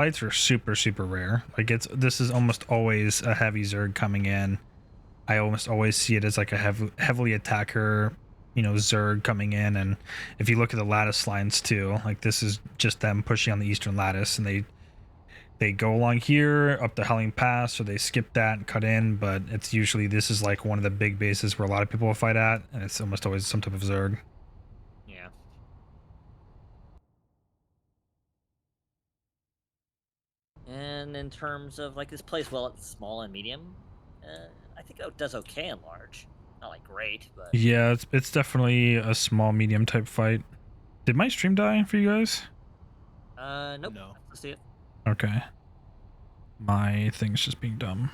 fights are super rare. Like this is almost always a heavy Zerg coming in. I almost always see it as like a heavily attacker, you know, Zerg coming in. And if you look at the lattice lines too, like this is just them pushing on the eastern lattice, and they go along here up the Howling Pass, or they skip that and cut in. But it's usually, this is like one of the big bases where a lot of people will fight at, and it's almost always some type of Zerg. Yeah. And in terms of like this plays well at small and medium, I think it does okay in large. Not like great, but Yeah, it's definitely a small medium type fight. Did my stream die for you guys? nope. No. Let's see it. Okay. My thing's just being dumb.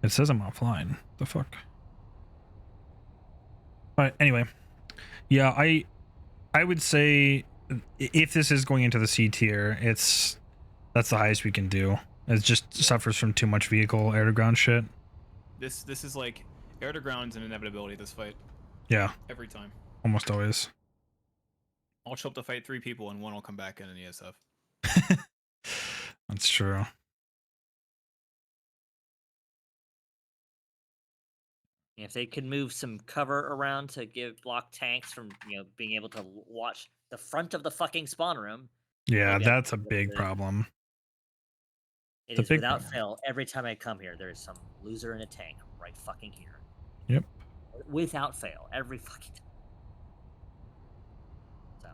It says I'm offline. The fuck? But anyway, yeah, I would say if this is going into the C tier, that's the highest we can do. It just suffers from too much vehicle air to ground shit. This is like air to ground's an inevitability. This fight. Yeah. Every time. Almost always. I'll show up to fight 3 people and one will come back in an ESF. That's true. If they could move some cover around to block tanks from, you know, being able to watch the front of the fucking spawn room. Yeah, that's a big problem. It is without fail. Every time I come here, there is some loser in a tank right fucking here. Yep. Without fail, every fucking time. So,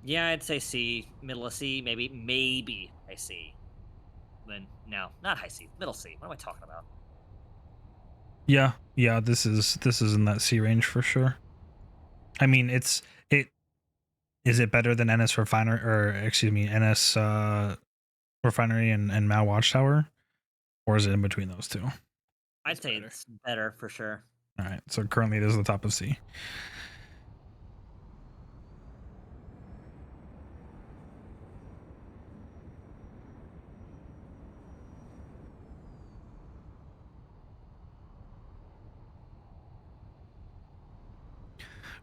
yeah, I'd say C, middle of C, maybe I C. Then no, not high C, middle C. What am I talking about? Yeah, this is in that C range for sure. I mean, is it better than NS Refinery, or excuse me, NS Refinery and Mao Watchtower, or is it in between those two? I'd say it's better for sure. All right, so currently it is the top of C.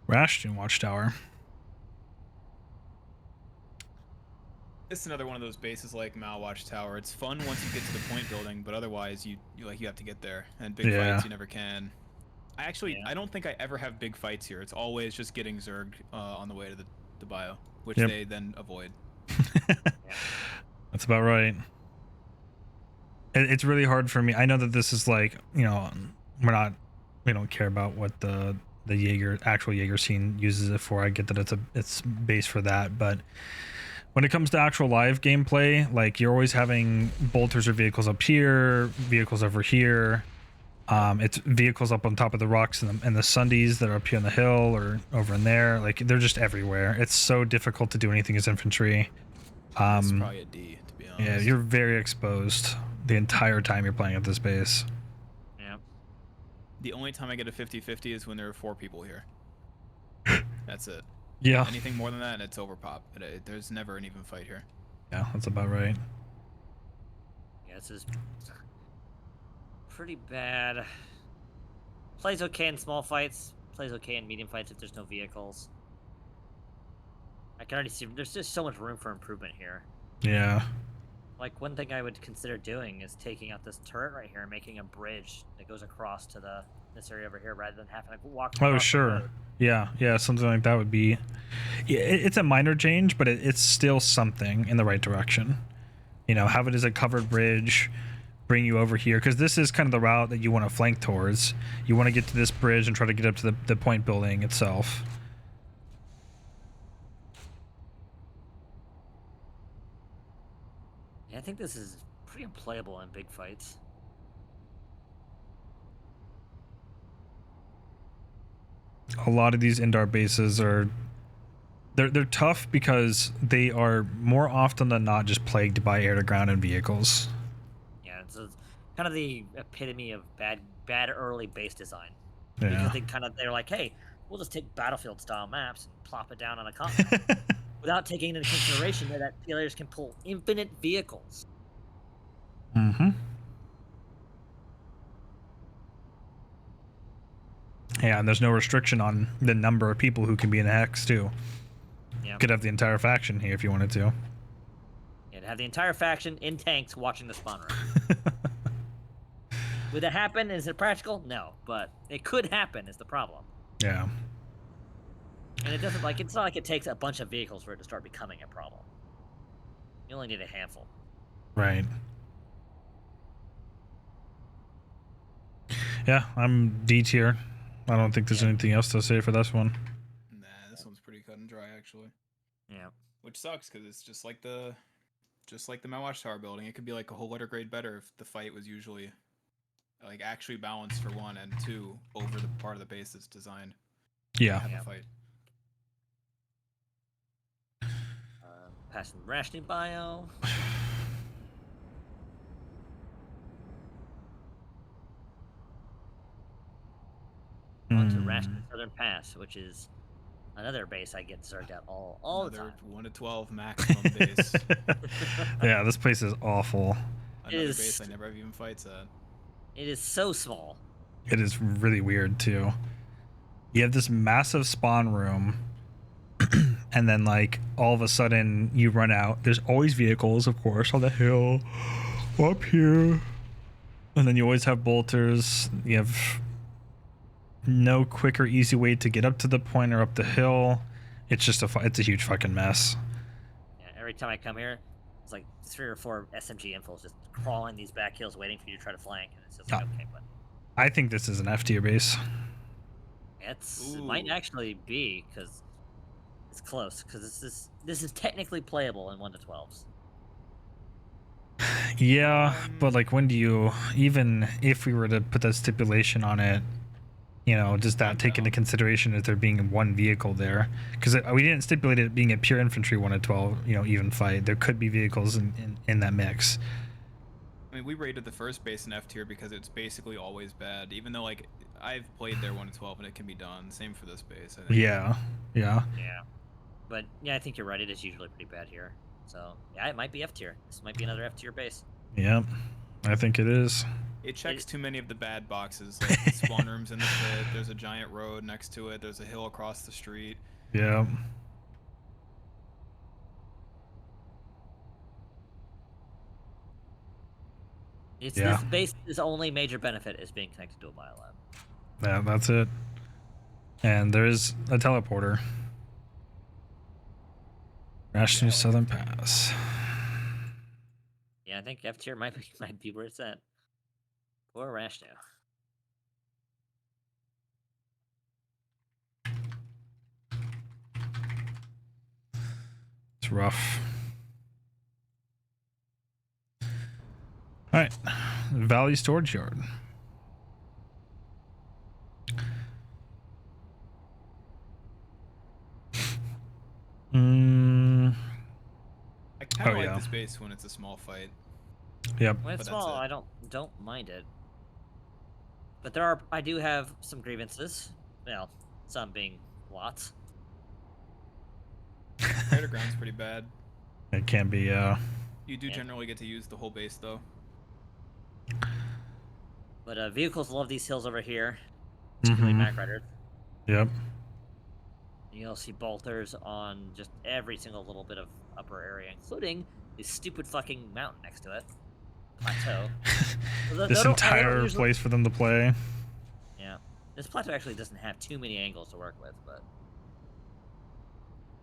Rashton Watchtower. It's another one of those bases like Mao Watchtower. It's fun once you get to the point building, but otherwise you have to get there. And big fights you never can. I don't think I ever have big fights here. It's always just getting Zerged on the way to the bio, which they then avoid. That's about right. It's really hard for me. I know that this is like, you know, we don't care about what the actual Jaeger scene uses it for. I get that it's based for that, but when it comes to actual live gameplay, like you're always having bolters or vehicles up here, vehicles over here. It's vehicles up on top of the rocks and the Sundays that are up here on the hill or over in there. Like they're just everywhere. It's so difficult to do anything as infantry. It's probably a D, to be honest. Yeah, you're very exposed the entire time you're playing at this base. Yeah. The only time I get a 50-50 is when there are 4 people here. That's it. Yeah. Anything more than that, it's overpop. There's never an even fight here. Yeah, that's about right. Yeah, this is pretty bad. Plays okay in small fights. Plays okay in medium fights if there's no vehicles. I can already see there's just so much room for improvement here. Yeah. Like, one thing I would consider doing is taking out this turret right here and making a bridge that goes across to this area over here rather than having to walk across. Oh, sure. Yeah, something like that would be... Yeah, it's a minor change, but it's still something in the right direction. You know, have it as a covered bridge, bring you over here, because this is kind of the route that you want to flank towards. You want to get to this bridge and try to get up to the point building itself. Yeah, I think this is pretty unplayable in big fights. A lot of these Indar bases are... They're tough because they are more often than not just plagued by air-to-ground and vehicles. Yeah, it's kind of the epitome of bad early base design. Yeah. Because they're like, hey, we'll just take battlefield-style maps and plop it down on a continent. Without taking into consideration that players can pull infinite vehicles. Mm-hmm. Yeah, and there's no restriction on the number of people who can be in a hex, too. Yeah. Could have the entire faction here if you wanted to. Yeah, to have the entire faction in tanks watching the spawn room. Would that happen? Is it practical? No, but it could happen is the problem. Yeah. And it doesn't like, it's not like it takes a bunch of vehicles for it to start becoming a problem. You only need a handful. Right. Yeah, I'm D tier. I don't think there's anything else to say for this one. Nah, this one's pretty cut and dry actually. Yeah. Which sucks because it's just like the Mount Watchtower building. It could be like a whole letter grade better if the fight was usually like actually balanced for 1 and 2 over the part of the base that's designed. Yeah. To have a fight. Passing rationing bio. Onto Rationing Southern Pass, which is another base I get zerged out all the time. 1 to 12 maximum base. Yeah, this place is awful. Another base I never have even fights at. It is so small. It is really weird too. You have this massive spawn room, and then like all of a sudden you run out. There's always vehicles, of course, on the hill, up here, and then you always have bolters. You have no quick or easy way to get up to the point or up the hill. It's just it's a huge fucking mess. Yeah, every time I come here, it's like 3 or 4 SMG infos just crawling these back hills, waiting for you to try to flank, and it's just like, okay, but I think this is an F tier base. it might actually be because it's close. Because this is technically playable in 1 to 12s. Yeah, but like, when do you, even if we were to put that stipulation on it, you know, does that take into consideration as there being 1 vehicle there? Because we didn't stipulate it being a pure infantry 1 to 12, you know, even fight. There could be vehicles in that mix. I mean, we rated the first base in F tier because it's basically always bad, even though like I've played there 1 to 12 and it can be done. Same for this base, I think. Yeah. But yeah, I think you're right. It is usually pretty bad here. So yeah, it might be F tier. This might be another F tier base. Yep, I think it is. It checks too many of the bad boxes. Like the spawn rooms in the pit. There's a giant road next to it. There's a hill across the street. Yeah. This base's only major benefit is being connected to a biolab. Yeah, that's it. And there is a teleporter. Rationing Southern Pass. Yeah, I think F tier might be where it's at. Poor Rashno. It's rough. All right, Valley Storage Yard. I kind of like this base when it's a small fight. Yep. When it's small, I don't mind it. But I do have some grievances. Well, some being lots. Crater ground's pretty bad. It can be. You do generally get to use the whole base though. But vehicles love these hills over here, particularly Mac Riders. Yep. You'll see bolters on just every single little bit of upper area, including this stupid fucking mountain next to it. Plateau. This entire place for them to play. Yeah. This plateau actually doesn't have too many angles to work with, but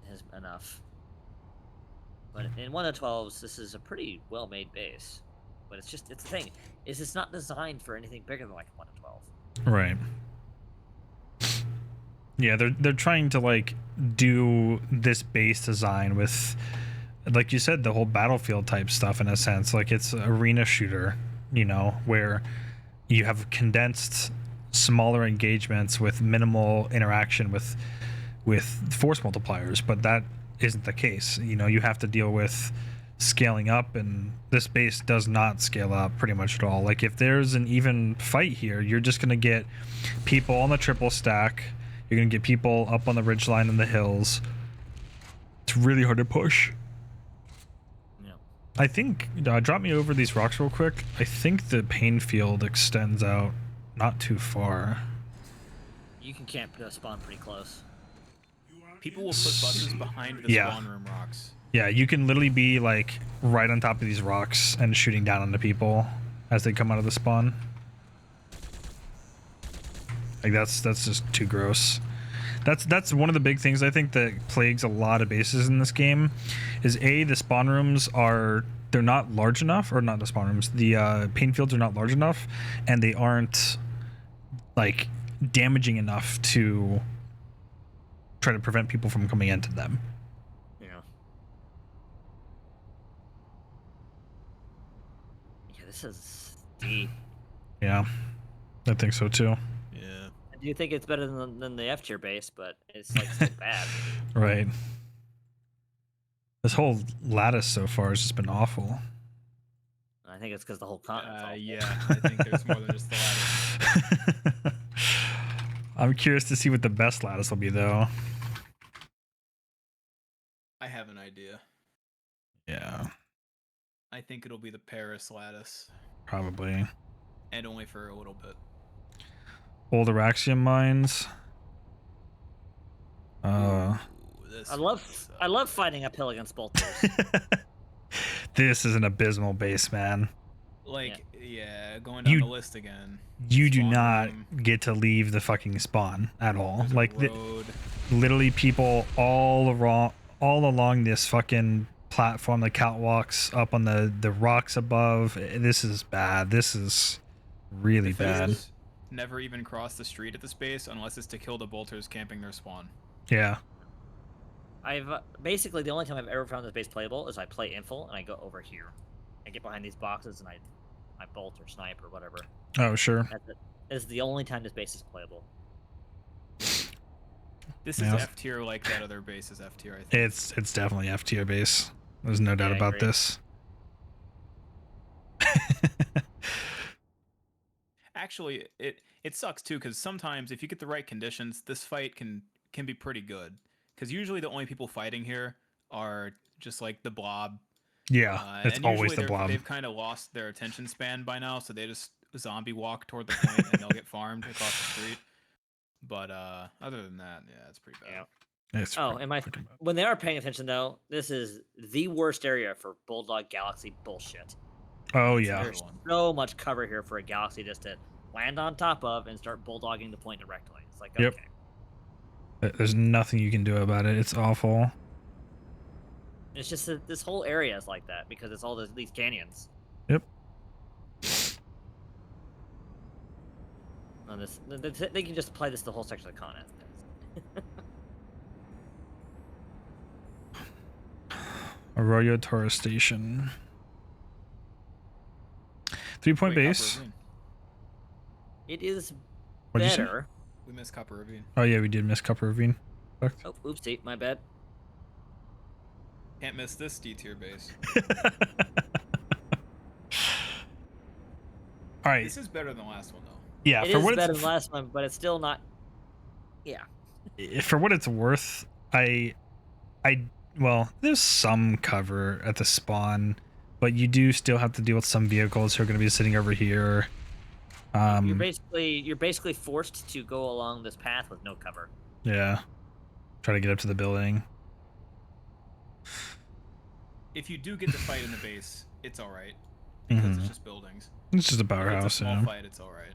it has enough. But in 1 to 12s, this is a pretty well-made base. But it's the thing, is it's not designed for anything bigger than like 1 to 12. Right. Yeah, they're trying to like do this base design with, like you said, the whole battlefield type stuff in a sense. Like it's an arena shooter, you know, where you have condensed smaller engagements with minimal interaction with force multipliers, but that isn't the case. You know, you have to deal with scaling up, and this base does not scale up pretty much at all. Like if there's an even fight here, you're just going to get people on the triple stack. You're going to get people up on the ridgeline in the hills. It's really hard to push. Yeah. I think, drop me over these rocks real quick. I think the pain field extends out not too far. You can camp spawn pretty close. You are People will put buses behind the spawn room rocks. Yeah, you can literally be like right on top of these rocks and shooting down on the people as they come out of the spawn. Like that's just too gross. That's one of the big things I think that plagues a lot of bases in this game is the spawn rooms they're not large enough, or not the spawn rooms, the paint fields are not large enough, and they aren't like damaging enough to try to prevent people from coming into them. Yeah. Yeah, this is deep. Yeah, I think so too. Yeah. I do think it's better than the F tier base, but it's like still bad. Right. This whole lattice so far has just been awful. I think it's because the whole continent's awful. Yeah, I think there's more than just the lattice. I'm curious to see what the best lattice will be, though. I have an idea. Yeah. I think it'll be the Paris lattice. Probably. And only for a little bit. Old Araxium mines. I love fighting uphill against bolters. This is an abysmal base, man. Like, yeah, going down the list again. You do not get to leave the fucking spawn at all. There's Like, literally people all along this fucking platform, the catwalks up on the rocks above. This is bad. This is really bad. Never even cross the street at the space unless it's to kill the bolters camping their spawn. Yeah. I've basically, the only time I've ever found this base playable is I play Infil and I go over here. I get behind these boxes and I bolt or snipe or whatever. Oh, sure. That's the only time this base is playable. This is F tier like that other base is F tier, I think. It's definitely F tier base. There's no doubt about this. Actually, it sucks too, because sometimes if you get the right conditions, this fight can be pretty good. Because usually the only people fighting here are just like the blob. Yeah, it's always the blob. They've kind of lost their attention span by now, so they just zombie walk toward the point and they'll get farmed across the street. But other than that, yeah, it's pretty bad. Yeah. When they are paying attention though, this is the worst area for Bulldog Galaxy bullshit. Oh yeah. There's so much cover here for a Galaxy just to land on top of and start bulldogging the point directly. It's like, okay. Yep. There's nothing you can do about it. It's awful. It's just that this whole area is like that because it's all these canyons. Yep. On this, they can just apply this to the whole section of the continent. Arroyo Torres Station. 3-point base. It is What'd better. We missed Copper Ravine. Oh yeah, we did miss Copper Ravine. Oh, oopsie, my bad. Can't miss this D tier base. All right. This is better than the last one, though. Yeah, it is better than the last one, but it's still not. Yeah. For what it's worth, well, there's some cover at the spawn, but you do still have to deal with some vehicles who are going to be sitting over here. You're basically forced to go along this path with no cover. Yeah. Try to get up to the building. If you do get to fight in the base, it's all right because it's just buildings. It's just a powerhouse. It's a small fight. It's all right.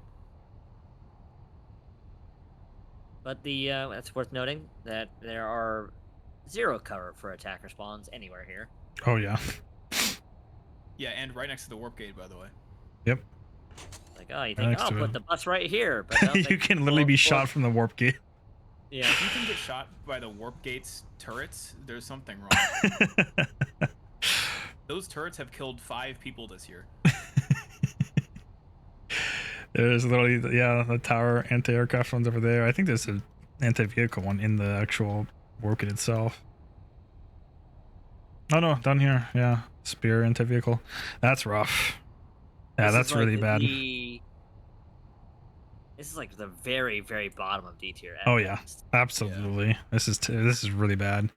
But that's worth noting that there are 0 cover for attacker spawns anywhere here. Oh yeah. Yeah, and right next to the warp gate, by the way. Yep. Like, oh, you think I'll put the bus right here, but you can literally be shot from the warp gate. Yeah, if you can get shot by the warp gate's turrets, there's something wrong. Those turrets have killed 5 people this year. There's literally, the tower anti-aircraft one's over there. I think there's an anti-vehicle one in the actual warp gate itself. Oh no, down here. Yeah, spear anti-vehicle. That's rough. Yeah, that's really bad. This is like the very, very bottom of D tier. Oh yeah, absolutely. Yeah. This is really bad.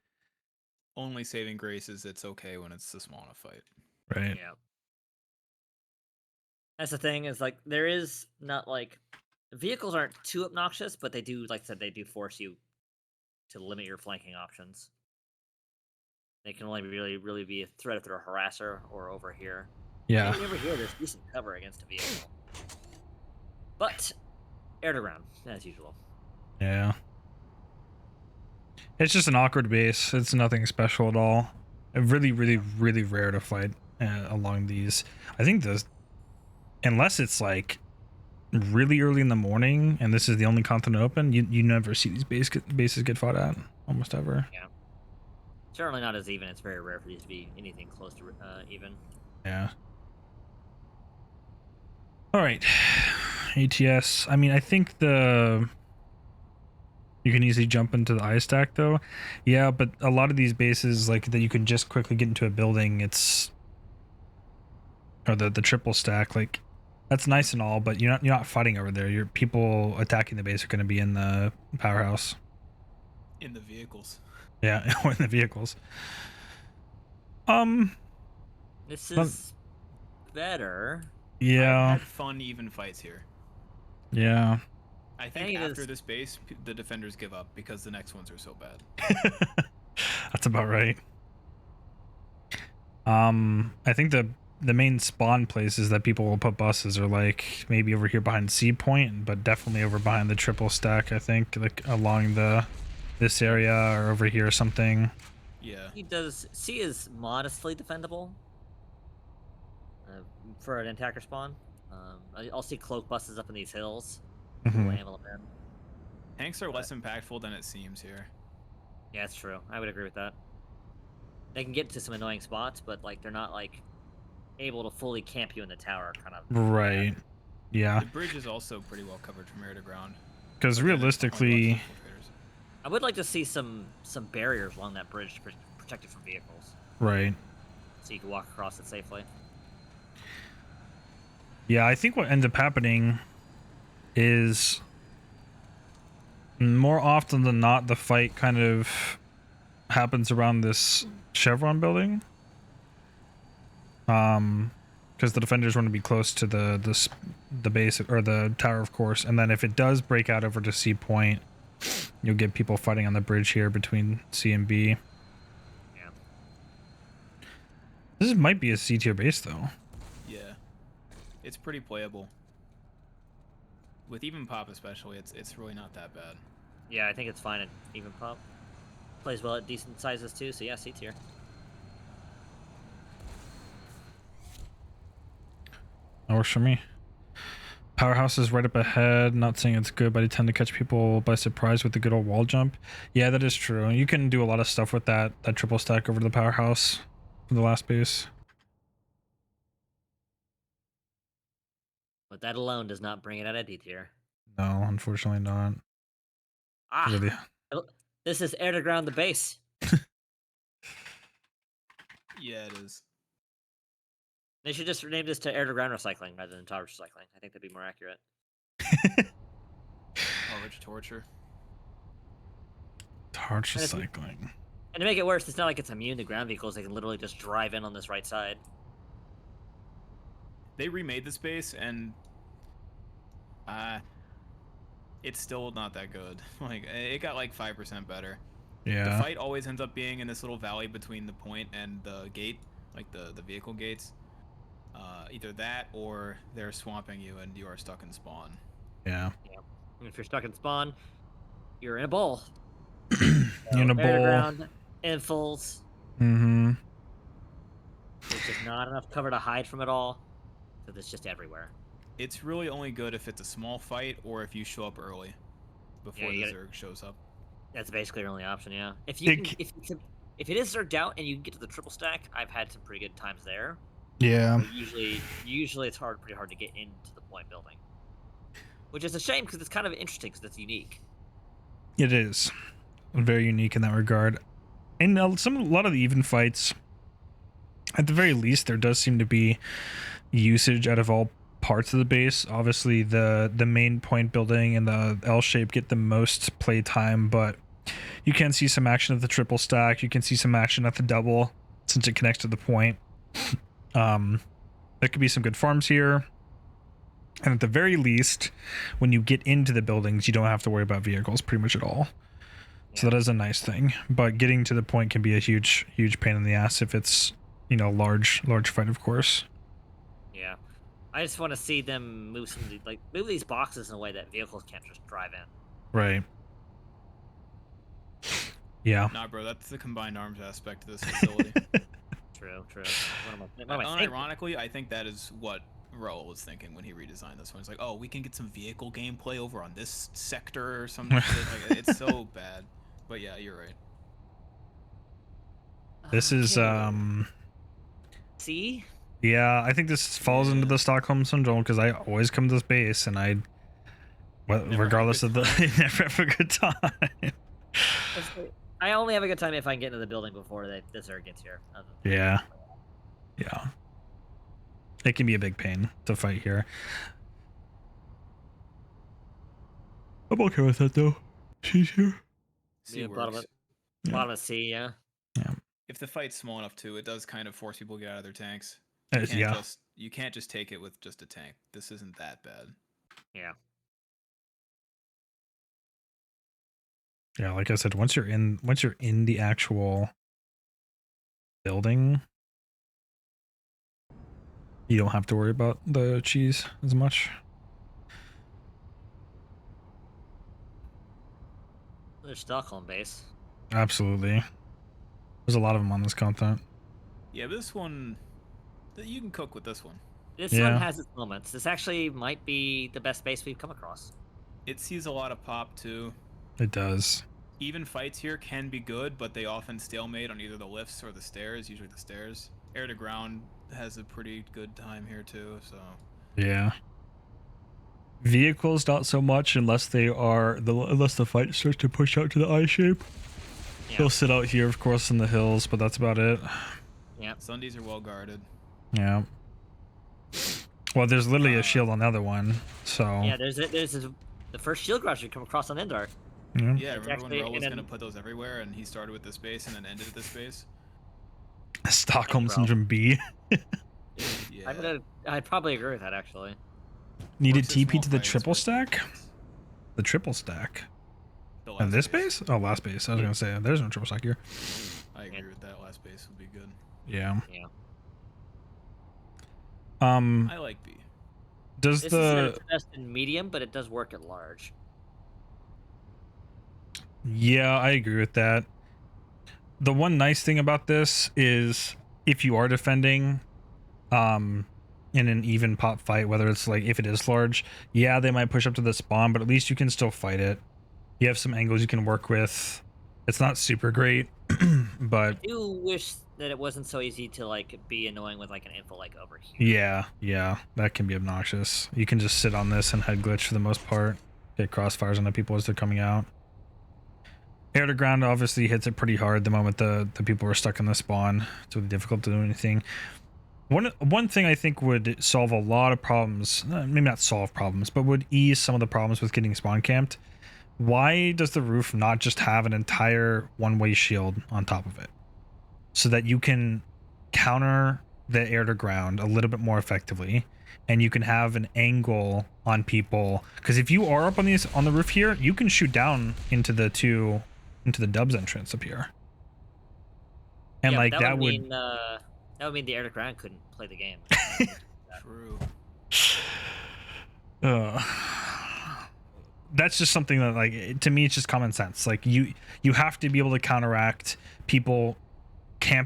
Only saving grace is it's okay when it's a small enough fight. Right. Yeah. That's the thing, is like there is not like vehicles aren't too obnoxious, but they do, like I said, they do force you to limit your flanking options. They can only really be a threat if they're a harasser or over here. Yeah. Maybe over here, there's decent cover against a vehicle. But air to ground, as usual. Yeah. It's just an awkward base. It's nothing special at all. Really rare to fight along these. I think unless it's like really early in the morning and this is the only continent open, you never see these bases get fought at almost ever. Yeah. Certainly not as even. It's very rare for these to be anything close to even. Yeah. All right. ATS. I mean, I think you can easily jump into the I stack though. Yeah, but a lot of these bases like that you can just quickly get into a building, or the triple stack, like that's nice and all, but you're not fighting over there. Your people attacking the base are going to be in the powerhouse. In the vehicles. Yeah, or in the vehicles. This is better. Yeah. I've had fun even fights here. Yeah. I think after this base, the defenders give up because the next ones are so bad. That's about right. I think the main spawn places that people will put buses are like maybe over here behind C point, but definitely over behind the triple stack. I think like along this area or over here or something. Yeah. C is modestly defendable for an attacker spawn. I'll see cloak buses up in these hills. Tanks are less impactful than it seems here. Yeah, that's true. I would agree with that. They can get to some annoying spots, but like they're not like able to fully camp you in the tower, kind of. Right. Yeah. The bridge is also pretty well covered from air to ground. Because realistically, I would like to see some barriers along that bridge to protect it from vehicles. Right. So you can walk across it safely. Yeah, I think what ends up happening is more often than not the fight kind of happens around this chevron building. Because the defenders want to be close to the base or the tower, of course, and then if it does break out over to C point, you'll get people fighting on the bridge here between C and B. Yeah. This might be a C tier base though. Yeah. It's pretty playable. With even pop especially, it's really not that bad. Yeah, I think it's fine at even pop. Plays well at decent sizes too, so yeah, C tier. That works for me. Powerhouse is right up ahead. Not saying it's good, but I tend to catch people by surprise with the good old wall jump. Yeah, that is true. You can do a lot of stuff with that triple stack over to the powerhouse for the last base. But that alone does not bring it at a D tier. No, unfortunately not. Really. This is air to ground the base. Yeah, it is. They should just rename this to air to ground recycling rather than tower recycling. I think that'd be more accurate. Rich torture. Torch recycling. And to make it worse, it's not like it's immune to ground vehicles. They can literally just drive in on this right side. They remade the space and it's still not that good. Like it got like 5% better. Yeah. The fight always ends up being in this little valley between the point and the gate, like the vehicle gates. Either that or they're swamping you and you are stuck in spawn. Yeah. And if you're stuck in spawn, you're in a bowl. You're in a bowl. Ground, infills. Mm-hmm. There's just not enough cover to hide from it all. So it's just everywhere. It's really only good if it's a small fight or if you show up early before the Zerg shows up. That's basically your only option, yeah. If it is Zerged out and you can get to the triple stack, I've had some pretty good times there. Yeah. But usually it's pretty hard to get into the point building. Which is a shame because it's kind of interesting because it's unique. It is. Very unique in that regard. And a lot of the even fights, at the very least, there does seem to be usage out of all parts of the base. Obviously, the main point building and the L shape get the most play time, but you can see some action at the triple stack. You can see some action at the double since it connects to the point. There could be some good farms here. And at the very least, when you get into the buildings, you don't have to worry about vehicles pretty much at all. So that is a nice thing, but getting to the point can be a huge pain in the ass if it's, you know, large fight, of course. Yeah. I just want to see them move some of the, like, move these boxes in a way that vehicles can't just drive in. Right. Yeah. Nah, bro, that's the combined arms aspect of this facility. True. What am I thinking? Unironically, I think that is what Raul was thinking when he redesigned this one. It's like, oh, we can get some vehicle gameplay over on this sector or some shit. Like, it's so bad. But yeah, you're right. This is See? Yeah, I think this falls into the Stockholm syndrome because I always come to this base and regardless of the never have a good time. I only have a good time if I can get into the building before the Zerg gets here. Yeah. It can be a big pain to fight here. I'm okay with that though. She's here. C bottom of C, yeah. If the fight's small enough too, it does kind of force people to get out of their tanks. You can't just take it with just a tank. This isn't that bad. Yeah. Yeah, like I said, once you're in the actual building, you don't have to worry about the cheese as much. There's Stockholm base. Absolutely. There's a lot of them on this content. Yeah, but this one, you can cook with this one. This one has its moments. This actually might be the best base we've come across. It sees a lot of pop too. It does. Even fights here can be good, but they often stalemate on either the lifts or the stairs, usually the stairs. Air to ground has a pretty good time here too, so. Yeah. Vehicles not so much unless the fight starts to push out to the I shape. Yeah. They'll sit out here, of course, in the hills, but that's about it. Yeah. Sundays are well guarded. Yeah. Well, there's literally a shield on the other one, so. Yeah, there's the first shield rush we come across on Indar. Yeah, remember when Raul was going to put those everywhere and he started with this base and then ended at this base? Stockholm Syndrome B. Yeah. I'd probably agree with that, actually. Needed TP to the triple stack? The triple stack? And this base? Oh, last base. I was going to say, there's no triple stack here. I agree with that. Last base would be good. Yeah. I like B. This is the best in medium, but it does work at large. Yeah, I agree with that. The one nice thing about this is if you are defending in an even pop fight, whether it's like if it is large, yeah, they might push up to the spawn, but at least you can still fight it. You have some angles you can work with. It's not super great, but I do wish that it wasn't so easy to like be annoying with like an info like over here. Yeah, that can be obnoxious. You can just sit on this and head glitch for the most part, get crossfires on the people as they're coming out. Air to ground obviously hits it pretty hard the moment the people are stuck in the spawn. It's really difficult to do anything. One thing I think would solve a lot of problems, maybe not solve problems, but would ease some of the problems with getting spawn camped. Why does the roof not just have an entire one-way shield on top of it? So that you can counter the air to ground a little bit more effectively, and you can have an angle on people. Because if you are up on the roof here, you can shoot down into the Dubs entrance up here. And like that would mean the air to ground couldn't play the game. True. That's just something that, like, to me, it's just common sense. Like you have to be able to counteract people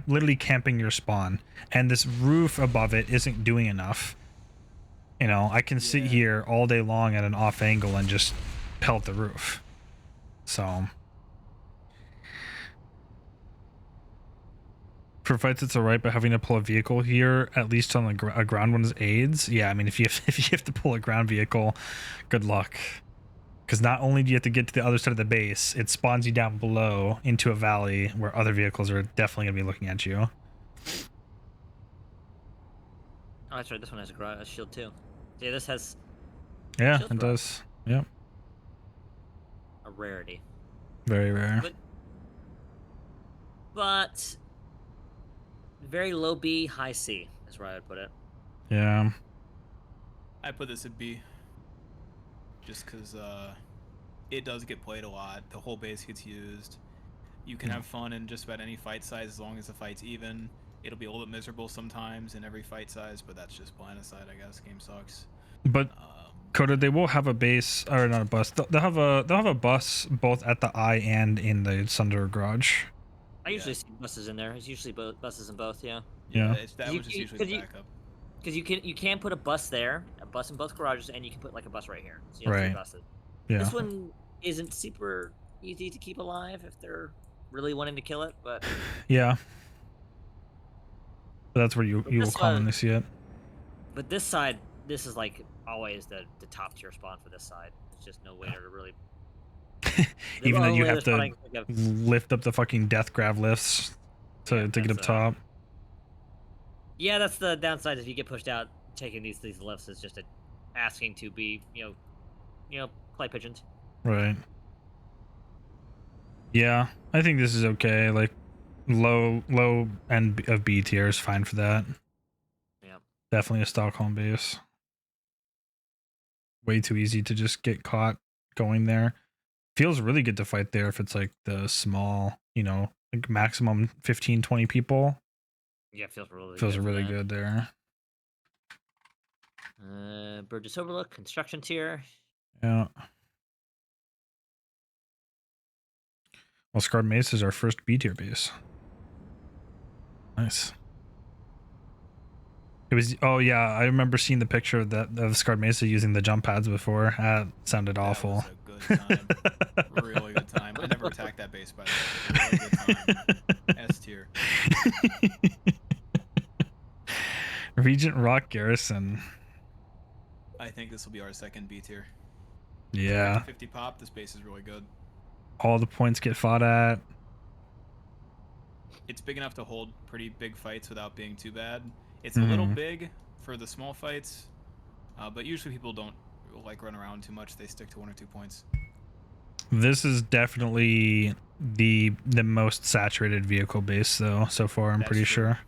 literally camping your spawn, and this roof above it isn't doing enough. You know, I can sit here all day long at an off angle and just pelt the roof. So for fights, it's alright, but having to pull a vehicle here, at least on a ground one, is aids. Yeah, I mean, if you have to pull a ground vehicle, good luck. Because not only do you have to get to the other side of the base, it spawns you down below into a valley where other vehicles are definitely going to be looking at you. Oh, that's right. This one has a shield too. Yeah, this has. Yeah, it does. Yep. A rarity. Very rare. But very low B, high C is where I would put it. Yeah. I put this at B. Just because it does get played a lot. The whole base gets used. You can have fun in just about any fight size as long as the fight's even. It'll be a little bit miserable sometimes in every fight size, but that's just Planetside, I guess. Game sucks. But Coda, they will have a base, or not a bus. They'll have a bus both at the eye and in the Sunder garage. I usually see buses in there. It's usually buses in both. Yeah. Yeah. That was just usually the backup. Because you can put a bus there, a bus in both garages, and you can put like a bus right here. So you have 3 buses. Yeah. This one isn't super easy to keep alive if they're really wanting to kill it, but yeah. But that's where you will commonly see it. But this side, this is like always the top tier spawn for this side. There's just no way to really. Even though you have to lift up the fucking death grab lifts to get up top. Yeah, that's the downside. If you get pushed out, taking these lifts is just asking to be clay pigeons. Right. Yeah, I think this is okay. Like low end of B tier is fine for that. Yeah. Definitely a Stockholm base. Way too easy to just get caught going there. Feels really good to fight there if it's like the small, like maximum 15, 20 people. Yeah, feels really good there. Burgess Overlook, construction tier. Yeah. Well, Scarred Mesa is our first B tier base. Nice. It was. Oh yeah, I remember seeing the picture of Scarred Mesa using the jump pads before. That sounded awful. That was a good time. Really good time. I never attacked that base, by the way. Really good time. S tier. Regent Rock Garrison. I think this will be our second B tier. Yeah. 50 pop. This base is really good. All the points get fought at. It's big enough to hold pretty big fights without being too bad. It's a little big for the small fights, but usually people don't like run around too much. They stick to 1 or 2 points. This is definitely the most saturated vehicle base though so far. I'm pretty sure.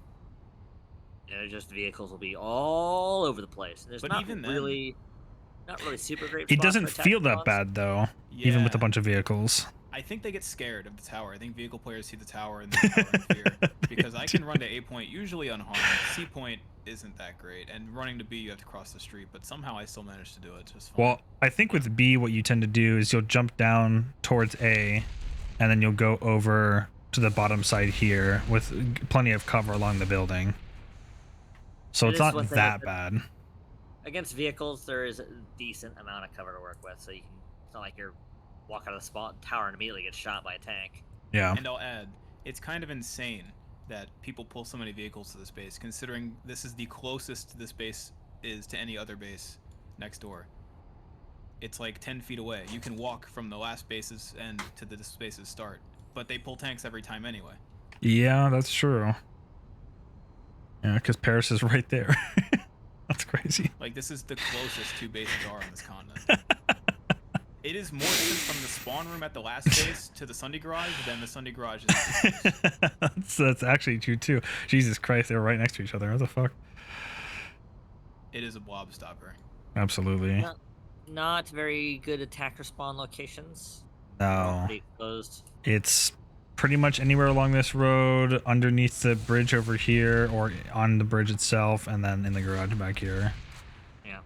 Yeah, just vehicles will be all over the place. There's but not even really super great. It doesn't feel that bad though, even with a bunch of vehicles. I think they get scared of the tower. I think vehicle players see the tower and the tower in fear. Because I can run to A point usually unharmed. C point isn't that great, and running to B you have to cross the street. But somehow I still manage to do it just fine. Well, I think with B, what you tend to do is you'll jump down towards A, and then you'll go over to the bottom side here with plenty of cover along the building. So it's not that bad. Against vehicles, there is a decent amount of cover to work with, so you can. It's not like you're walk out of the spot tower and immediately get shot by a tank. Yeah. And I'll add, it's kind of insane that people pull so many vehicles to this base, considering this is the closest this base is to any other base next door. It's like 10 feet away. You can walk from the last base's end to this base's start, but they pull tanks every time anyway. Yeah, that's true. Yeah, because Paris is right there. That's crazy. Like, this is the closest 2 bases are on this continent. It is more distance from the spawn room at the last base to the Sunday garage than the Sunday garage is. That's actually true too. Jesus Christ, they're right next to each other. What the fuck? It is a blob stopper. Absolutely. Not very good attacker spawn locations. No. Pretty exposed. It's pretty much anywhere along this road, underneath the bridge over here, or on the bridge itself, and then in the garage back here. Yeah.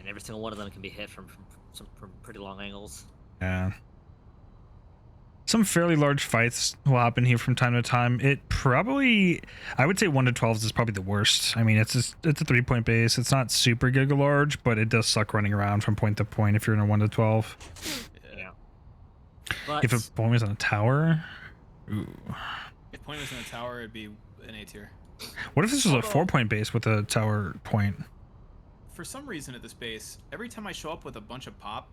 And every single one of them can be hit from pretty long angles. Yeah. Some fairly large fights will happen here from time to time. It probably, I would say 1 to 12s is probably the worst. I mean, it's a 3-point base. It's not super giga large, but it does suck running around from point to point if you're in a 1 to 12. Yeah. But if a point was on a tower, ooh. If point was in a tower, it'd be an A tier. What if this was a 4-point base with a tower point? For some reason at this base, every time I show up with a bunch of pop,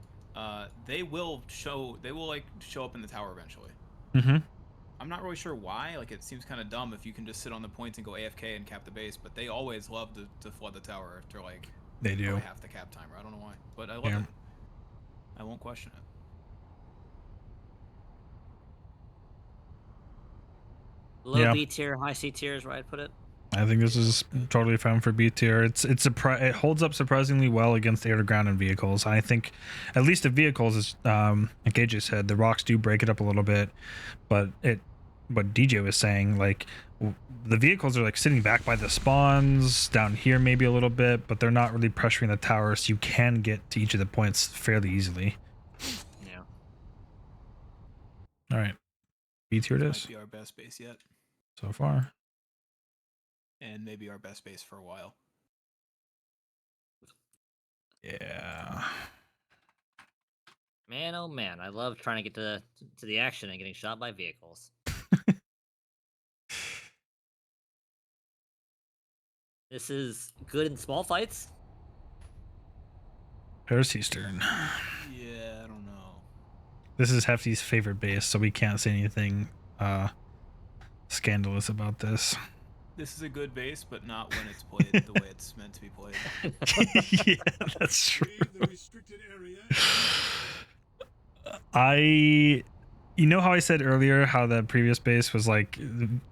they will show up in the tower eventually. Mm-hmm. I'm not really sure why. Like, it seems kind of dumb if you can just sit on the points and go AFK and cap the base, but they always love to flood the tower after like they do half the cap timer. I don't know why, but I love it. I won't question it. Low B tier, high C tier is where I'd put it. I think this is totally fine for B tier. It holds up surprisingly well against air to ground and vehicles. I think, at least the vehicles, is like AJ said, the rocks do break it up a little bit, but what DJ was saying, like the vehicles are like sitting back by the spawns down here maybe a little bit, but they're not really pressuring the tower, so you can get to each of the points fairly easily. Yeah. All right, B tier it is. Might be our best base yet, So far. and maybe our best base for a while. Yeah. Man, oh man, I love trying to get to the action and getting shot by vehicles. This is good in small fights. Paris Eastern. Yeah, I don't know. This is Hefty's favorite base, so we can't say anything scandalous about this. This is a good base, but not when it's played the way it's meant to be played. Yeah, that's true. You know how I said earlier how the previous base was like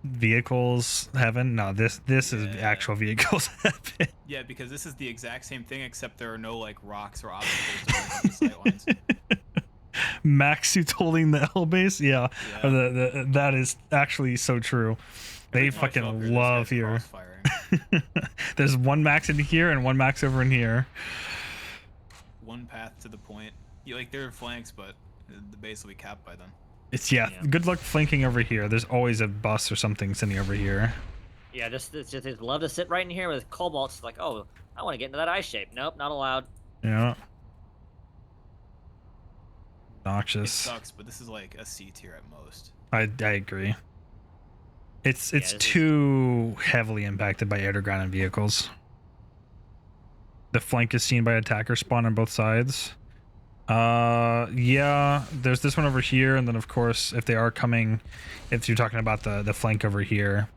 vehicles heaven? No, this is actual vehicles heaven. Yeah, because this is the exact same thing, except there are no like rocks or obstacles to break up the sight lines. Max suits holding the L base, yeah. That is actually so true. They fucking love here. There's one max in here and one max over in here. One path to the point. Like there are flanks, but the base will be capped by them. It's good luck flanking over here. There's always a bus or something sitting over here. Yeah, they love to sit right in here with Cobalt's like, oh, I want to get into that eye shape. Nope, not allowed. Yeah. Noxious. It sucks, but this is like a C tier at most. I agree. It's too heavily impacted by air to ground and vehicles. The flank is seen by attacker spawn on both sides. Yeah, there's this one over here, and then of course if they are coming, if you're talking about the flank over here,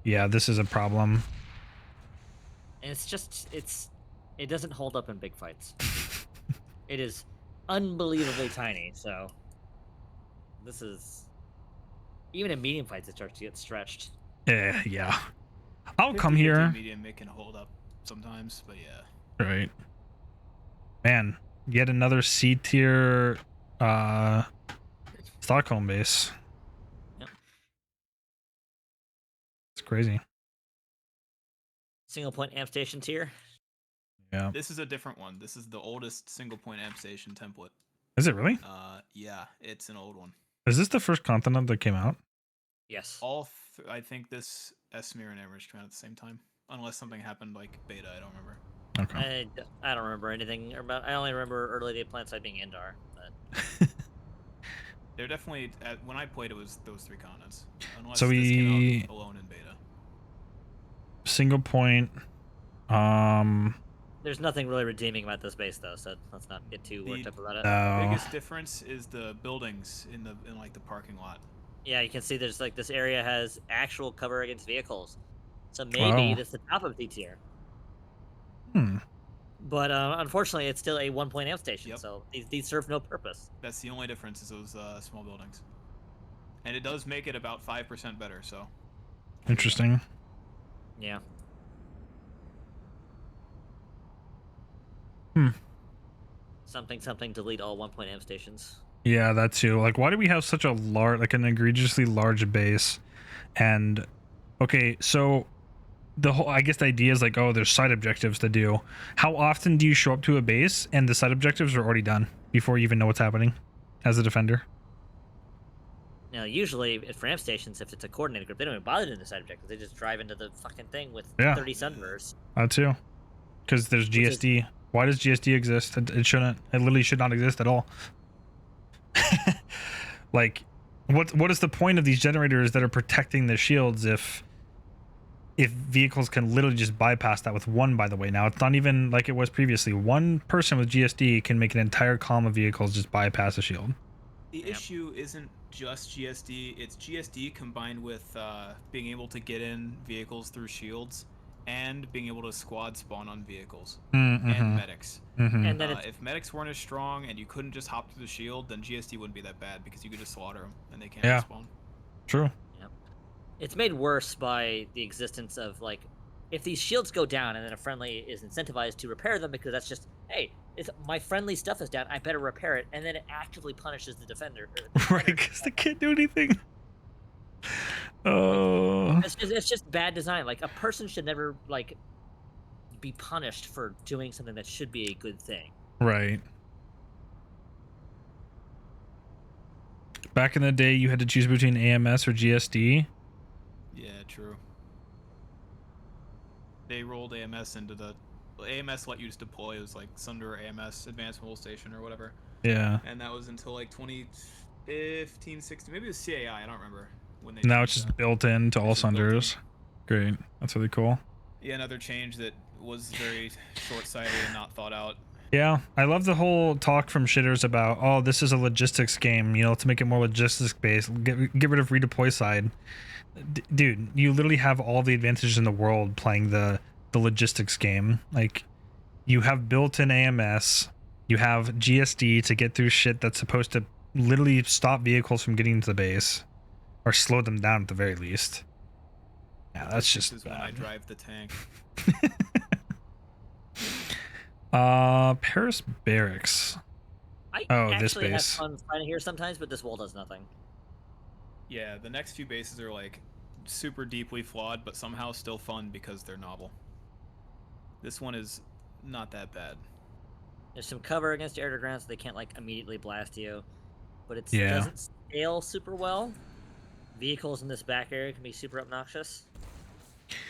yeah, this is a problem. And it doesn't hold up in big fights. It is unbelievably tiny, so this is even in medium fights it starts to get stretched. Yeah. I'll come here. Medium, it can hold up sometimes, but yeah. Right. Man, yet another C tier Stockholm base. Yep. It's crazy. Single point amp station tier. Yeah. This is a different one. This is the oldest single point amp station template. Is it really? Yeah, it's an old one. Is this the first continent that came out? Yes. I think this Esmir and Emmerich came out at the same time, unless something happened like beta. I don't remember. Okay. I don't remember anything about. I only remember early day Planetside being Indar. But they're definitely when I played it was those three continents. Unless so this we came out alone in beta. Single point. There's nothing really redeeming about this base though, so let's not get too worked up about it. The biggest difference is the buildings in like the parking lot. Yeah, you can see there's like this area has actual cover against vehicles, so maybe this is the top of D tier. But unfortunately, it's still a 1 point amp station, so these serve no purpose. That's the only difference is those small buildings, and it does make it about 5% better. So interesting. Yeah. Something delete all 1 point amp stations. Yeah, that too. Like, why do we have such a large, like an egregiously large base? And okay, so the whole, I guess the idea is like, oh, there's side objectives to do. How often do you show up to a base and the side objectives are already done before you even know what's happening as a defender? Now, usually for amp stations, if it's a coordinated group, they don't even bother doing the side objectives. They just drive into the fucking thing with 30 sunbursts. That too. Because there's GSD. Why does GSD exist? It shouldn't. It literally should not exist at all. Like, what is the point of these generators that are protecting the shields if vehicles can literally just bypass that with one? By the way, now it's not even like it was previously. One person with GSD can make an entire column of vehicles just bypass a shield. The issue isn't just GSD; it's GSD combined with being able to get in vehicles through shields and being able to squad spawn on vehicles and medics. And then if medics weren't as strong and you couldn't just hop through the shield, then GSD wouldn't be that bad because you could just slaughter them and they can't spawn. True. Yep. It's made worse by the existence of like, if these shields go down and then a friendly is incentivized to repair them because that's just, hey, it's my friendly stuff is down, I better repair it, and then it actively punishes the defender. Right, because they can't do anything. Oh, It's just bad design. Like a person should never like be punished for doing something that should be a good thing. right. Back in the day, you had to choose between AMS or GSD. Yeah, true. They rolled AMS into the AMS let you just deploy. It was like Sunder AMS Advanced Mobile Station or whatever. Yeah. And that was until like 2015, 16. Maybe it was CAI. I don't remember when they. Now it's just built into all Sunders. Great. That's really cool. Yeah, another change that was very short-sighted and not thought out. Yeah, I love the whole talk from shitters about, oh, this is a logistics game, you know, to make it more logistics based, get rid of redeploy side. Dude, you literally have all the advantages in the world playing the logistics game. Like, you have built-in AMS, you have GSD to get through shit that's supposed to literally stop vehicles from getting to the base, or slow them down at the very least. Yeah, that's just is when I drive the tank. Paris Barracks. This base. have fun fighting here sometimes, but this wall does nothing. Yeah, the next few bases are like super deeply flawed, but somehow still fun because they're novel. This one is not that bad. There's some cover against air to ground, so they can't like immediately blast you, but it Yeah. doesn't scale super well. Vehicles in this back area can be super obnoxious.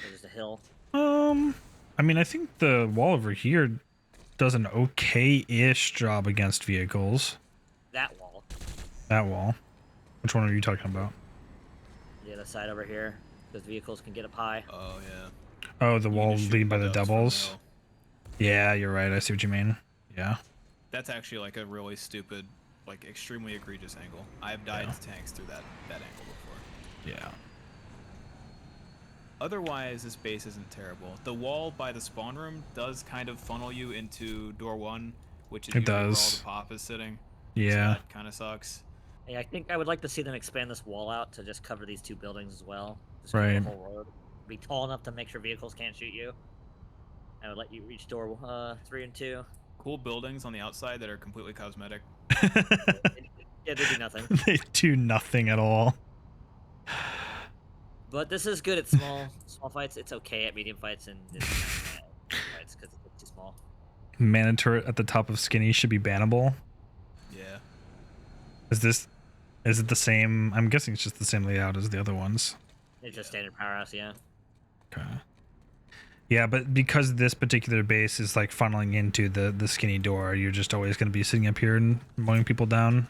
There's a hill. I mean, I think the wall over here does an okay-ish job against vehicles. That wall. That wall. Which one are you talking about? The other side over here, because vehicles can get up high. Oh yeah. Oh, the wall leading by the doubles. Yeah, you're right. I see what you mean. Yeah. That's actually like a really stupid, like extremely egregious angle. I've died to tanks through that angle before. Yeah. Otherwise, this base isn't terrible. The wall by the spawn room does kind of funnel you into door 1, which is usually where all the pop is sitting. Yeah. So that kind of sucks. Hey, I think I would like to see them expand this wall out to just cover these 2 buildings as well. Just right. cover the whole road. Be tall enough to make sure vehicles can't shoot you. I would let you reach door 3 and 2. Cool buildings on the outside that are completely cosmetic. Yeah, they do nothing. They do nothing at all. But this is good at small fights. It's okay at medium fights and fights because it's too small. Mana turret at the top of skinny should be bannable. Yeah. Is it the same? I'm guessing it's just the same layout as the other ones. It's just standard powerhouse, yeah. Okay. Yeah, but because this particular base is like funneling into the skinny door, you're just always going to be sitting up here and mowing people down.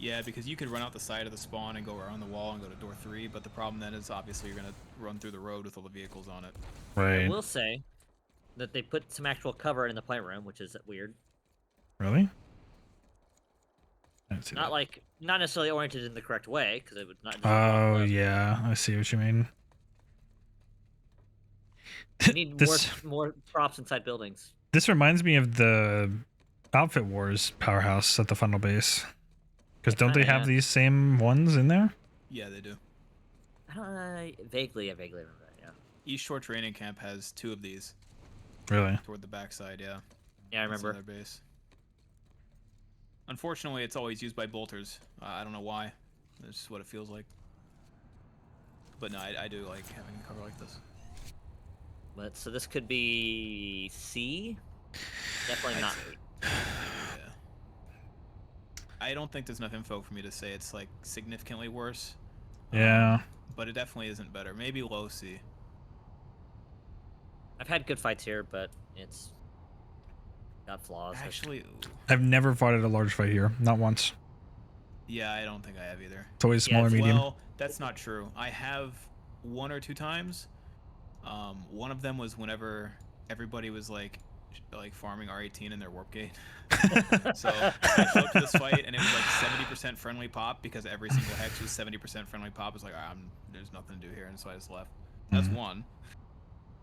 Yeah, because you could run out the side of the spawn and go around the wall and go to door 3, but the problem then is obviously you're going to run through the road with all the vehicles on it. Right. I will say that they put some actual cover in the plant room, which is weird. Really? I didn't see that. Not necessarily oriented in the correct way, because it would not. Oh yeah, I see what you mean. You need more props inside buildings. This reminds me of the Outfit Wars powerhouse at the funnel base. Because don't they have these same ones in there? Yeah, they do. I vaguely remember that, yeah. East Shore Training Camp has 2 of these. Really? Toward the backside, yeah. Yeah, I remember. Their base. Unfortunately, it's always used by bolters. I don't know why. That's just what it feels like. But no, I do like having a cover like this. But so this could be C? Definitely not A. Yeah. I don't think there's enough info for me to say it's like significantly worse. Yeah. But it definitely isn't better. Maybe low C. I've had good fights here, but it's got flaws. Actually, I've never fought at a large fight here. Not once. Yeah, I don't think I have either. It's always small or medium. Well, that's not true. I have 1 or 2 times. One of them was whenever everybody was like farming R18 in their warp gate. So I showed up to this fight and it was like 70% friendly pop because every single hex was 70% friendly pop. It's like, there's nothing to do here, and so I just left. That's one.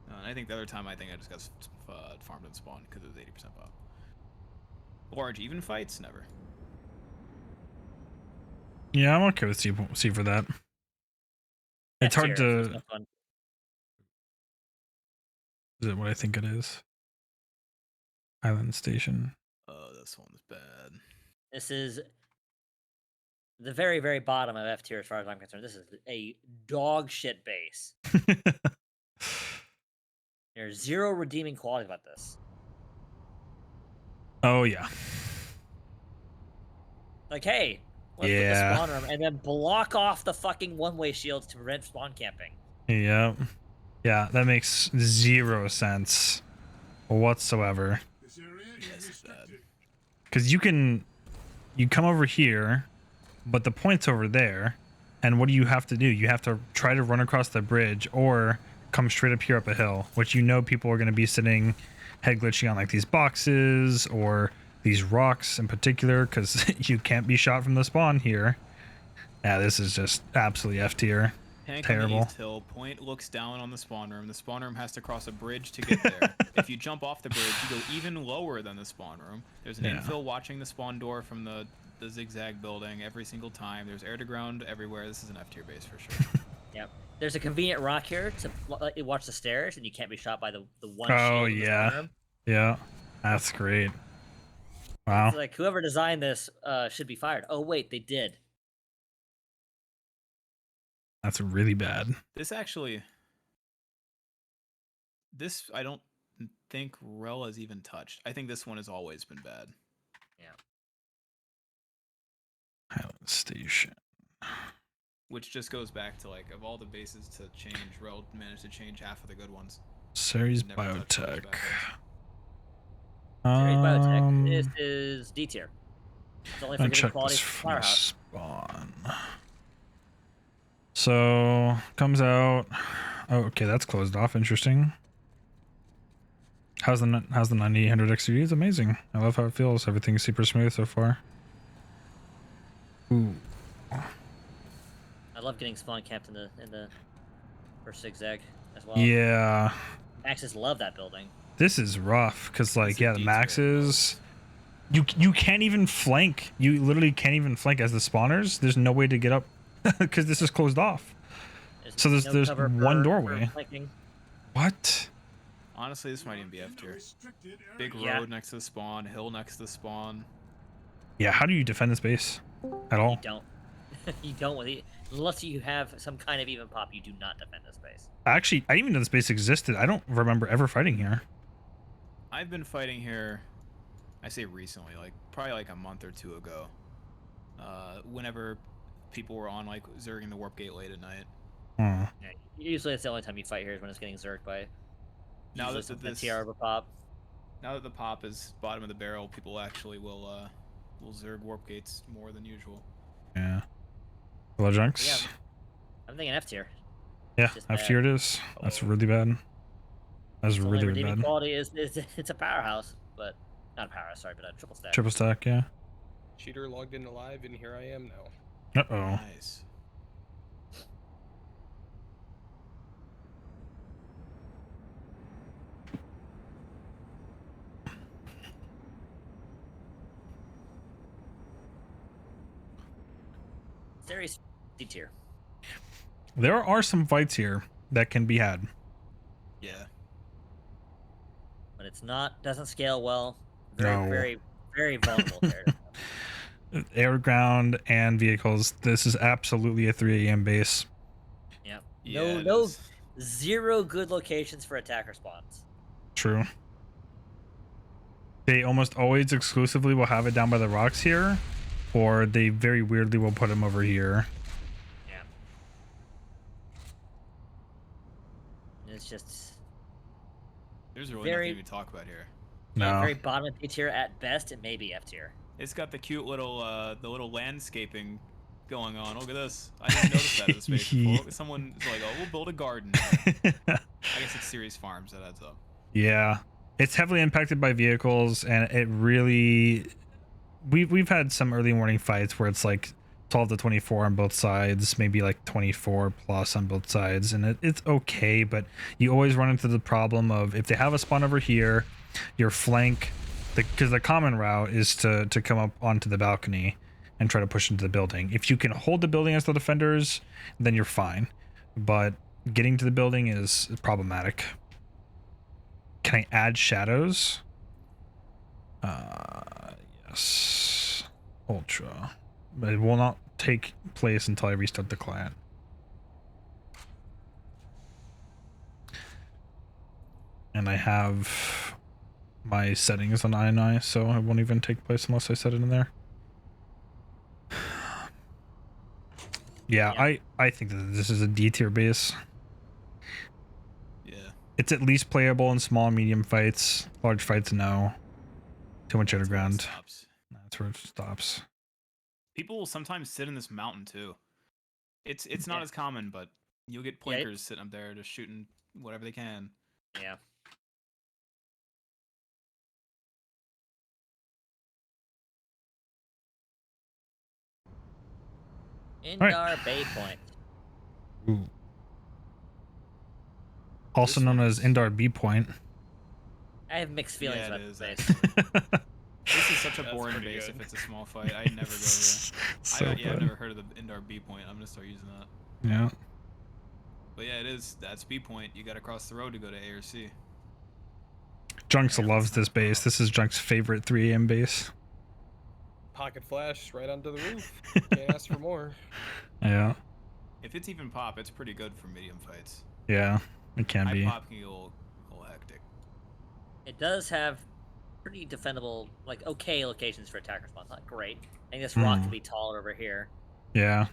And I think the other time, I just got farmed and spawned because it was 80% pop. Large even fights, never. Yeah, I'm okay with C for that. It's F hard tier, there's to. no fun. Is it what I think it is? Island Station. Oh, this one's bad. This is the very, very bottom of F tier as far as I'm concerned. This is a dog shit base. There's zero redeeming quality about this. Oh yeah. Like, hey, let's put the spawn room and then block off the fucking one-way shields to prevent spawn camping. Yeah. Yeah, that makes zero sense whatsoever. Yes, bad. Because you come over here, but the point's over there, and what do you have to do? You have to try to run across the bridge or come straight up here up a hill, which you know people are going to be sitting head glitching on like these boxes or these rocks in particular, because you can't be shot from the spawn here. Yeah, this is just absolutely F tier. Terrible. On the east hill, point looks down on the spawn room. The spawn room has to cross a bridge to get there. If you jump off the bridge, you go even lower than the spawn room. There's an infill watching the spawn door from the zigzag building every single time. There's air to ground everywhere. This is an F tier base for sure. Yep. There's a convenient rock here to watch the stairs, and you can't be shot by the one Oh shield in the yeah. spawn room. Yeah. That's great. Wow. It's like whoever designed this should be fired. Oh wait, they did. That's really bad. This I don't think Rel has even touched. I think this one has always been bad. Yeah. Island Station. Which just goes back to, like, of all the bases to change, Rel managed to change half of the good ones. Series Never touched those Biotech. bad Series Biotech. This is D tier. It's only for I'll getting check quality this from Firehouse. spawn. So comes out. Oh, okay, that's closed off. Interesting. How's the 9800 XUV? It's amazing. I love how it feels. Everything's super smooth so far. Ooh. I love getting spawn camped in the first zigzag as well. Yeah. Maxes love that building. This is rough because, like, It's yeah, a the D-tier maxes. You can't even flank. You literally can't even flank as the spawners. There's no way to get up because this is closed off. So there's no cover one for doorway. flanking. What? Honestly, this might even be F tier. Big Yeah. road next to the spawn, hill next to the spawn. Yeah, how do you defend this base at all? You don't. You don't with it. Unless you have some kind of even pop, you do not defend this base. Actually, I didn't even know this base existed. I don't remember ever fighting here. I've been fighting here, I say recently, like probably like a month or two ago. Whenever people were on like zerging the warp gate late at night. Hmm. Yeah, usually that's the only time you fight here is when it's getting zerged by. Now that the this TR over pop. Now that the pop is bottom of the barrel, people actually will zerg warp gates more than usual. Yeah. Hello, Junks. Yeah, I'm thinking F tier. Yeah, just F tier it is. That's really bad. That's Only really, really redeeming bad. quality is it's a powerhouse, but not a powerhouse. Sorry, but a triple stack. Triple stack, yeah. Cheater logged in live, and here I am now. Uh-oh. Nice. Series D tier. There are some fights here that can be had. Yeah. But it's not doesn't scale well. No. Very, very vulnerable there. Air, ground, and vehicles. This is absolutely a 3 AM base. Yeah. Yeah, No zero good locations for attacker spawns. True. They almost always exclusively will have it down by the rocks here, or they very weirdly will put them over here. Yeah. It's just There's really very- nothing to talk about here. No. very bottom of D tier at best, and maybe F tier. It's got the cute little the little landscaping going on. Look at this. I didn't notice that in the space before. Someone is like, oh, we'll build a garden. I guess it's Series Farms that adds up. Yeah. It's heavily impacted by vehicles, and it really we've had some early morning fights where it's like 12 to 24 on both sides, maybe like 24 plus on both sides, and it's okay, but you always run into the problem of if they have a spawn over here, your flank, because the common route is to come up onto the balcony and try to push into the building. If you can hold the building as the defenders, then you're fine. but getting to the building is problematic. Can I add shadows? Yes. Ultra. But it will not take place until I restart the client. And I have my settings on INI, so it won't even take place unless I set it in there. Yeah, I think that this is a D tier base. Yeah. It's at least playable in small and medium fights. Large fights, no. Too much underground. That's where it stops. People will sometimes sit in this mountain too. It's not as common, but you'll get plinkers sitting up there just shooting whatever they can. Yeah. Indar Bay Point. Ooh. Also known as Indar B Point. I have mixed feelings about this base. This is such a boring base if it's a small fight. I'd never go here. I've never heard of the Indar B Point. I'm gonna start using that. Yeah. But yeah, that's B Point. You gotta cross the road to go to A or C. Junks loves this base. This is Junk's favorite 3 AM base. Pocket flash right onto the roof. Can't ask for more. Yeah. If it's even pop, it's pretty good for medium fights. Yeah, it can be. Pop can get a little hectic. It does have pretty defendable, like okay locations for attacker spawns. Not great. I think this rock could be taller over here. Yeah.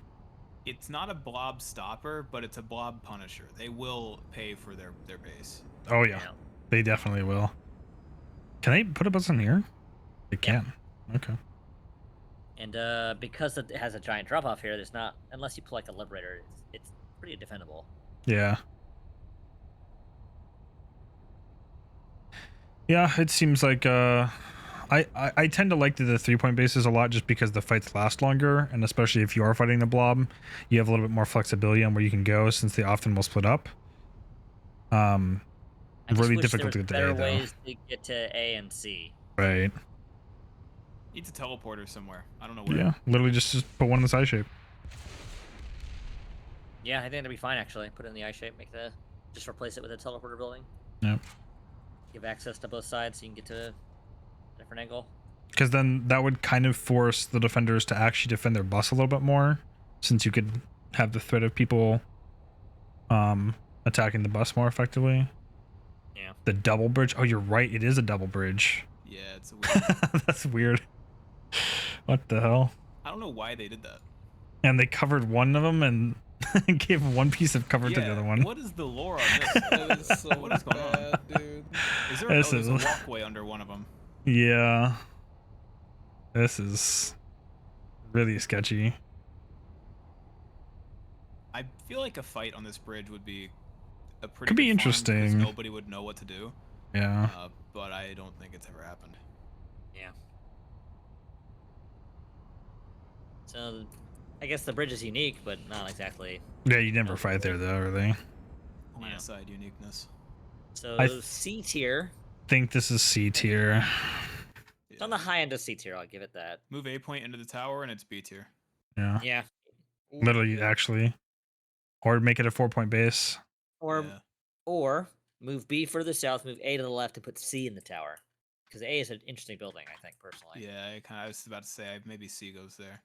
It's not a blob stopper, but it's a blob punisher. They will pay for their base. Oh yeah. They definitely will. Can they put a bus in here? They can. Okay. And because it has a giant drop off here, there's not, unless you pull like a liberator, it's pretty defendable. Yeah. Yeah, it seems like I tend to like the 3-point bases a lot just because the fights last longer, and especially if you are fighting the blob, you have a little bit more flexibility on where you can go since they often will split up. Really difficult to get to A, though. Better ways to get to A and C. Right. Needs a teleporter somewhere. I don't know where. Yeah, literally just put one in the side shape. Yeah, I think that'd be fine actually. Put it in the I shape, just replace it with a teleporter building. Yep. Give access to both sides so you can get to a different angle. Because then that would kind of force the defenders to actually defend their bus a little bit more, since you could have the threat of people attacking the bus more effectively. Yeah. The double bridge. Oh, you're right. It is a double bridge. Yeah, it's a weird. That's weird. What the hell? I don't know why they did that. And they covered one of them and gave one piece of cover to the other one. What is the lore on this? That is so what is going bad, on? dude. Is there there's a walkway under one of them? Yeah. This is really sketchy. I feel like a fight on this bridge would be a pretty could be good farm interesting. because nobody would know what to do. Yeah. But I don't think it's ever happened. Yeah. So, I guess the bridge is unique, but not exactly. Yeah, you never fight there though, really. Planetside uniqueness. So C tier. Think this is C tier. It's on the high end of C tier. I'll give it that. Move A point into the tower and it's B tier. Yeah. Yeah. Literally, actually. Or make it a 4-point base. Or move B further south, move A to the left, and put C in the tower. Because A is an interesting building, I think, personally. Yeah, I was about to say maybe C goes there.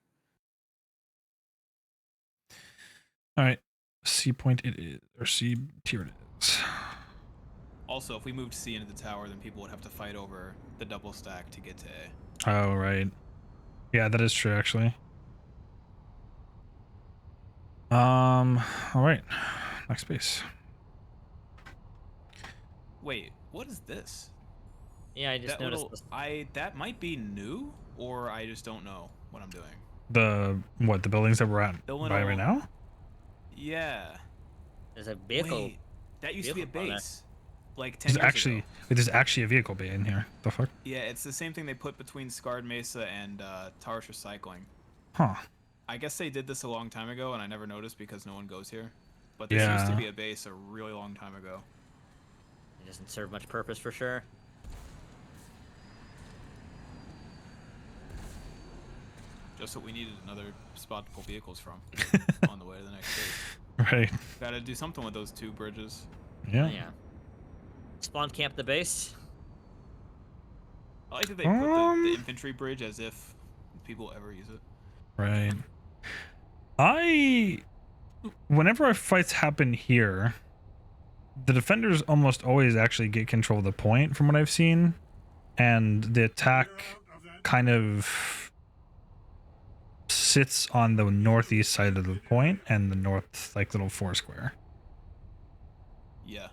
All right, C point it is, or C tier it is. Also, if we moved C into the tower, then people would have to fight over the double stack to get to A. Oh, right. Yeah, that is true, actually. All right, next base. Wait, what is this? Yeah, I just noticed this. That might be new, or I just don't know what I'm doing. The buildings that we're at right now? Yeah. There's a vehicle. Wait, that used to be a base. Like 10 there's years actually ago. there's actually a vehicle bay in here. The fuck? Yeah, it's the same thing they put between Scarred Mesa and Tarish Recycling. Huh. I guess they did this a long time ago, and I never noticed because no one goes here. But this used to be a base a really long time ago. It doesn't serve much purpose for sure. Just what we needed another spot to pull vehicles from on the way to the next base. Right. Gotta do something with those 2 bridges. Yeah. Oh, yeah. Spawn camp the base. I like that they put the infantry bridge as if people ever use it. Right. Whenever our fights happen here, the defenders almost always actually get control of the point from what I've seen, and the attack kind of sits on the northeast side of the point and the north, like, little 4 square. Yeah.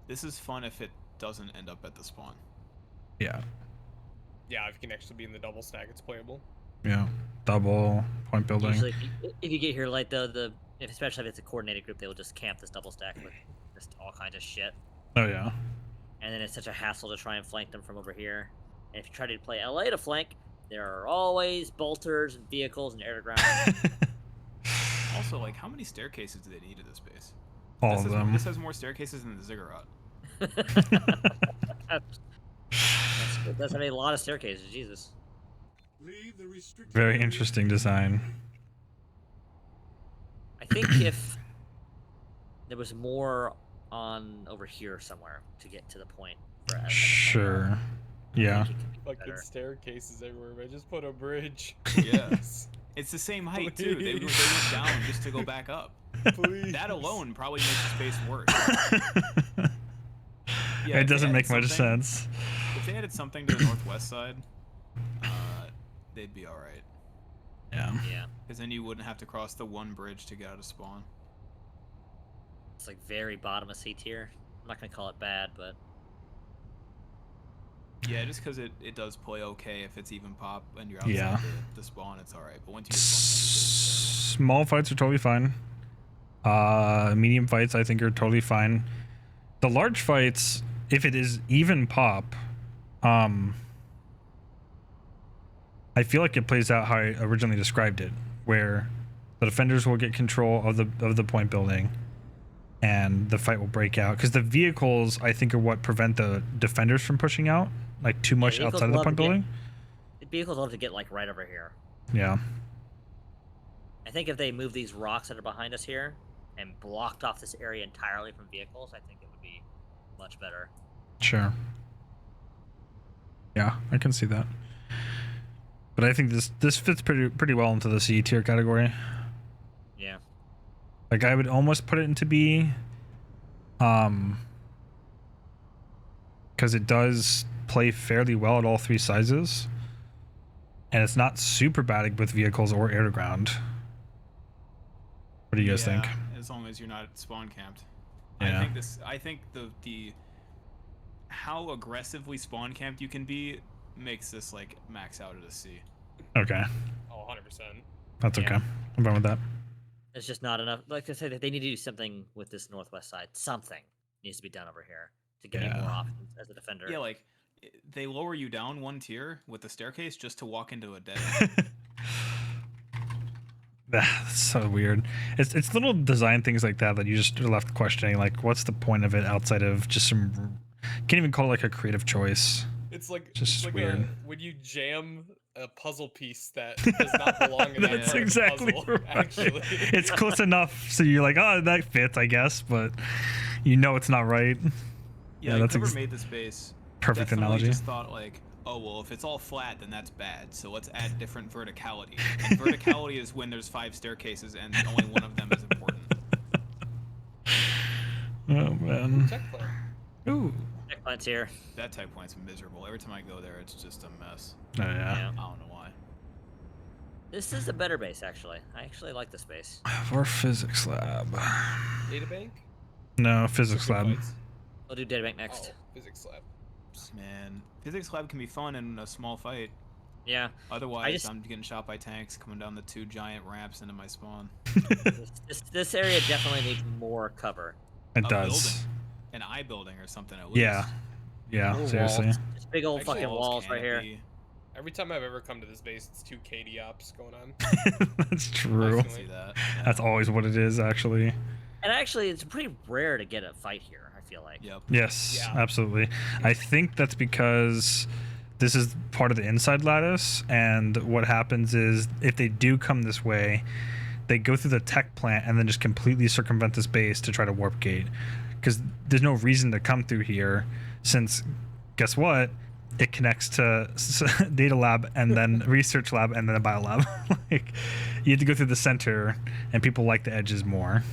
This is fun if it doesn't end up at the spawn. Yeah. Yeah, if you can actually be in the double stack, it's playable. Yeah. Double point building. Usually, if you get here, like especially if it's a coordinated group, they will just camp this double stack with just all kinds of shit. Oh yeah. And then it's such a hassle to try and flank them from over here. And if you try to play LA to flank, there are always bolters and vehicles and air to ground. Also, like, how many staircases do they need at this base? All of them. This has more staircases than the ziggurat. It does have a lot of staircases, Jesus. Very interesting design. I think if there was more on over here somewhere to get to the point. Sure. Yeah. Fucking staircases everywhere, man. Just put a bridge. Yeah. It's the same height, too. They went down just to go back up. Please. That alone probably makes the space worse. Yeah, It doesn't make much sense. If they added something to the northwest side, they'd be alright. Yeah. Yeah. Because then you wouldn't have to cross the 1 bridge to get out of spawn. It's like very bottom of C tier. I'm not gonna call it bad, but Yeah, just because it does play okay if it's even pop and you're outside the spawn, it's alright. But once you get Small fights are totally fine. Medium fights I think are totally fine. The large fights, if it is even pop, I feel like it plays out how I originally described it, where the defenders will get control of the point building, and the fight will break out. Because the vehicles, I think, are what prevent the defenders from pushing out, like too much outside of the point building. The vehicles love to get like right over here. Yeah. I think if they move these rocks that are behind us here and blocked off this area entirely from vehicles, I think it would be much better. Sure. Yeah, I can see that. But I think this fits pretty well into the C tier category. Yeah. Like, I would almost put it into B, because it does play fairly well at all 3 sizes, and it's not super bad with vehicles or air to ground. What do you guys think? As long as you're not spawn camped. Yeah. I think the how aggressively spawn camped you can be makes this like max out at a C. Okay. Oh, 100%. That's okay. Yeah. I'm fine with that. It's just not enough. Like I said, they need to do something with this northwest side. Something needs to be done over here to give you more options as a defender. Yeah, like they lower you down 1 tier with the staircase just to walk into a dead end. That's so weird. It's little design things like that you just are left questioning, like, what's the point of it outside of just some, can't even call it like a creative choice. It's like Just like weird. when you jam a puzzle piece that does not belong in that That's part exactly of the puzzle, right. actually. It's close enough so you're like, oh, that fits, I guess, but you know it's not right. Yeah, that's whoever made the space perfect definitely analogy. just thought like, oh well, if it's all flat, then that's bad. So let's add different verticality. And verticality is when there's 5 staircases and only one of them is important. Oh man. Check plan. Ooh. Checkpoints here. That type point's miserable. Every time I go there, it's just a mess. Oh yeah. Yeah. I don't know why. This is a better base, actually. I actually like this base. Or physics lab. Databank? No, physics Super lab. fights. We'll do databank next. Oh, physics lab. Man, physics lab can be fun in a small fight. Yeah. Otherwise, I'm getting shot by tanks coming down the 2 giant ramps into my spawn. This area definitely needs more cover. It A does. building. An I building or something at least. Yeah. Yeah, More seriously. walls. Just big old Actually, fucking walls right here. Canopy. Every time I've ever come to this base, it's 2 KD ops going on. That's I true. can see that. Yeah. That's always what it is, actually. And actually, it's pretty rare to get a fight here, I feel like. Yep. Yes, Yeah. absolutely. I think that's because this is part of the inside lattice, and what happens is if they do come this way, they go through the tech plant and then just completely circumvent this base to try to warp gate, because there's no reason to come through here, since guess what, it connects to data lab and then research lab and then a bio lab. Like, you have to go through the center, and people like the edges more.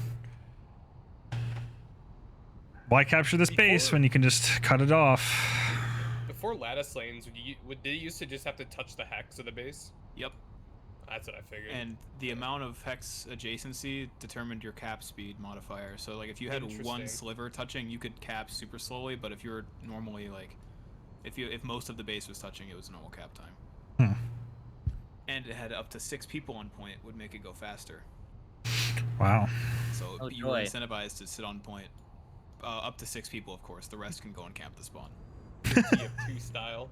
Why capture this base when you can just cut it off? Before lattice lanes, did you used to just have to touch the hex of the base? Yep. That's what I figured. And the amount of hex adjacency determined your cap speed modifier. So like if you had one sliver touching, you could cap super slowly, but if you were normally like, if most of the base was touching, it was normal cap time. And it had up to 6 people on point, would make it go faster. Wow. So you were incentivized to sit on point. Up to 6 people, of course. The rest can go and camp the spawn. TF2 style.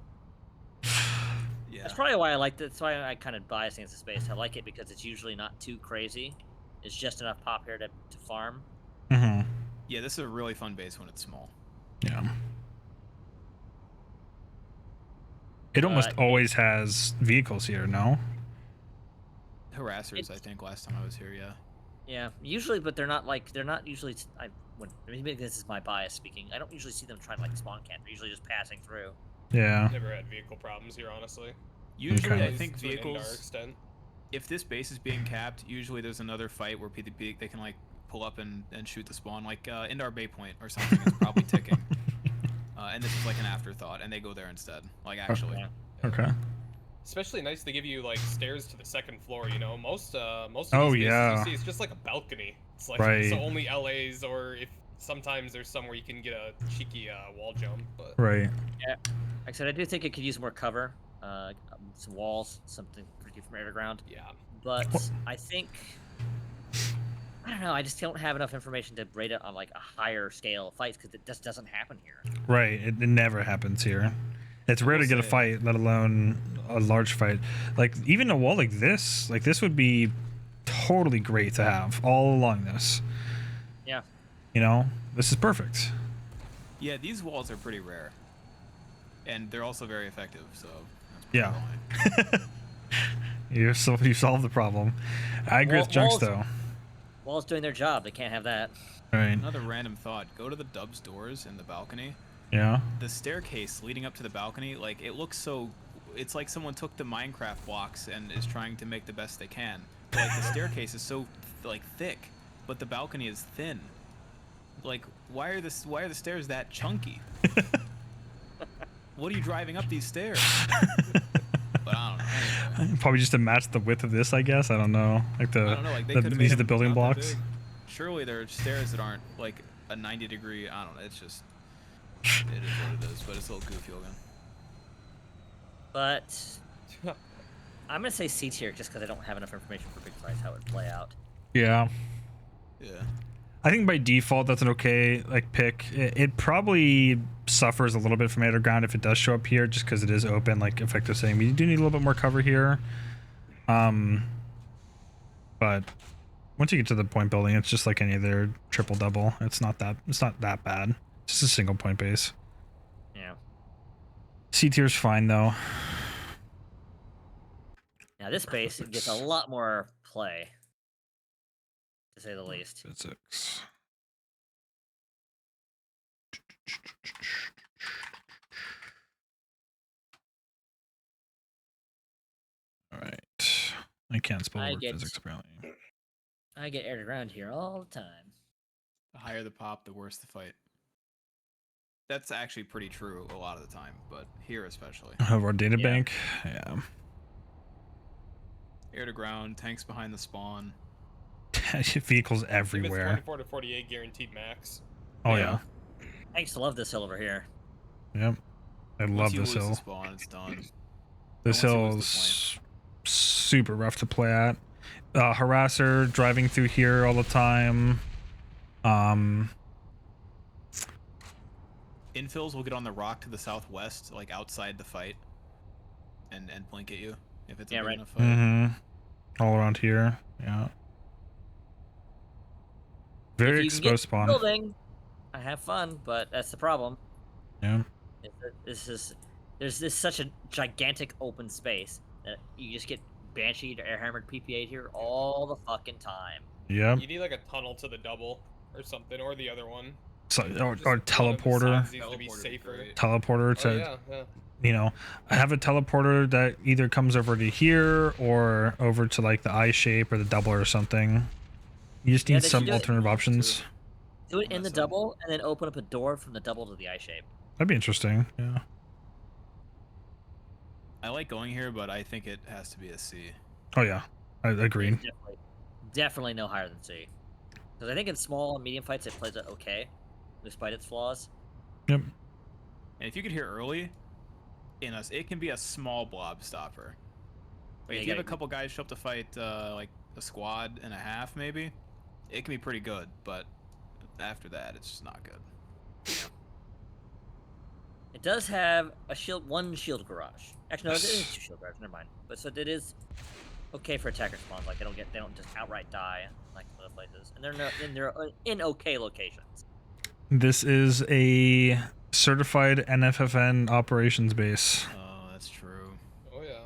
Yeah. That's probably why I like it. That's why I kind of bias against the space. I like it because it's usually not too crazy. It's just enough pop here to farm. Yeah, this is a really fun base when it's small. Yeah. It almost always has vehicles here, no? Harassers, I think, last time I was here, yeah. Yeah, usually, but they're not usually. Maybe this is my bias speaking. I don't usually see them trying to like spawn camp. They're usually just passing through. Yeah. Never had vehicle problems here, honestly. Usually, Okay. I think To an Indar vehicles. extent. If this base is being capped, usually there's another fight where they can like pull up and shoot the spawn, like Indar Bay Point or something is probably ticking. And this is like an afterthought, and they go there instead. Like actually. Yeah. Okay. Especially nice they give you like stairs to the second floor. You know, most of these Oh, bases yeah. you see, it's just like a balcony. It's like Right. so only LAs, or if sometimes there's some where you can get a cheeky wall jump. But Right. Yeah, like I said, I do think it could use more cover, some walls, something freaky from air to ground. yeah, But I think, I don't know, I just don't have enough information to rate it on like a higher scale of fights because it just doesn't happen here. Right. It never happens here. It's rare to get a fight, let alone a large fight. Like, even a wall like this would be totally great to have all along this. Yeah. You know, this is perfect. Yeah, these walls are pretty rare, and they're also very effective. So. Yeah. You solved the problem. I agree with Junks though. Walls doing their job. They can't have that. Right. Another random thought: go to the Dubs doors in the balcony. Yeah. The staircase leading up to the balcony, like it looks so. It's like someone took the Minecraft blocks and is trying to make the best they can. But, like the staircase is so like thick, but the balcony is thin. Like, why are the stairs that chunky? What are you driving up these stairs? But I don't know. Anyway. Probably just to match the width of this, I guess. I don't know. Like I don't know. Like they these are the building blocks. Surely there are stairs that aren't like a 90-degree. I don't know. It's just. It is what it is, but it's a little goofy looking. But I'm gonna say C tier just because I don't have enough information for big fights how it would play out. Yeah. Yeah. I think by default that's an okay pick. It probably suffers a little bit from underground if it does show up here, just because it is open. Like Effective saying, we do need a little bit more cover here. But once you get to the point building, it's just like any other triple double. It's not that bad. It's just a single point base. Yeah. C tier's fine though. Now this base gets a lot more play, to say the least. Physics. All right. I can't spell the word physics apparently. I get air to ground here all the time. The higher the pop, the worse the fight. That's actually pretty true a lot of the time, but here especially. Of our data bank, yeah. Air to ground, tanks behind the spawn. Vehicles If everywhere. it's 44 to 48 guaranteed max. Oh yeah. I used to love this hill over here. Yep. I love Once you this lose hill. the spawn, it's done. This hill is super rough to play at. Harasser driving through here all the time. Infills will get on the rock to the southwest, like outside the fight, and blink at you if it's a big enough fight. Mm-hmm. All around here, yeah. Very exposed spawn. Building, I have fun, but that's the problem. Yeah. There's this such a gigantic open space that you just get Banshee to air hammered PP8 here all the fucking time. Yep. You need like a tunnel to the double or something, or the other one. So, or Just one of the teleporter. sides needs to be Teleporter would be safer. great. Teleporter Oh to, yeah, yeah. you know, I have a teleporter that either comes over to here or over to like the I shape or the double or something. You just Yeah, need they should some do it- alternative options. too. Do it On in the that side. double and then open up a door from the double to the I shape. That'd be interesting. Yeah. I like going here, but I think it has to be a C. Oh yeah, I agree. It's definitely no higher than C. Because I think in small and medium fights it plays it okay, despite its flaws. Yep. And if you get here early, it can be a small blob stopper. Like Yeah, if you you have a gotta- couple guys show up to fight like a squad and a half, maybe, it can be pretty good. But after that, it's just not good. It does have a one shield garage. Actually, no, it is 2 shield garage. Never mind. But so it is okay for attacker spawns. Like they don't just outright die like other places, and they're in okay locations. This is a certified NFFN operations base. Oh, that's true. Oh yeah.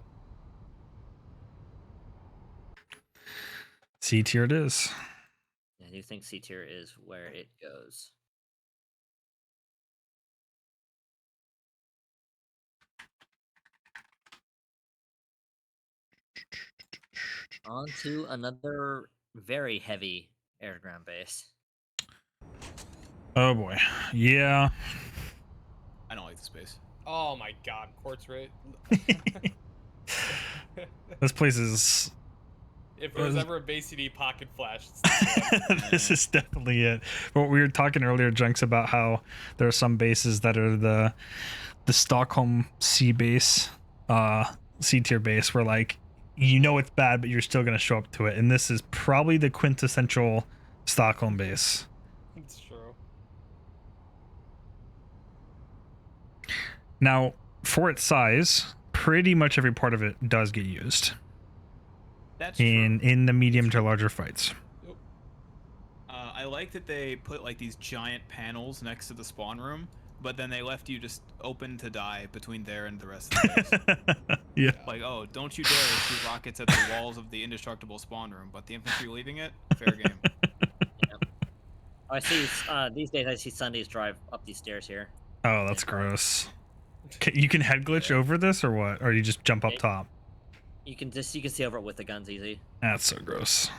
C tier it is. I do think C tier is where it goes. On to another very heavy air to ground base. Oh boy. Yeah. I don't like the space. Oh my god, quartz rate. This place is. If there was ever a base CD pocket flash, it's this one. This is definitely it. But we were talking earlier, Junks, about how there are some bases that are the Stockholm C base, C tier base, where like you know it's bad, but you're still gonna show up to it. And this is probably the quintessential Stockholm base. It's true. Now, for its size, pretty much every part of it does get used That's in true. the medium to larger fights. I like that they put like these giant panels next to the spawn room, but then they left you just open to die between there and the rest of the base. Yeah. Like, oh, don't you dare shoot rockets at the walls of the indestructible spawn room, but the infantry leaving it, fair game. I see these days I see Sundays drive up these stairs here. Oh, that's gross. You can head glitch over this or what? Or you just jump up top? You can see over it with the guns easy. That's so gross.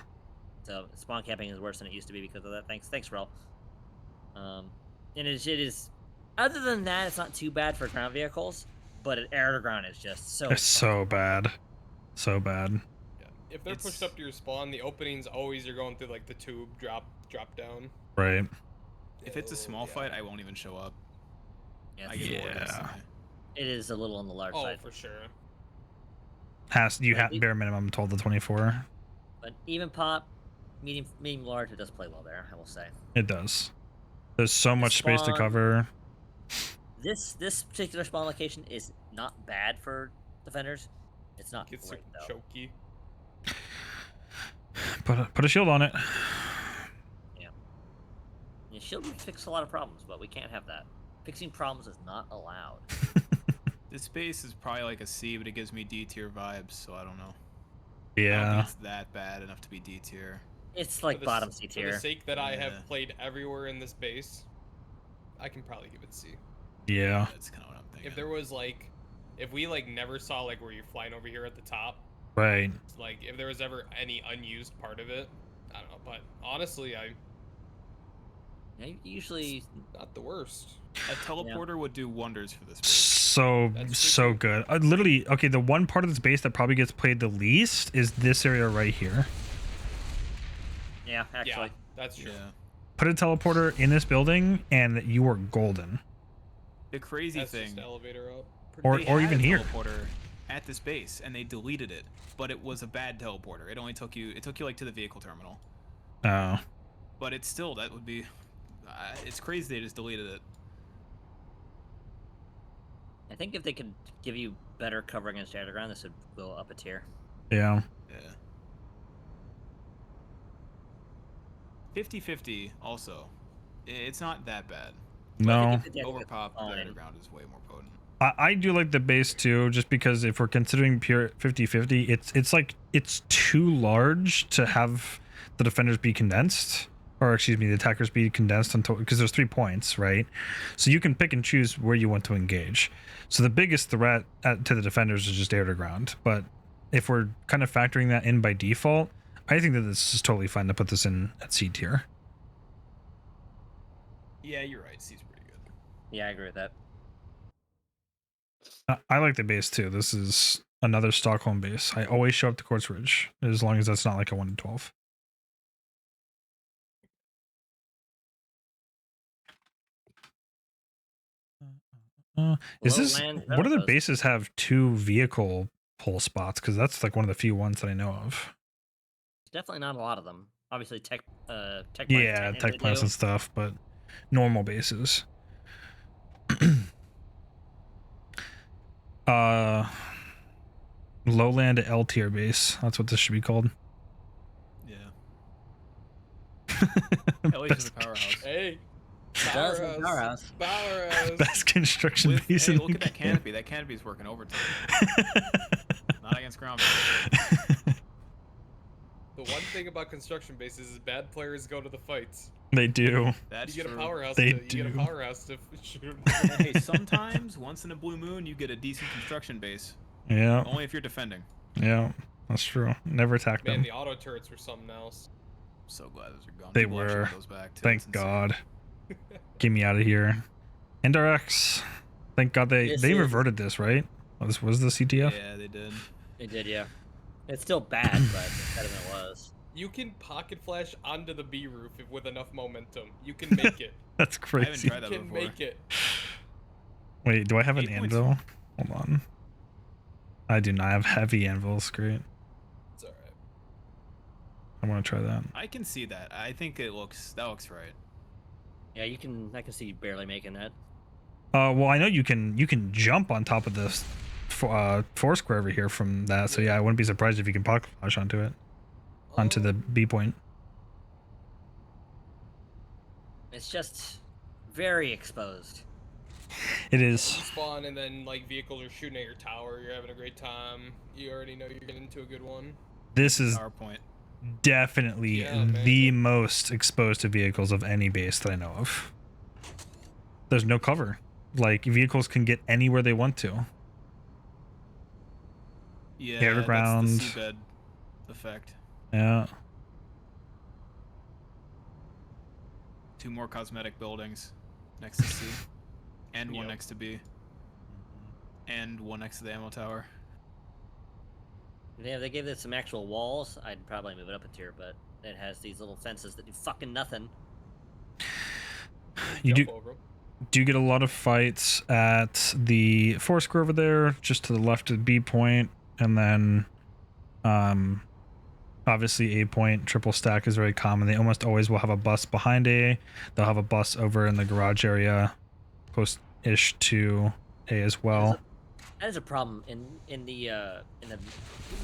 So spawn camping is worse than it used to be because of that. Thanks, Rel. And it is. Other than that, it's not too bad for ground vehicles, but air to ground is just so. It's so bad, so bad. Yeah. If they're pushed up to your spawn, the openings always are going through like the tube drop down. Right. If it's a small fight, I won't even show up. Yeah, I get bored Yeah. instantly. it is a little on the large Oh, side. for sure. You have Maybe. bare minimum. I'm told the 24. But even pop, medium large, it does play well there. I will say. It does. There's so much space to spawn- cover. This particular spawn location is not bad for defenders. It's not Gets great though. choky. Put a shield on it. Yeah, shield would fix a lot of problems, but we can't have that. Fixing problems is not allowed. This space is probably like a C, but it gives me D tier vibes, so I don't know. I don't Yeah. think it's that bad enough to be D tier. It's like For the bottom s- C For tier. the sake that I Yeah. have played everywhere in this base, I can probably give it C. Yeah. That's kind of what I'm thinking. If there was like, if we like never saw like where you're flying over here at the top, Right. like if there was ever any unused part of it, I don't know. But honestly, Yeah, usually, not the worst. A teleporter would do wonders for this base. So That's so true. good. Literally, okay. The one part of this base that probably gets played the least is this area right here. yeah, actually. Yeah, that's true. Yeah. Put a teleporter in this building, and you are golden. The crazy That's thing. just elevator up. Or they or had even a here. teleporter at this base, and they deleted it. But it was a bad teleporter. It only took you. It took you like to the vehicle terminal. Oh. But it's still that would be. It's crazy they just deleted it. I think if they could give you better cover against air to ground, this would go up a tier. Yeah. Yeah. 50-50 also. It's not that bad. No. Yeah, Overpop fine. the underground is way more potent. I do like the base too, just because if we're considering pure 50-50, it's like it's too large to have the defenders be condensed, or excuse me, the attackers be condensed until, because there's 3 points, right? So you can pick and choose where you want to engage. So the biggest threat to the defenders is just air to ground. But if we're kind of factoring that in by default, I think that this is totally fine to put this in at C tier. Yeah, you're right. C's pretty good. Yeah, I agree with that. I like the base too. This is another Stockholm base. I always show up to Quartz Ridge, as long as that's not like a 1 in 12. Is this, what other bases have 2 vehicle pull spots? Because that's like one of the few ones that I know of. Definitely not a lot of them. Obviously, tech yeah, tech plants and stuff, but normal bases. Lowland L tier base. That's what this should be called. Yeah. At least it's a powerhouse. Hey. Powerhouse. Best construction base. Hey, look at that canopy. That canopy's working overtime. Not against ground. The one thing about construction bases is bad players go to the fights. They do. That's you get true. a powerhouse. They You get a powerhouse to shoot. Hey, sometimes once in a blue moon you get a decent construction base. Yeah. Only if you're defending. Yeah, that's true. Never attack them. Man, the auto turrets were something else. I'm so glad those are gone. They People actually were. want those back, too. Thank God. Get me out of here. Indar X. Thank God they reverted this, right? Was the CTF? Yeah, they did. They did, yeah. It's still bad, but it's better than it was. You can pocket flash onto the B roof with enough momentum. You can make it. That's crazy. I haven't tried that You can before. make it. Wait, do I have an 8 points. anvil? Hold on. I do not have heavy anvils. Great. It's alright. I want to try that. I can see that. I think that looks right. Yeah, I can see you barely making that. Well, I know you can jump on top of this foursquare over here from that. So yeah, I wouldn't be surprised if you can pocket flash onto it, onto the B point. It's just very exposed. It is. You spawn and then like vehicles are shooting at your tower. You're having a great time. You already know you're getting into a good one. This is PowerPoint. definitely the most exposed to vehicles of any base that I know of. There's no cover. Like, vehicles can get anywhere they want to. Yeah, air to ground. That's the seabed effect. Yeah. 2 more cosmetic buildings next to C, and 1 next to B, and 1 next to the ammo tower. Yeah, if they gave it some actual walls, I'd probably move it up a tier, but it has these little fences that do fucking nothing. You do get a lot of fights at the foursquare over there, just to the left of B point, and then obviously A point triple stack is very common. They almost always will have a bus behind A. They'll have a bus over in the garage area, close-ish to A as well. That is a problem in the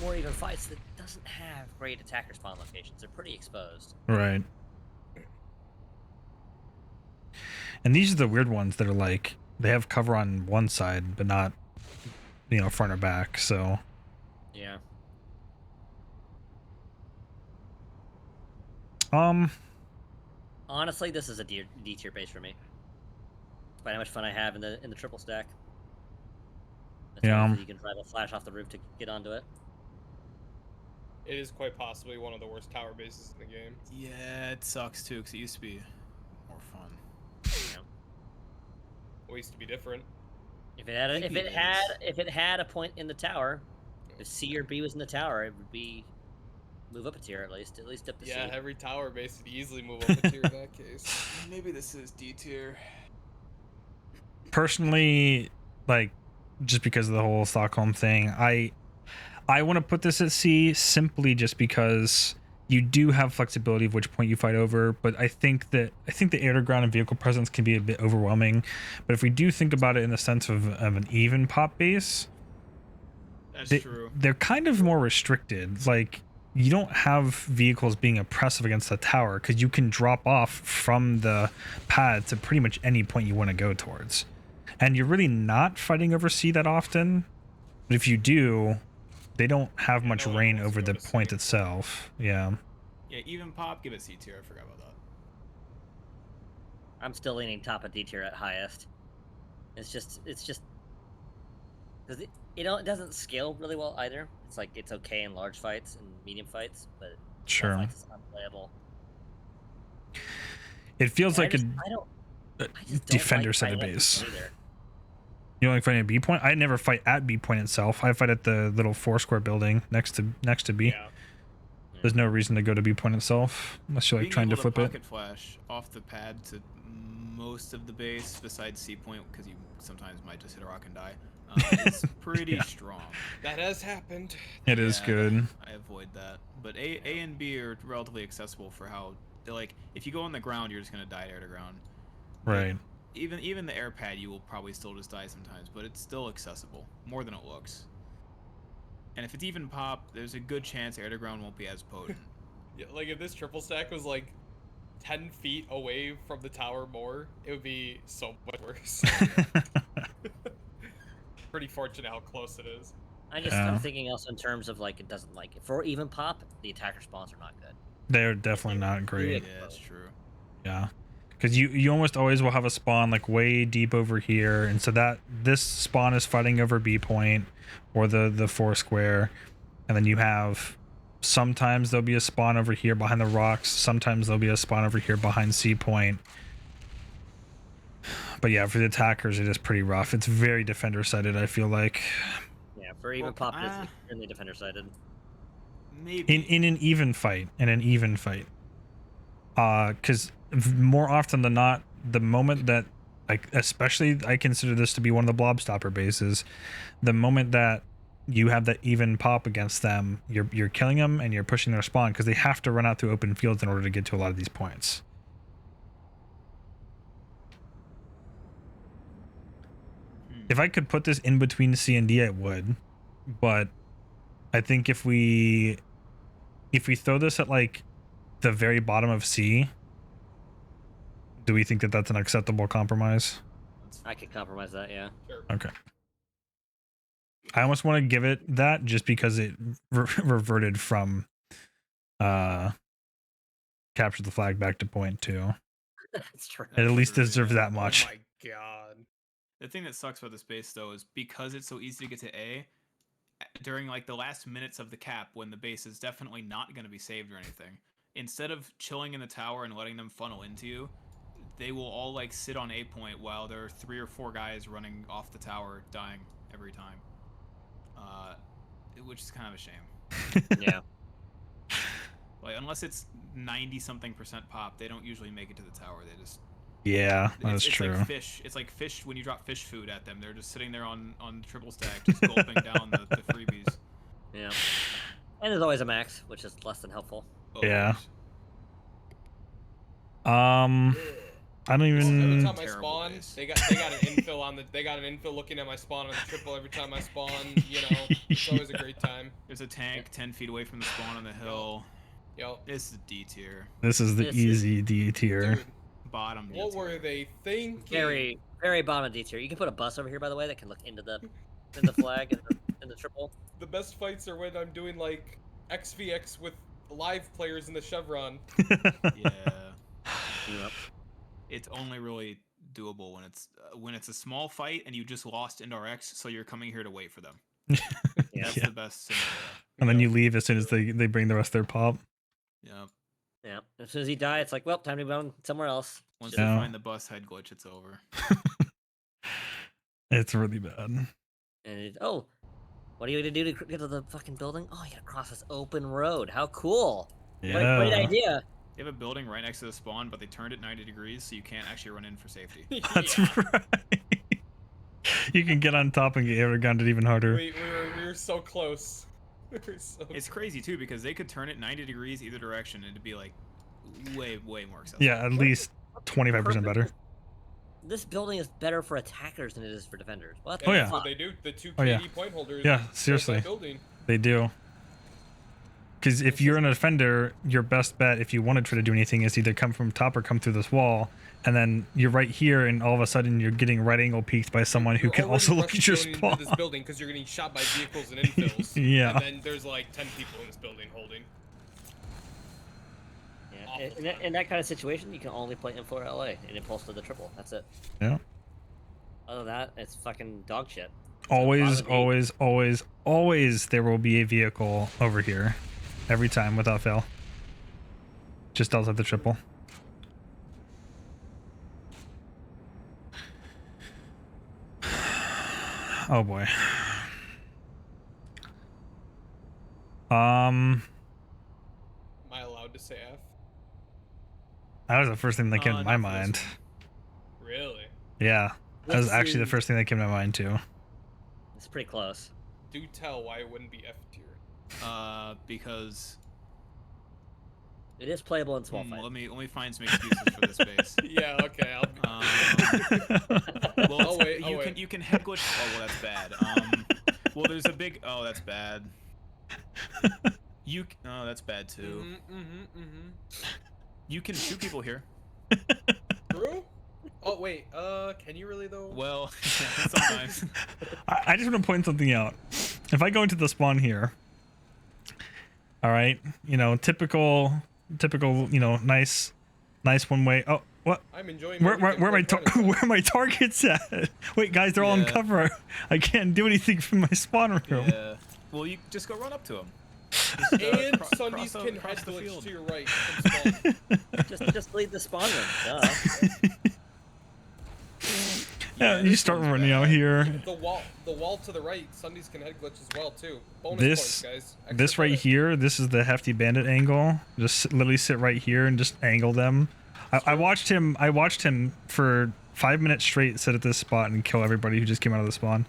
more even fights that doesn't have great attacker spawn locations. They're pretty exposed. Right. And these are the weird ones that are like, they have cover on one side, but not, front or back, so. Yeah. Honestly, this is a D tier base for me. Despite how much fun I have in the triple stack. Yeah. You can drive a flash off the roof to get onto it. It is quite possibly one of the worst tower bases in the game. Yeah, it sucks too, because it used to be more fun. Yeah. It used to be different. If it had a point in the tower, if C or B was in the tower, it would be move up a tier at least up to C. Yeah, every tower base would easily move up a tier in that case. Maybe this is D tier. Personally, like, just because of the whole Stockholm thing, I want to put this at C simply just because you do have flexibility of which point you fight over, but I think the air to ground and vehicle presence can be a bit overwhelming. But if we do think about it in the sense of an even pop base, That's true. They're kind of more restricted. Like, you don't have vehicles being oppressive against the tower because you can drop off from the pad to pretty much any point you want to go towards. and you're really not fighting over C that often. But if you do, they don't have Yeah, much no one reign wants to over go the to point C. itself. Yeah. Yeah, even pop, give it C tier. I forgot about that. I'm still leaning top of D tier at highest. It's just because it doesn't scale really well either. It's like it's okay in large fights and medium fights, but small Sure. fights is unplayable. It feels And like I a just don't defender like sided fighting at base. B point either. You don't like fighting at B point? I never fight at B point itself. I fight at the little 4-square building next to B. Yeah. There's no reason to go to B point itself unless you're like Being trying to able flip it. pocket flash off the pad to most of the base besides C point, because you sometimes might just hit a rock and die. It's pretty strong. That has happened. It is good. I avoid that. But A and B are relatively accessible for how they're like. If you go on the ground, you're just gonna die air to ground. But Right. Even the air pad, you will probably still just die sometimes, but it's still accessible more than it looks. And if it's even pop, there's a good chance air to ground won't be as potent. Yeah, like if this triple stack was like 10 feet away from the tower more, it would be so much worse. Pretty fortunate how close it is. I'm thinking also in terms of like it doesn't like for even pop, the attacker spawns are not good. They're definitely not great. Yeah, that's true. Yeah. Because you almost always will have a spawn like way deep over here, and so that this spawn is fighting over B point or the 4-square, and then you have sometimes there'll be a spawn over here behind the rocks, sometimes there'll be a spawn over here behind C point. But yeah, for the attackers it is pretty rough. It's very defender sided, I feel like. Yeah, for even pop it is extremely defender sided. Maybe In an even fight, because more often than not, the moment that, like, especially I consider this to be one of the blob stopper bases, the moment that you have that even pop against them, you're killing them and you're pushing their spawn because they have to run out through open fields in order to get to a lot of these points. If I could put this in between C and D, I would, but I think if we throw this at like the very bottom of C, do we think that that's an acceptable compromise? I could compromise that, yeah. Sure. Okay. I almost want to give it that just because it reverted from capture the flag back to point 2. That's true. It at least true, deserves yeah. that much. Oh my god. the thing that sucks about this base though is because it's so easy to get to A, during like the last minutes of the cap when the base is definitely not going to be saved or anything, instead of chilling in the tower and letting them funnel into you, they will all like sit on A point while there are 3 or 4 guys running off the tower dying every time, which is kind of a shame. Yeah. Like unless it's 90-something% pop, they don't usually make it to the tower. They just Yeah, that's it's true. like fish. It's like fish when you drop fish food at them. They're just sitting there on triple stack, just gulping down the freebies. Yeah. And there's always a max, which is less than helpful. Yeah. I don't Every even. time I Terrible spawn, base. they got an infill on the. They got an infill looking at my spawn on the triple every time I spawn. You know, it's always a great time. There's a tank 10 feet away from the spawn on the hill. Yep. This is D tier. This is the This easy D tier. Dude, Bottom D what tier. were they thinking? Very, very bottom of D tier. You can put a bus over here, by the way, that can look into the flag and the triple. The best fights are when I'm doing like XVX with live players in the chevron. Yeah. Yep. It's only really doable when it's a small fight and you just lost Indar X, so you're coming here to wait for them. Yeah. That's Yeah. the best scenario. And then you leave as soon as they bring the rest of their pop. Yep. Yeah. As soon as he dies, it's like, well, time to go somewhere else. Once Just- you Yeah. find the bus head glitch, it's over. It's really bad. And oh, what are you gonna do to get to the fucking building? Oh, you gotta cross this open road. How cool! Yeah. Great idea. They have a building right next to the spawn, but they turned it 90 degrees, so you can't actually run in for safety. That's Yeah. right. You can get on top and get air-gunned even harder. We were so close. We were so It's crazy too because they could turn it 90 degrees either direction and it'd be like way more accessible. Yeah, at least 25% better. This building is better for attackers than it is for defenders. What? And Oh, that's yeah. what they do. The 2 Oh, yeah. KD point holders. Yeah, built that seriously. Building. They do. Because if you're an offender, your best bet, if you want to try to do anything, is either come from top or come through this wall, and then you're right here, and all of a sudden you're getting right angle peeked by someone who can also look at your spawn. Into this building because you're getting shot by vehicles and infills. Yeah. And then there's like 10 people in this building holding. Yeah. In that kind of situation, you can only play Info LA and Impulse to the triple. That's it. Yeah. Other than that, it's fucking dog shit. Always, always, always, always there will be a vehicle over here. Every time, without fail. Just outside the triple. Oh boy. Am I allowed to say F? That was the first thing that came to my mind. Really? Yeah. That was actually the first thing that came to my mind too. It's pretty close. Do tell why it wouldn't be F tier. Because it is playable in small fight. Let me find some excuses for this base. Yeah, okay. Well, you can head glitch. Oh, well, that's bad. Well, there's a big. Oh, that's bad. Oh, that's bad too. You can shoot people here. True? Oh wait, can you really though? Well, sometimes. I just want to point something out. If I go into the spawn here, all right, you know, typical, you know, nice one way. Oh, what? I'm enjoying. Where my targets at? Wait, guys, they're all in cover. I can't do anything from my spawn room. Yeah. Well, you just go run up to them. And Sundays can head glitch to your right from spawn. just leave the spawn room. Duh. Yeah, you start running out here. The wall to the right, Sundays can head glitch as well too. Bonus This points, guys. this right here, this is the hefty bandit angle. Just literally sit right here and just angle them. I watched him for 5 minutes straight sit at this spot and kill everybody who just came out of the spawn.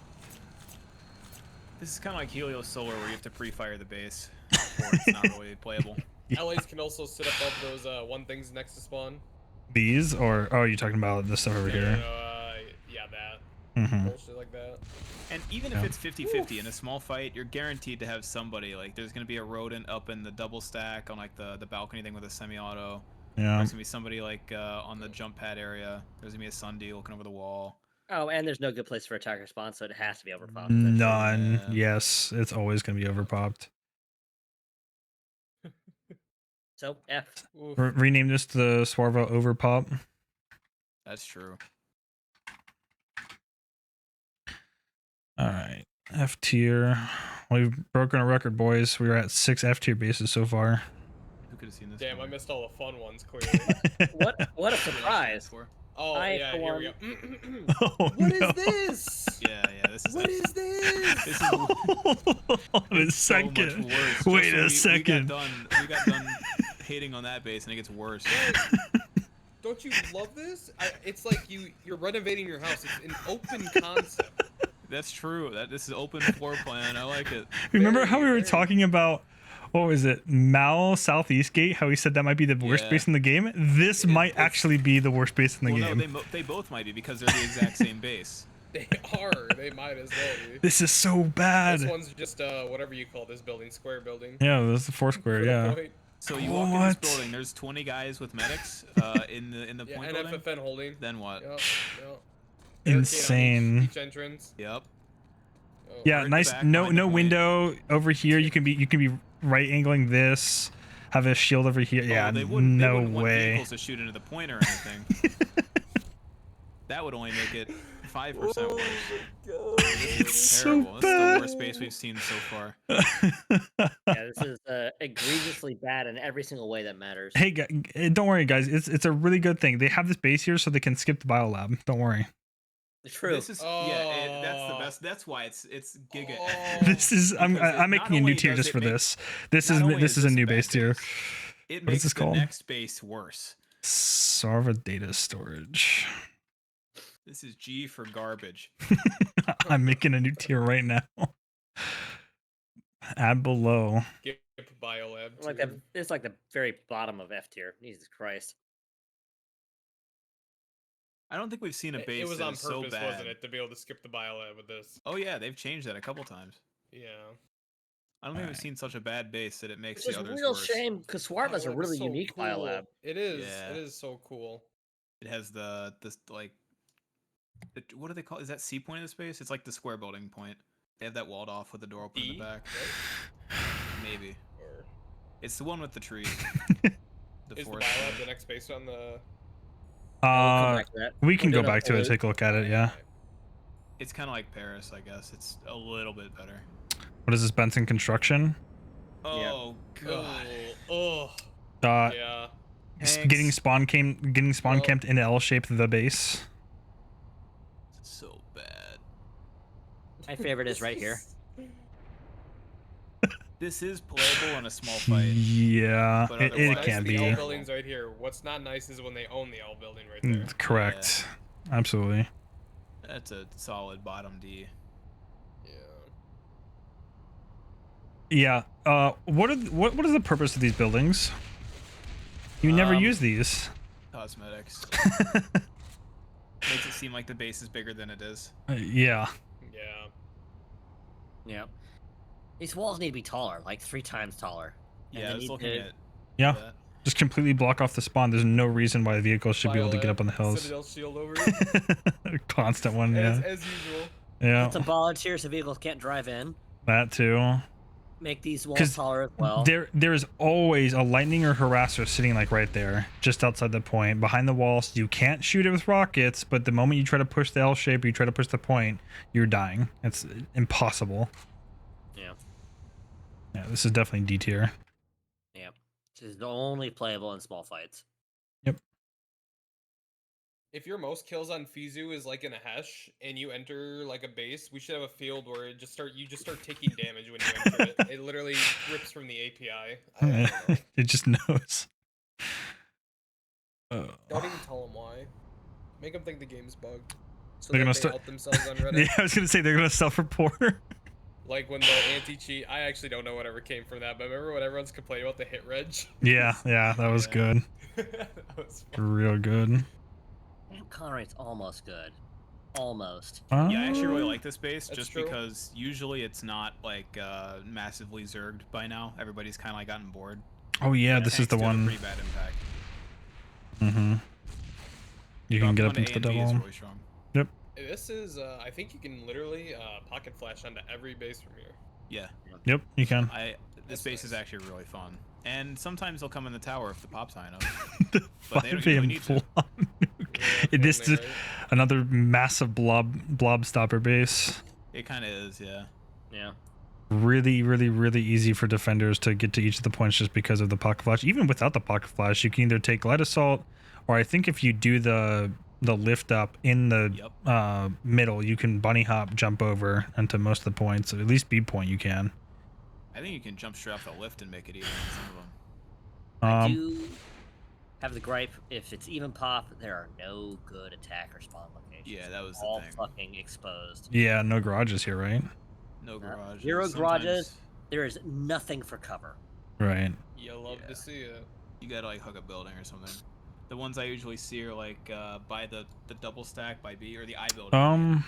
This is kind of like Helio Solar, where you have to pre-fire the base, or it's not really playable. Yeah. LAs can also sit above those one things next to spawn. These, or oh, you're talking about this stuff over here? Yeah, that. Mm-hmm. Bullshit like that. And even if it's 50-50 in a small fight, you're guaranteed to have somebody. Like, there's gonna be a rodent up in the double stack on like the balcony thing with a semi-auto. Yeah. There's gonna be somebody like on the jump pad area. There's gonna be a Sunday looking over the wall. Oh, and there's no good place for attacker spawn, so it has to be overpopped. None. Yeah. Yes, it's always gonna be overpopped. So F. Rename this the Swarvo Overpop. That's true. All right, F tier. We've broken a record, boys. We were at 6 F tier bases so far. Who could have seen this? Damn, I missed all the fun ones. Clearly. What a surprise! Oh yeah, here we go. Oh, What no. is this? Yeah, this is. What is this? This is Hold on a so much second. worse. Wait a Just second. We got done hating on that base, and it gets worse. Don't you love this? It's like you're renovating your house. It's an open concept. That's true. This is open floor plan. I like it. Remember how we were talking about, what was it, Mao Southeast Gate? How he said that might be the worst Yeah. base in the game? This might actually be the worst base in the game. No, they both might be because they're the exact same base. They are. They might as well be. This is so bad. This one's just whatever you call this building, square building. Yeah, this is the 4 square, yeah. So you walk in this building. There's 20 guys with medics in the point and building. FFN holding. Then what? Yep. Insane. Each entrance. Yep. Oh. Yeah, Right nice. back, No behind the point. window over here. You can be right angling this. Have a shield over here. Yeah, they wouldn't want way. vehicles to shoot into the point or anything. That would only make it 5% worse. It's so Terrible. This is bad. the worst base we've seen so far. Yeah, this is egregiously bad in every single way that matters. Hey, don't worry, guys. It's a really good thing. They have this base here so they can skip the biolab. Don't worry. True. This is that's the best. That's why it's giga. This is I'm Because making a new tier just for this. This is a new base tier. It What is makes this the called? next base worse. Server data storage. This is G for garbage. I'm making a new tier right now. Add below. Skip biolab. Like too. it's like the very bottom of F tier. Jesus Christ. I don't think we've seen a base It was that on is purpose, so bad. wasn't it, to be able to skip the biolab with this? Oh yeah, they've changed that a couple times. Yeah. I don't think we've Alright. seen such a bad base that it makes Which is the a others real worse. shame because Swarma's a Oh, it's really so unique cool. biolab. It is. Yeah. It is so cool. It has this like, what do they call? Is that C point of the space? It's like the square building point. They have that walled off with the door open in D, the back. right? Maybe. Or It's the one with the trees. The is the forest. biolab the next based on the? We'll come back to that. We can We're go doing a back to it, poll. take a look at it. Yeah. It's kind of like Paris, I guess. It's a little bit better. What is this, Benson Construction? Oh god. Oh. Uh, Yeah. getting Hanks. getting spawn Well- camped in the L shape of the base. So bad. My favorite is right here. This is playable in a small fight. Yeah, But it otherwise, can The be. L building's right here. What's not nice is when they own the L building right there. Correct. Absolutely. That's a solid bottom D. Yeah. Yeah. What is the purpose of these buildings? You never use these. Cosmetics. Makes it seem like the base is bigger than it is. Yeah. Yeah. Yeah. These walls need to be taller, like 3 times taller. And Yeah, they I was need looking to- at Yeah. that. Just completely block off the spawn. There's no reason why vehicles should be able to get up on the hills. Citadel shield over it. Constant one, yeah. As usual. Yeah. Put some volunteers so vehicles can't drive in. That too. Make these walls 'Cause taller as well. There is always a lightning or harasser sitting like right there, just outside the point, behind the wall. So you can't shoot it with rockets, but the moment you try to push the L shape, you try to push the point, you're dying. It's impossible. Yeah. Yeah, this is definitely D tier. Yeah. This is only playable in small fights. If your most kills on Fizu is like in a Hesh and you enter like a base, we should have a field where you just start taking damage when you enter it. It literally rips from the API. I don't know. It just knows. Don't even tell them why. Make them think the game's bugged. So They're that gonna they start- help themselves on Reddit. Yeah, I was gonna say they're gonna self-report. Like when the anti-cheat, I actually don't know whatever came from that, but remember when everyone's complaining about the hit reg? Yeah, that was Yeah. good. That was fun. Real good. Conrad's almost good. Almost. Yeah, I actually really like this base That's just true. because usually it's not like massively zerged by now. Everybody's kind of like gotten bored. Oh yeah, And this is tanks the do have a one. Pretty bad impact. Mm-hmm. You can Dropping get up onto into the A and B is double. really strong. This is, I think you can literally pocket flash onto every base from here. Yeah, Yep, you can. this That's base is nice. actually really fun. And sometimes they'll come in the tower if the pop's high enough. The But they don't 5 usually a.m. need to. blob. Yeah, This totally is right. another massive blob stopper base. It kind of is, yeah. Yeah. Really, really, really easy for defenders to get to each of the points just because of the pocket flash. Even without the pocket flash, you can either take light assault, or I think if you do the lift up in the Yep. middle, you can bunny hop jump over into most of the points. At least B point you can. I think you can jump straight off the lift and make it even on some of them. I Um, do have the gripe, if it's even pop, there are no good attack or spawn locations. Yeah, that was all the thing. fucking exposed. yeah, no garages here, right? No garages. 0 garages. Sometimes There is nothing for cover. Right. You love Yeah. to see it. You gotta like hook a building or something. The ones I usually see are like by the double stack by B or the I building.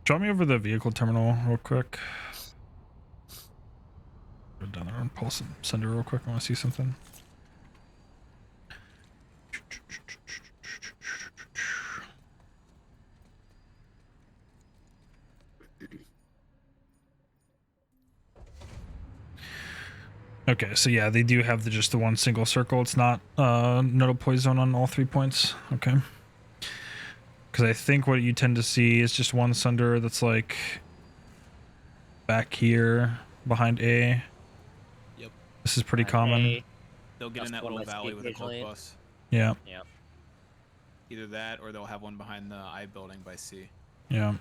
Drop me over the vehicle terminal real quick. Go down there and pull some sender real quick. I want to see something. Okay, so yeah, they do have just the one single circle. It's not nodal poison on all 3 points. Okay. Because I think what you tend to see is just one sunder that's like back here behind A. Yep. This is pretty And common. A, They'll get That's in that one little I see valley with a cloak occasionally. bus. Yeah, yeah. Either that or they'll have one behind the I building by C. yeah. Or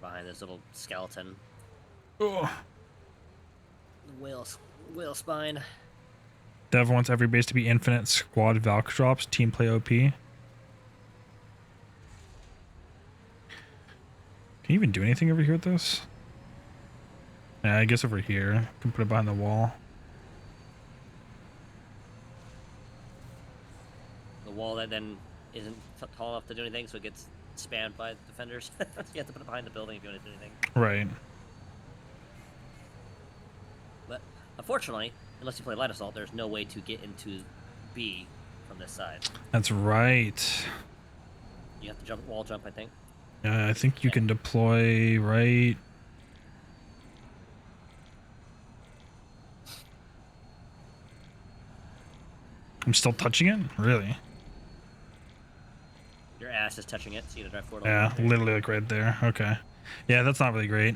behind this little skeleton. Oh. Whale spine. Dev wants every base to be infinite squad Valk drops. Team play OP. Can you even do anything over here with this? Yeah, I guess over here. Can put it behind the wall. The wall that then isn't tall enough to do anything, so it gets spammed by defenders. You have to put it behind the building if you want to do anything. Right. Unfortunately, unless you play light assault, there's no way to get into B from this side. That's right. You have to jump wall jump, I think. Yeah, I think you can deploy right. I'm still touching it? Really? Your ass is touching it, so you gotta drive forward. Yeah, literally like right there. Okay. Yeah, that's not really great.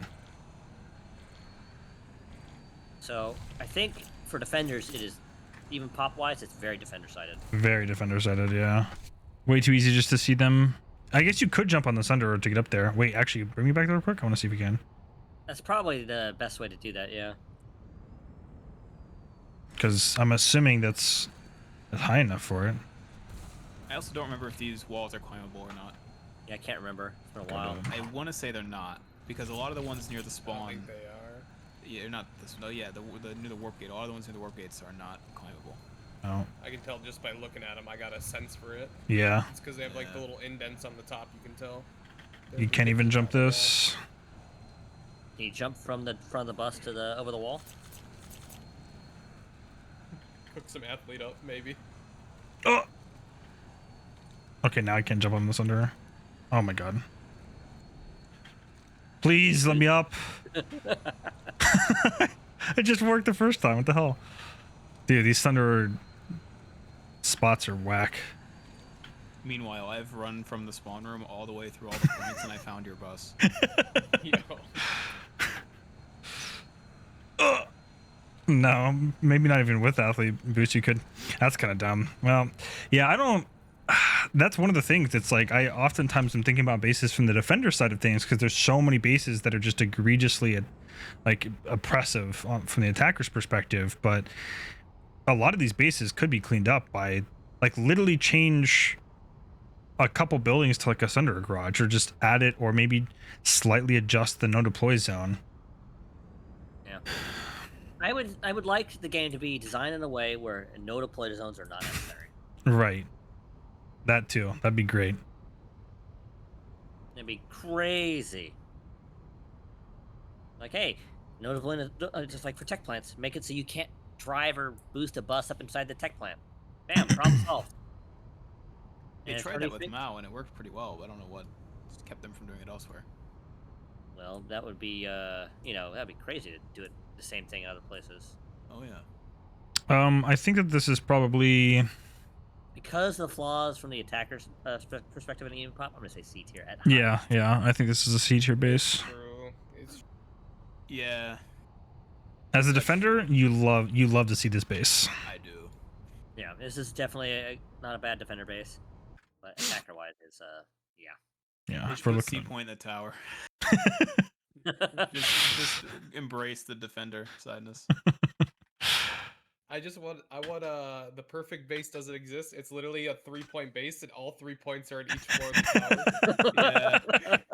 So I think for defenders, it is even pop wise, it's very defender sided. Very defender sided, yeah. Way too easy just to see them. I guess you could jump on the Sunder to get up there. Wait, actually, bring me back there real quick. I want to see if we can. That's probably the best way to do that, yeah. Because I'm assuming that's high enough for it. I also don't remember if these walls are climbable or not. Yeah, I can't remember. It's been a while. I want to say they're not, because a lot of the ones near the I spawn. don't think they are. Yeah, not this. No, yeah, the near the warp gate. A lot of the ones near the warp gates are not climbable. Oh. I can tell just by looking at them. I got a sense for it. Yeah. It's because they have like the little indents on the top. You can tell. You can't even jump this. Can you jump from the front of the bus to the over the wall? Cook some athlete up, maybe. Oh. Okay, now I can't jump on this under. Oh my god. Please let me up. It just worked the first time. What the hell? Dude, these thunder spots are whack. Meanwhile, I've run from the spawn room all the way through all the points, and I found your bus. Yo. No, maybe not even with athlete boost you could. That's kind of dumb. Well, yeah, I don't. That's one of the things. It's like I oftentimes am thinking about bases from the defender side of things because there's so many bases that are just egregiously like oppressive from the attacker's perspective. But a lot of these bases could be cleaned up by like literally change a couple buildings to like a Sunder garage, or just add it, or maybe slightly adjust the no deploy zone. Yeah. I would like the game to be designed in a way where no deploy zones are not necessary. Right. That too. That'd be great. It'd be crazy. Like, hey, no deploy, just like for tech plants, make it so you can't drive or boost a bus up inside the tech plant. Bam, problem solved. They And tried that with big. Mao, and it worked pretty well, but I don't know what kept them from doing it elsewhere. Well, that would be, you know, that'd be crazy to do it the same thing in other places. Oh yeah. I think that this is probably Because of the flaws from the attacker's perspective in the even pop, I'm gonna say C tier at yeah. I think this is a C tier base. True. It's Yeah, As a defender, you love to see this base. I do. Yeah, this is definitely not a bad defender base, but attacker wise, it's yeah. Yeah, They should for put C looking. point in the tower. just embrace the defender sideness. I want the perfect base doesn't exist. It's literally a 3-point base, and all 3 points are at each floor of the tower.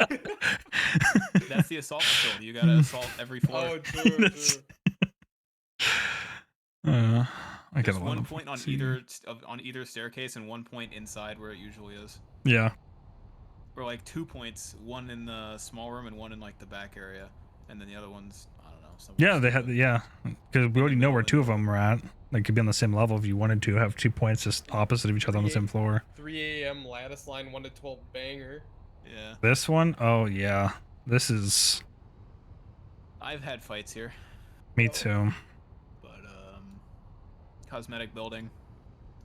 Yeah. That's the assault facility. You gotta assault every floor. Oh, true. That's- I There's got a lot one of point on C. either staircase and 1 point inside where it usually is. Yeah. Or like 2 points, one in the small room and one in like the back area, and then the other one's I don't know. Yeah, they had because we already know where two of them are at. They could be on the same level if you wanted to have 2 points just opposite of each other on the same floor. 3 a.m. lattice line 1 to 12 banger. Yeah. This one, oh yeah, this is I've had fights here, me too. but cosmetic building,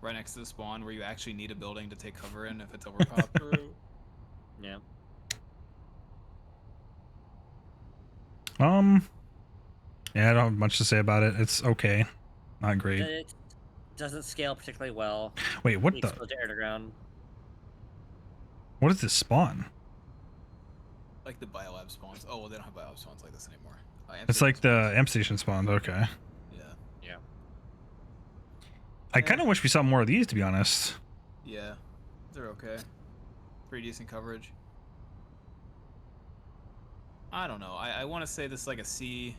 right next to the spawn where you actually need a building to take cover in if it's overpopped. True. Yeah. Yeah, I don't have much to say about it. It's okay, not great. It doesn't scale particularly well. Wait, what It the? exposed to air to ground. What is this spawn? Like the biolab spawns. Oh well, they don't have biolab spawns like this anymore. It's like the amp station spawns. Okay. Yeah. Yeah. I kind of wish we saw more of these, to be honest. Yeah. They're okay. Pretty decent coverage. I don't know. I want to say this is like a C.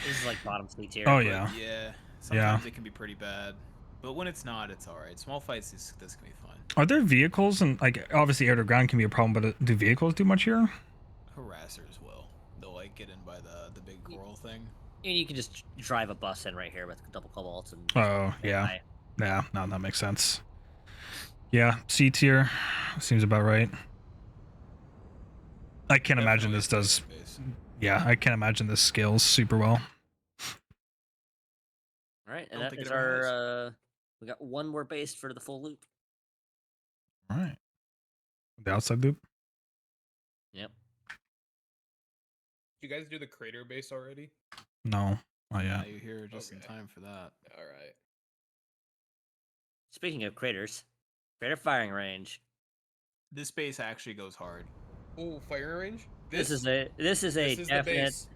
This is like bottom C tier. Oh but yeah. Yeah. Sometimes it can be pretty bad. But when it's not, it's alright. Small fights, this can be fun. Are there vehicles and like obviously air to ground can be a problem, but do vehicles do much here? Harassers will. They'll like get in by the big coral thing. And you can just drive a bus in right here with double cobalts and. Oh, yeah. Yeah, no, that makes sense. Yeah, C tier seems about right. I can't imagine Definitely this a pretty does. good base. Yeah, I can't imagine this scales super well. All right, and Don't that think it is ever has. our. We got one more base for the full loop. All right. The outside loop. Yep. You guys do the crater base already? No. Oh yeah. You're here just in Okay. time for that. All right. Speaking of craters, crater firing range. This base actually goes hard. Oh, fire range. This is a this is the definite. base.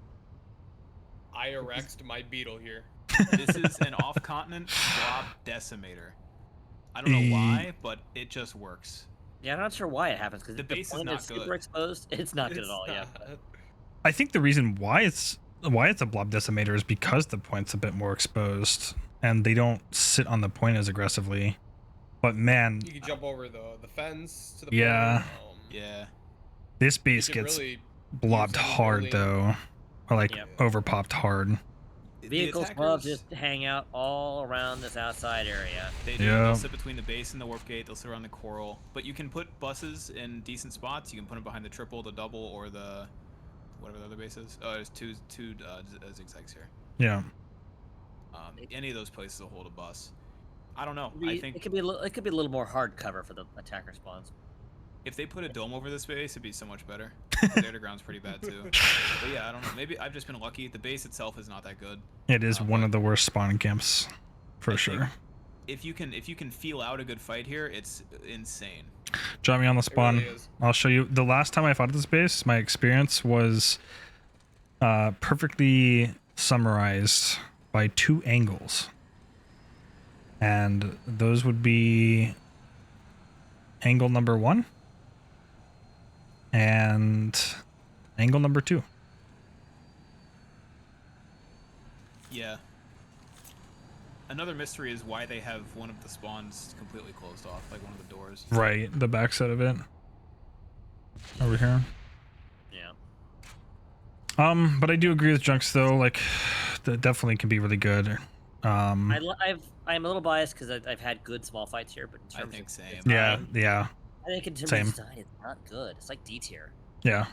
I erexed my beetle here. This is an off-continent blob decimator. I don't know why, but it just works. Yeah, I'm not sure why it happens because The base is not super good. exposed. It's not good at all. Yeah. I think the reason why it's a blob decimator is because the point's a bit more exposed and they don't sit on the point as aggressively. But man, You can jump over the fence to the Yeah. point. Yeah. this You base can gets really blobbed use any hard building. though, or like Yep. overpopped hard. Vehicles love just hang out all around this outside area. They do. Yeah. They'll sit between the base and the warp gate. They'll sit around the coral. But you can put buses in decent spots. You can put them behind the triple, the double, or the whatever the other base is. Oh, there's two zigzags here. Yeah. Any of those places will hold a bus. I don't know. I I think it could be a little more hard cover for the attacker spawns. if they put a dome over this base, it'd be so much better. The underground's pretty bad too. But yeah, I don't know. Maybe I've just been lucky. The base itself is not that good. It is one of the worst spawning camps, for I think sure. If you can feel out a good fight here, it's insane. Drop me on the spawn. really is. I'll show you. The last time I fought at this base, my experience was perfectly summarized by 2 angles. And those would be angle number 1 and angle number 2. Yeah. Another mystery is why they have one of the spawns completely closed off, like one of the doors. Right, the backside of it. Over here. Yeah. But I do agree with Junks though, like that definitely can be really good. I'm a little biased because I've had good small fights here, but in terms think of same. Yeah, design, yeah, I think in terms Same. of design, it's not good. It's like D tier. yeah.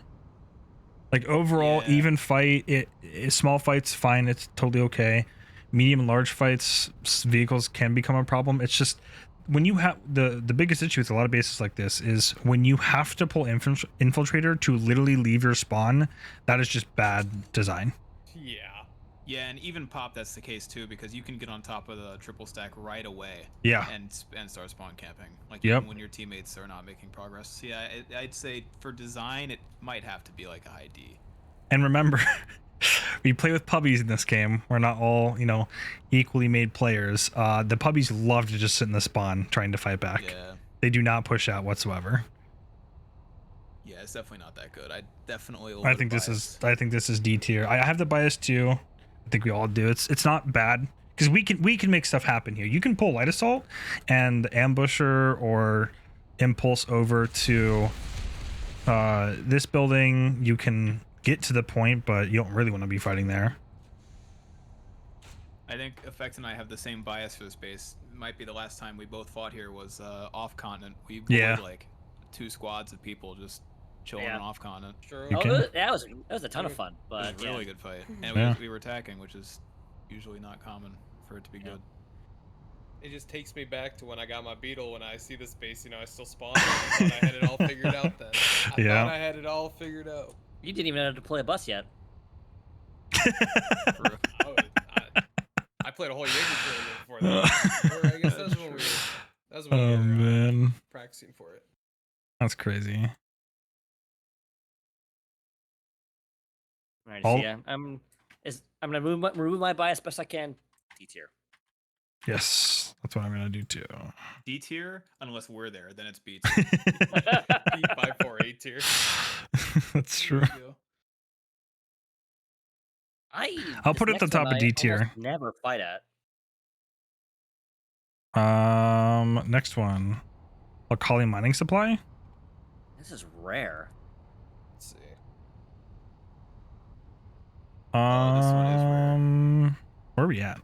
Like overall, Yeah. even fight, small fights fine, it's totally okay. Medium and large fights, vehicles can become a problem. It's just when you have the biggest issue with a lot of bases like this is when you have to pull infiltrator to literally leave your spawn. That is just bad design. Yeah. Yeah, and even pop, that's the case too, because you can get on top of the triple stack right away. Yeah. And start spawn camping, like Yep. even when your teammates are not making progress. So yeah, I'd say for design, it might have to be like a high D. And remember, we play with puppies in this game. We're not all, equally made players. The puppies love to just sit in the spawn trying to fight back. Yeah. They do not push out whatsoever. Yeah, it's definitely not that good. I definitely. I think this is D tier. I have the bias too. I think we all do. It's not bad because we can make stuff happen here. You can pull light assault and ambusher or impulse over to this building. You can get to the point, but you don't really want to be fighting there. I think Effect and I have the same bias for this base. It might be the last time we both fought here was off continent. We played like 2 squads of people just chilling on off continent. Sure. You Oh, can. that was a ton of fun, It but was a really good fight, and Yeah. we were attacking, which is usually not common for it to be good. It just takes me back to when I got my beetle. When I see this base, I still spawn. I thought I had it all figured out then. I Yeah. thought I had it all figured out. You didn't even know how to deploy a bus yet. I played a whole Jaeger tournament before that. Or I guess that's when we Oh were man, practicing for it. that's crazy. Alright, so yeah, I'm gonna remove my bias best I can. D tier. Yes, that's what I'm gonna do too. D tier, unless we're there, then it's B tier. B548 tier. That's true. I'll this put it at the next top one of D I almost tier. Never fight at. Next one, Alkali mining supply. This is rare. Let's see. Oh, this one is rare. we at?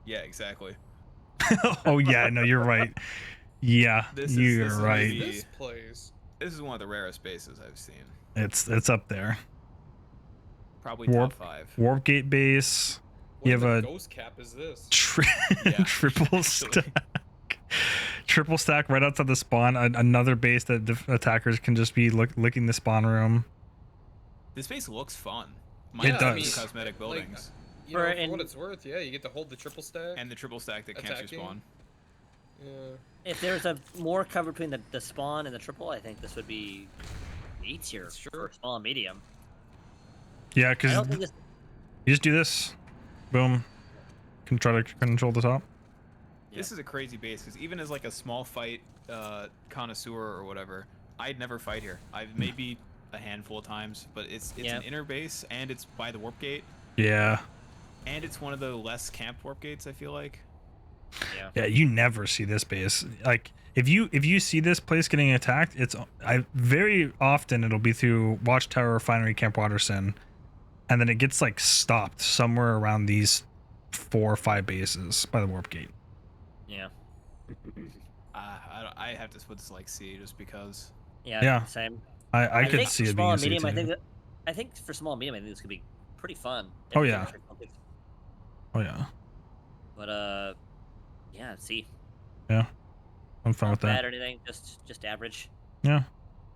Yeah, exactly. Oh yeah, no, you're right. Yeah, This you're is right. maybe- This place. This is one of the rarest bases I've seen. It's up there. Probably Warp- top 5. Warp gate base. What You in have the a ghost cap is this? Yeah, triple actually. stack. Triple stack right outside the spawn. Another base that attackers can just be licking the spawn room. This base looks fun. It Minus does. the cosmetic buildings. You know, For- for and- what it's worth, yeah, you get to hold the triple stack. And the triple stack that camps Attacking. your spawn. Yeah. If there's a more cover between the spawn and the triple, I think this would be A tier Sure. for small and medium. Yeah, I because don't think this. you just do this. Boom. Can try to control the top. This is a crazy base because even as like a small fight connoisseur or whatever, I'd never fight here. I've maybe a handful of times, but it's Yeah. an inner base and it's by the warp gate Yeah. and it's one of the less camped warp gates. I feel like. Yeah. Yeah, you never see this base. Like if you see this place getting attacked, I very often it'll be through Watchtower, Refinery, Camp Watterson, and then it gets like stopped somewhere around these 4 or 5 bases by the warp gate. Yeah. I have to put this like C just because. Yeah. Yeah. Same. I I could think see for it small being a and C medium, too. I think for small and medium, I think this could be pretty fun. Oh, If yeah. it's- Oh yeah, But yeah. See, I'm fine not with that. bad or anything. Just average. Yeah,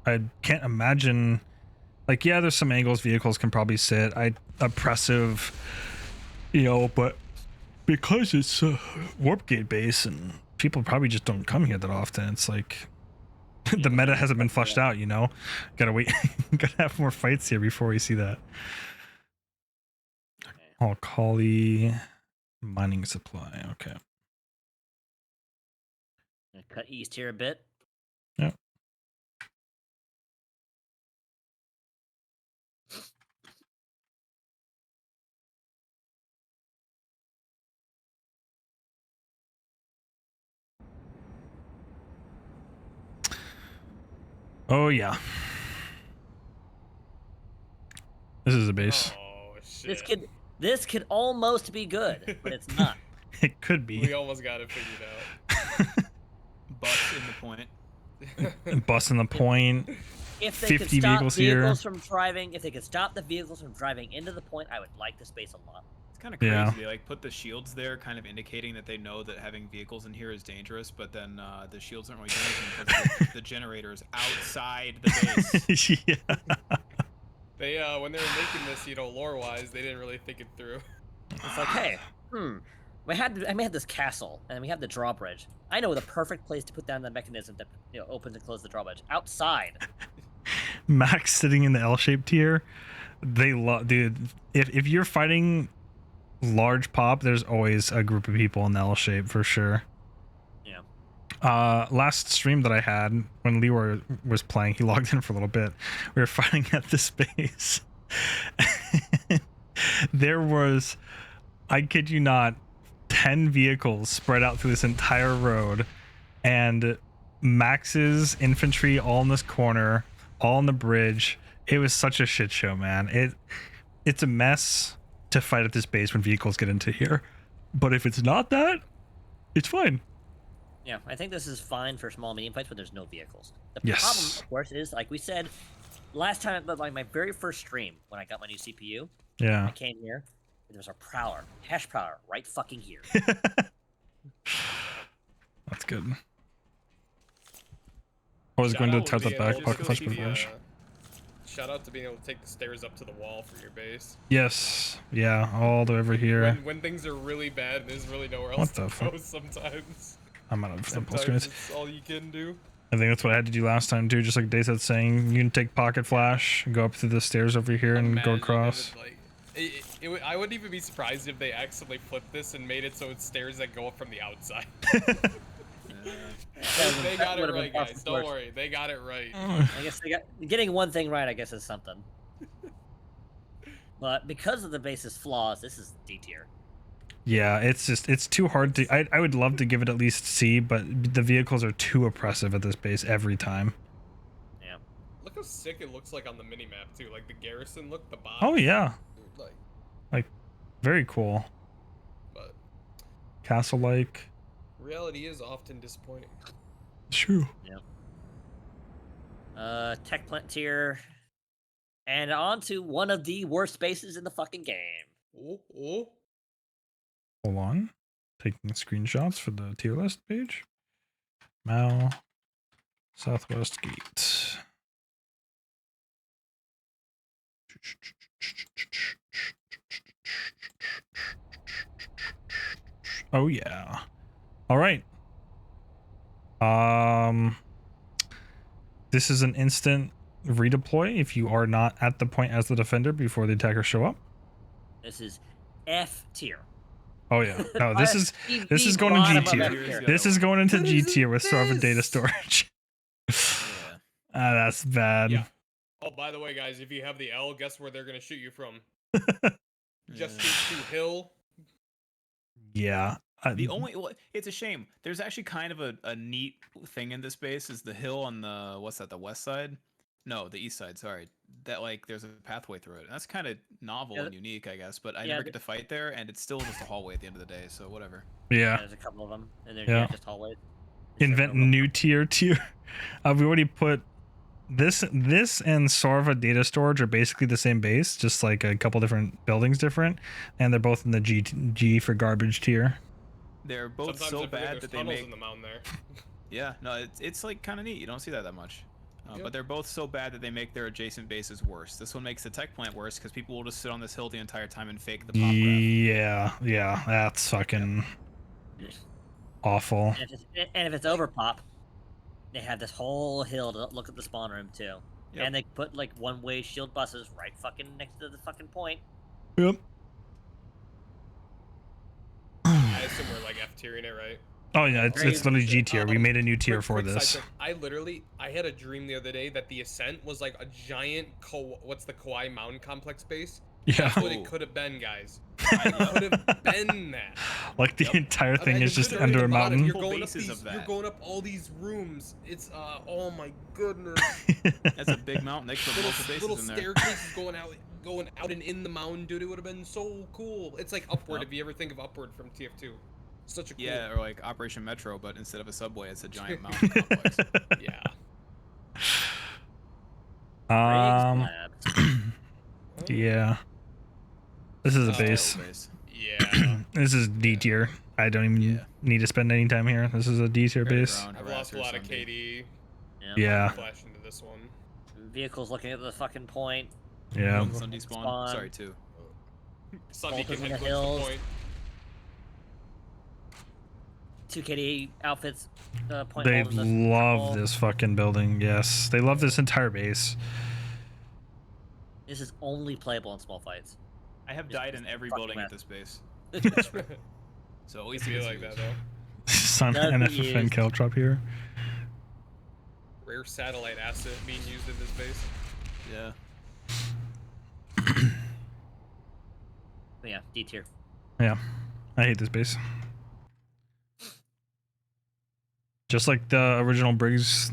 I can't imagine. Like, yeah, there's some angles vehicles can probably sit. Oppressive, but because it's a warp gate base and people probably just don't come here that often. It's like the meta hasn't been flushed out. Gotta wait. Gotta have more fights here before we see that. Oh, Kali mining supply. Okay. Gonna cut east here a bit. Yep. Oh yeah. This is a base. Oh shit. This could almost be good, but it's not. It could be. We almost got it figured Butts in the point. Busting the point. If they 50 could stop vehicles here. vehicles from driving, if they could stop the vehicles from driving into the point, I would like this base a lot. It's kind of crazy. Yeah. They like put the shields there, kind of indicating that they know that having vehicles in here is dangerous. But then the shields aren't really doing anything because the generator is outside the base. Yeah. They when they were making this, lore-wise, they didn't really think it through. It's like, hey, I had this castle, and we have the drawbridge. I know the perfect place to put down the mechanism that opens and closes the drawbridge. Outside. Max sitting in the L-shaped tier. They love, dude. If you're fighting large pop, there's always a group of people in the L-shape for sure. Yeah. Last stream that I had when Leroy was playing, he logged in for a little bit. We were fighting at this base. There was, I kid you not, 10 vehicles spread out through this entire road, and Max's infantry all in this corner, all on the bridge. It was such a shit show, man. It's a mess to fight at this base when vehicles get into here, but if it's not that, it's fine. Yeah, I think this is fine for small medium fights, but there's no vehicles. The Yes. problem, of course, is like we said last time, like my very first stream when I got my new CPU, Yeah. I came here. There was a prowler, hash prowler, right fucking here. That's good. I was going to tell the back pocket flash bridge. Shout out to being able to take the stairs up to the wall for your base. Yes. Yeah. All the way over here. When things are really bad and there's really nowhere else What the to fuck? go sometimes. I'm out of impulse Sometimes grenades. it's all you can do. I think that's what I had to do last time too. Just like Dayset saying, you can take pocket flash, go up through the stairs over here, and go Imagine if across. I wouldn't even be surprised if they accidentally flipped this and made it so it's stairs that go up from the outside. They got it right, guys. Don't worry. They got it right. I guess getting one thing right. I guess is something. But because of the base's flaws, this is D tier. Yeah, it's too hard to. I would love to give it at least C, but the vehicles are too oppressive at this base every time. Yeah. Look how sick it looks like on the minimap too. Like the garrison look, the box. Oh yeah, Like very cool. castle-like. Reality is often disappointing. True. Tech plant tier. And on to one of the worst bases in the fucking game. Oh. Hold on. Taking screenshots for the tier list page. Mao, Southwest Gate. Oh yeah. All right. This is an instant redeploy if you are not at the point as the defender before the attackers show up. This is F tier. Oh yeah. No, this is going to G tier. This is going into G tier with server data storage. That's bad. Yeah. Oh, by the way, guys, if you have the L, guess where they're gonna shoot you from? Just shoot to hill. Yeah. It's a shame. There's actually kind of a neat thing in this base is the hill on the west side? No, the east side, sorry. That there's a pathway through it. And that's kind of novel and unique, I guess, but I never get to fight there and it's still just a hallway at the end of the day, so whatever. Yeah. There's a couple of them and they're just hallways. Invent new tier. We already put this and Sarva data storage are basically the same base, just like a couple different buildings different, and they're both in the G for garbage tier. They're both Sometimes so I forget bad there's that they tunnels make in the mountain there. Yeah, no, it's like kind of neat. You don't see that much. But they're both so bad that they make their adjacent bases worse. This one makes the tech plant worse because people will just sit on this hill the entire time and fake the pop ref. Yeah, that's fucking awful. And if it's over pop, they have this whole hill to look at the spawn room too. Yep. And they put one-way shield buses right fucking next to the fucking point. Yep. I assume we're F tiering it, right? Oh yeah, it's literally G tier. We made a new tier for this. I had a dream the other day that the Ascent was like a giant what's the Kauai Mountain Complex base? Yeah. That's what it could have been, guys. It could have been that. Like the entire thing is just under a mountain. You're going up all these rooms. It's oh my goodness. That's a big mountain. They could put multiple bases in there. Little staircases going out and in the mountain, dude. It would have been so cool. It's like Upward. If you ever think of Upward from TF2. Such a cool... Yeah, or like Operation Metro, but instead of a subway, it's a giant mountain complex. Yeah. Yeah. This is a base. Yeah. This is D tier. I don't even need to spend any time here. This is a D tier base. I've lost a lot of KD. Yeah. Flash into this one. Vehicles looking at the fucking point. Yeah. Sun despawn. Sorry, too. Sunday can the head hills. the point. 2 KD outfits. Point They love this fucking building. Yes, they love this entire base. This is only playable in small fights. I have died in every building at this base. So at least you like that though. Sun NFFN Caltrop here. Rare satellite asset being used in this base. Yeah. But yeah, D tier. Yeah, I hate this base. Just like the original Briggs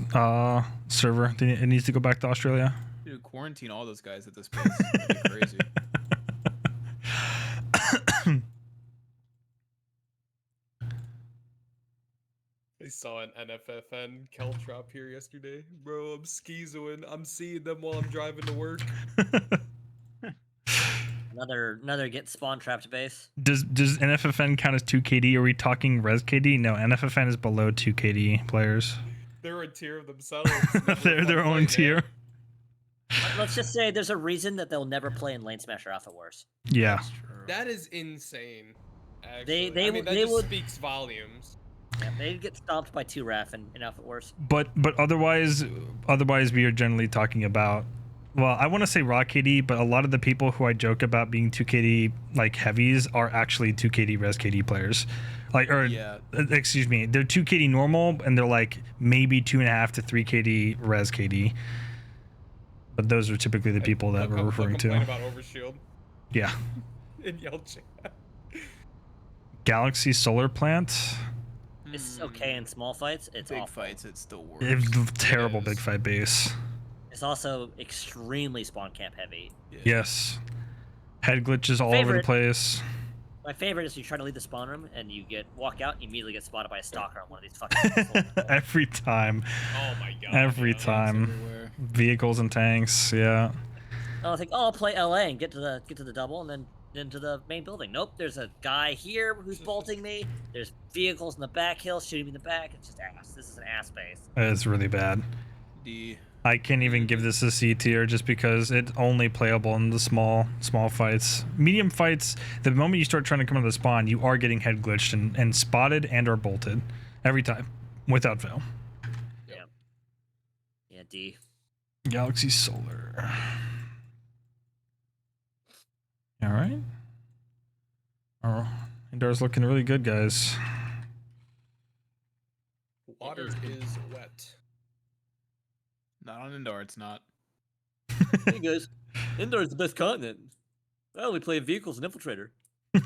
server, it needs to go back to Australia. Dude, quarantine all those guys at this place. That'd be crazy. I saw an NFFN Caltrop here yesterday. Bro, I'm schizoing. I'm seeing them while I'm driving to work. Another get spawn trapped base. Does NFFN count as 2 KD? Are we talking res KD? No, NFFN is below 2 KD players. They're a tier of themselves. They're their own tier. Let's just say there's a reason that they'll never play in Lane Smash or Alpha Wars. Yeah. That is insane. Actually. They would speaks volumes. Yeah, they'd get stomped by 2RAF in Alpha Wars. But otherwise we are generally talking about. Well, I want to say raw KD, but a lot of the people who I joke about being 2 KD like heavies are actually 2 KD res KD players. Excuse me, they're 2 KD normal, and they're like maybe 2.5 to 3 KD res KD. But those are typically the people that we're referring to. About Overshield. Yeah. In Yell chat. Galaxy Solar Plant. It's okay in small fights. It's big awful. fights. It still works. It's terrible big fight base. It's also extremely spawn camp heavy. Yeah. Yes. Head glitches all over the place. My favorite is you try to leave the spawn room and you walk out and you immediately get spotted by a stalker on one of these fucking Every time. Oh my god. Every yeah. time. Everywhere. Vehicles and tanks, yeah. I think, I'll play LA and get to the double and then into the main building. Nope, there's a guy here who's bolting me. There's vehicles in the back hill shooting me in the back. It's just ass. This is an ass base. It's really bad. I can't even give this a C tier just because it's only playable in the small fights. Medium fights, the moment you start trying to come to the spawn, you are getting head glitched and spotted and or bolted every time, without fail. Yep. Yeah, D. Galaxy Solar. All right. Oh, Indar's looking really good, guys. Water is wet. Not on Indar, it's not. Hey guys, Indar is the best continent. I only play vehicles and infiltrator. Yeah,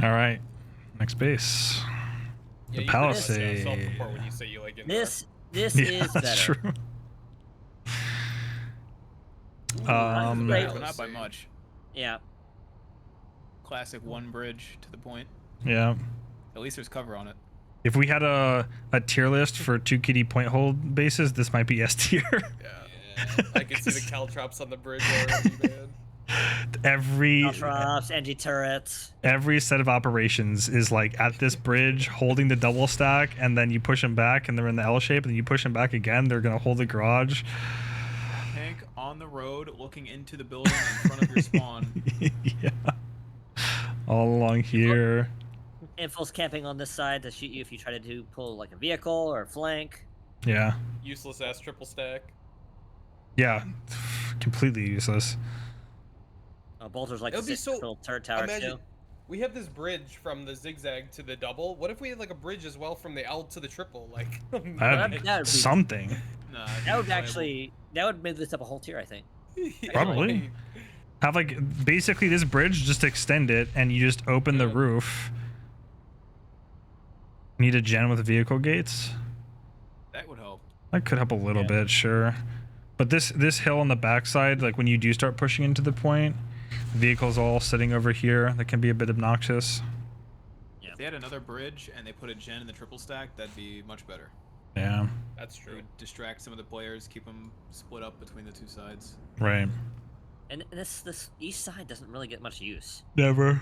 All right. Next base. The you Palisade. self-report when you say you like Indar. This Yeah, is better. that's true. Great. But not by much. Yeah. Classic one bridge to the point. Yeah. At least there's cover on it. If we had a tier list for 2 kitty point hold bases, this might be S tier. Yeah. I can see the caltrops on the bridge already, man. Drops, NG turrets. Every set of operations is like at this bridge holding the double stack, and then you push them back and they're in the L shape, and then you push them back again, they're gonna hold the garage. Tank on the road looking into the building in front of your spawn. Yeah. All along here. Infil's camping on this side to shoot you if you try to pull like a vehicle or a flank. Yeah. Useless ass triple stack. Yeah. Completely useless. Bolters like It would be so. little turret tower Imagine too. we have this bridge from the zigzag to the double. What if we had like a bridge as well from the L to the triple? Like That'd That'd be be- something. Nah, That would make this up a whole tier, I think. Probably. Have like basically this bridge, just extend it and you just open the roof. Need a gen with vehicle gates. That would help. That could help a little bit, sure. But this hill on the backside, like when you do start pushing into the point, vehicles all sitting over here, that can be a bit obnoxious. If they had another bridge and they put a gen in the triple stack, that'd be much better. Yeah. That's It true. would distract some of the players, keep them split up between the two sides. Right. And this east side doesn't really get much use. Never.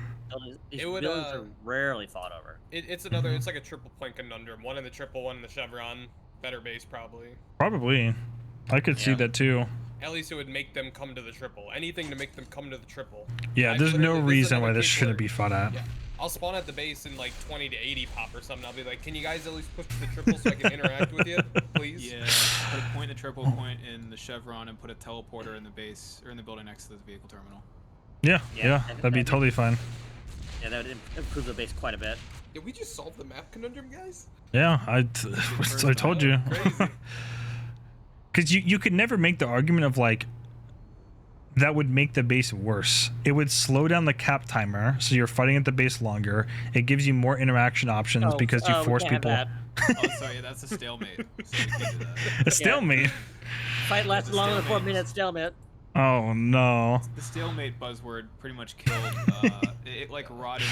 These It would, buildings are rarely fought over. It's another. It's like a triple point conundrum. One in the triple, one in the chevron. Better base probably. Probably. I could see Yeah. that too. At least it would make them come to the triple. Anything to make them come to the triple. Yeah, I there's no literally- this is reason why another this case shouldn't where- be fought at. Yeah. I'll spawn at the base in like 20 to 80 pop or something. I'll be like, can you guys at least push to the triple so I can interact with you, please? Yeah, put a point in the triple point in the chevron and put a teleporter in the base or in the building next to the vehicle terminal. Yeah, Yeah, yeah, that'd that'd be be- totally fine. Yeah, that would improve the base quite a bit. Did we just solve the map conundrum, guys? Yeah, I told you. Crazy. Because you could never make the argument of like that would make the base worse. It would slow down the cap timer, so you're fighting at the base longer. It gives you more interaction options because you force people. Oh, sorry, that's a stalemate. So we can't do that. A stalemate. Fight lasts It's a longer than 4 stalemate. minutes, stalemate. Oh no. The stalemate buzzword pretty much killed. It like rotted.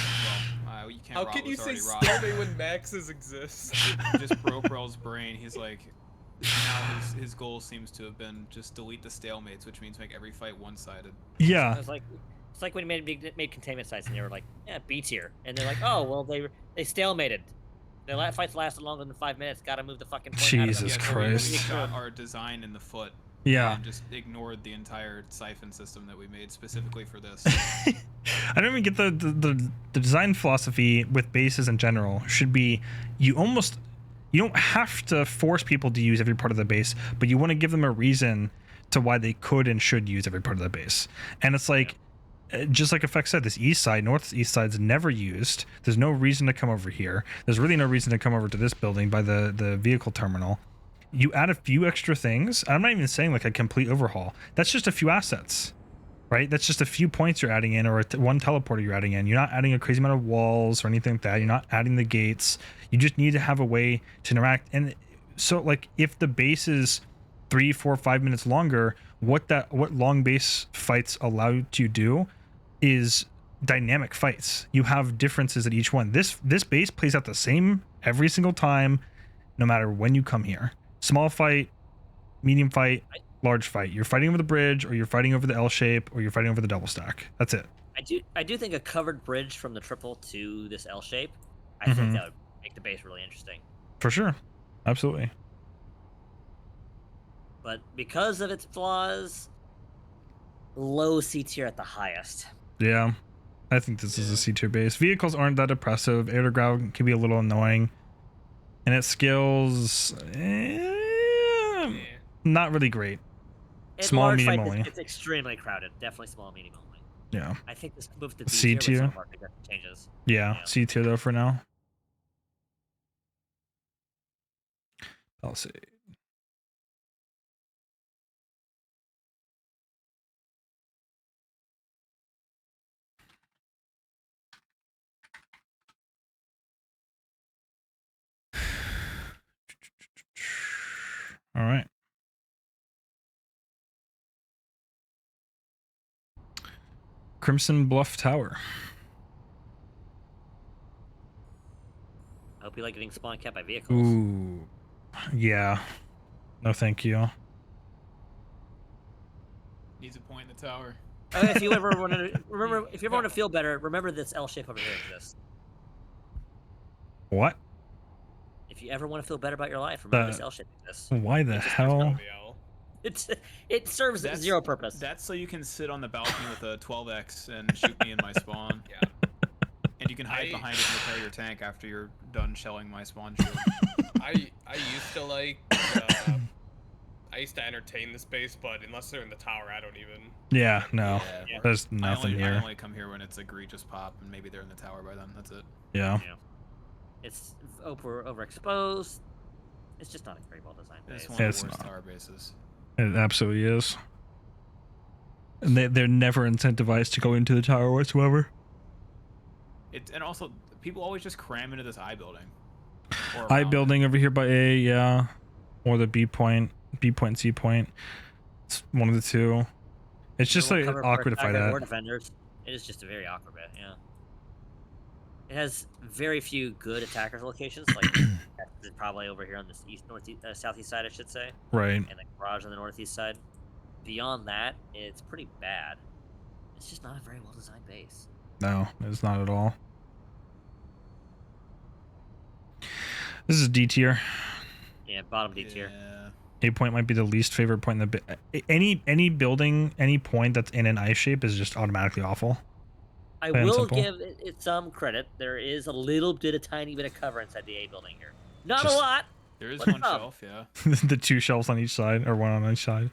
Well, you can't. How rot can you what's say already rotted. stalemate when maxes exist? It just broke Rel's brain. He's like, now his goal seems to have been just delete the stalemates, which means make every fight one-sided. Yeah. It's like when you made containment sites and they were like, yeah, B tier, and they're like, oh well, they stalemated. The fights lasted longer than 5 minutes. Gotta move the fucking point out of Jesus them. Yeah, so Christ. we shot our design in the foot. Yeah. And just ignored the entire siphon system that we made specifically for this. I don't even get the design philosophy with bases in general should be you don't have to force people to use every part of the base, but you want to give them a reason to why they could and should use every part of the base. And it's like, just like Effect said, this east side, northeast side's never used. There's no reason to come over here. There's really no reason to come over to this building by the vehicle terminal. You add a few extra things. I'm not even saying like a complete overhaul. That's just a few assets, right? That's just a few points you're adding in, or one teleporter you're adding in. You're not adding a crazy amount of walls or anything like that. You're not adding the gates. You just need to have a way to interact. And so like if the base is 3, 4, 5 minutes longer, what long base fights allow you to do is dynamic fights. You have differences at each one. This base plays out the same every single time, no matter when you come here. Small fight, medium fight, large fight. You're fighting over the bridge, or you're fighting over the L shape, or you're fighting over the double stack. That's it. I do think a covered bridge from the triple to this L shape, I think that would make the base really interesting. For sure. Absolutely. But because of its flaws, low C tier at the highest. Yeah. I think this is a C tier base. Vehicles aren't that impressive. Air to ground can be a little annoying. And its skills, not really great. Small, medium only. It's extremely crowded. Definitely small, medium only. Yeah. I think this can move to C tier. Changes. Yeah, C tier though for now. I'll see. All right. Crimson Bluff Tower. I hope you like getting spawn capped by vehicles. Ooh. Yeah. No, thank you. Needs a point in the tower. If you ever want to feel better, remember this L shape over here exists. What? If you ever want to feel better about your life, remember this L shape exists. Why the hell? It serves zero purpose. That's so you can sit on the balcony with a 12x and shoot me in my spawn. Yeah. And you can hide behind it and repair your tank after you're done shelling my spawn shield. I used to like I used to entertain the space, but unless they're in the tower, I don't even. Yeah, no. Yeah. There's nothing here. I only come here when it's egregious pop, and maybe they're in the tower by then. That's it. Yeah. It's overexposed. It's just not a very well designed base. It's one of the worst tower bases. It absolutely is. And they're never incentivized to go into the tower whatsoever. And also, people always just cram into this I building. I building over here by A, yeah. Or the B point, C point. It's one of the two. It's just like awkward to fight at. Defenders. It is just a very awkward bit, yeah. It has very few good attackers locations, like probably over here on this southeast side, I should say. Right. And the garage on the northeast side. Beyond that, it's pretty bad. It's just not a very well designed base. No, it's not at all. This is D tier. Yeah, bottom D tier. A point might be the least favorite point in the any building, any point that's in an I shape is just automatically awful. I will give it some credit. There is a tiny bit of cover inside the A building here. Not a lot. There is one shelf, yeah. The two shelves on each side, or one on each side.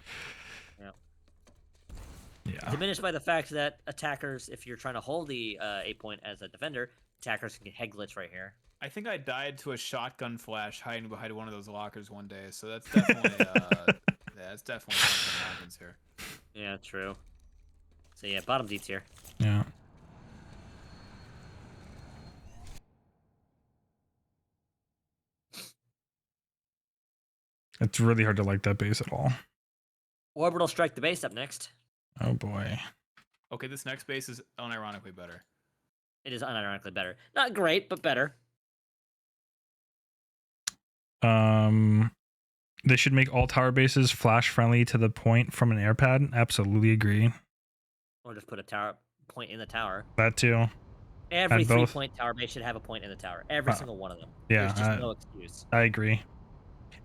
Yeah. Diminished by the fact that attackers, if you're trying to hold the A point as a defender, attackers can get head glitch right here. I think I died to a shotgun flash hiding behind one of those lockers one day, so that's definitely that's definitely something that happens here. Yeah, true. So yeah, bottom D tier. Yeah. It's really hard to like that base at all. Orbital Strike the base up next. Oh boy. Okay, this next base is unironically better. It is unironically better. Not great, but better. They should make all tower bases flash friendly to the point from an air pad. Absolutely agree. Or just put a tower point in the tower. That too. Every 3-point tower base should have a point in the tower. Every single one of them. Yeah, There's just no excuse. I agree.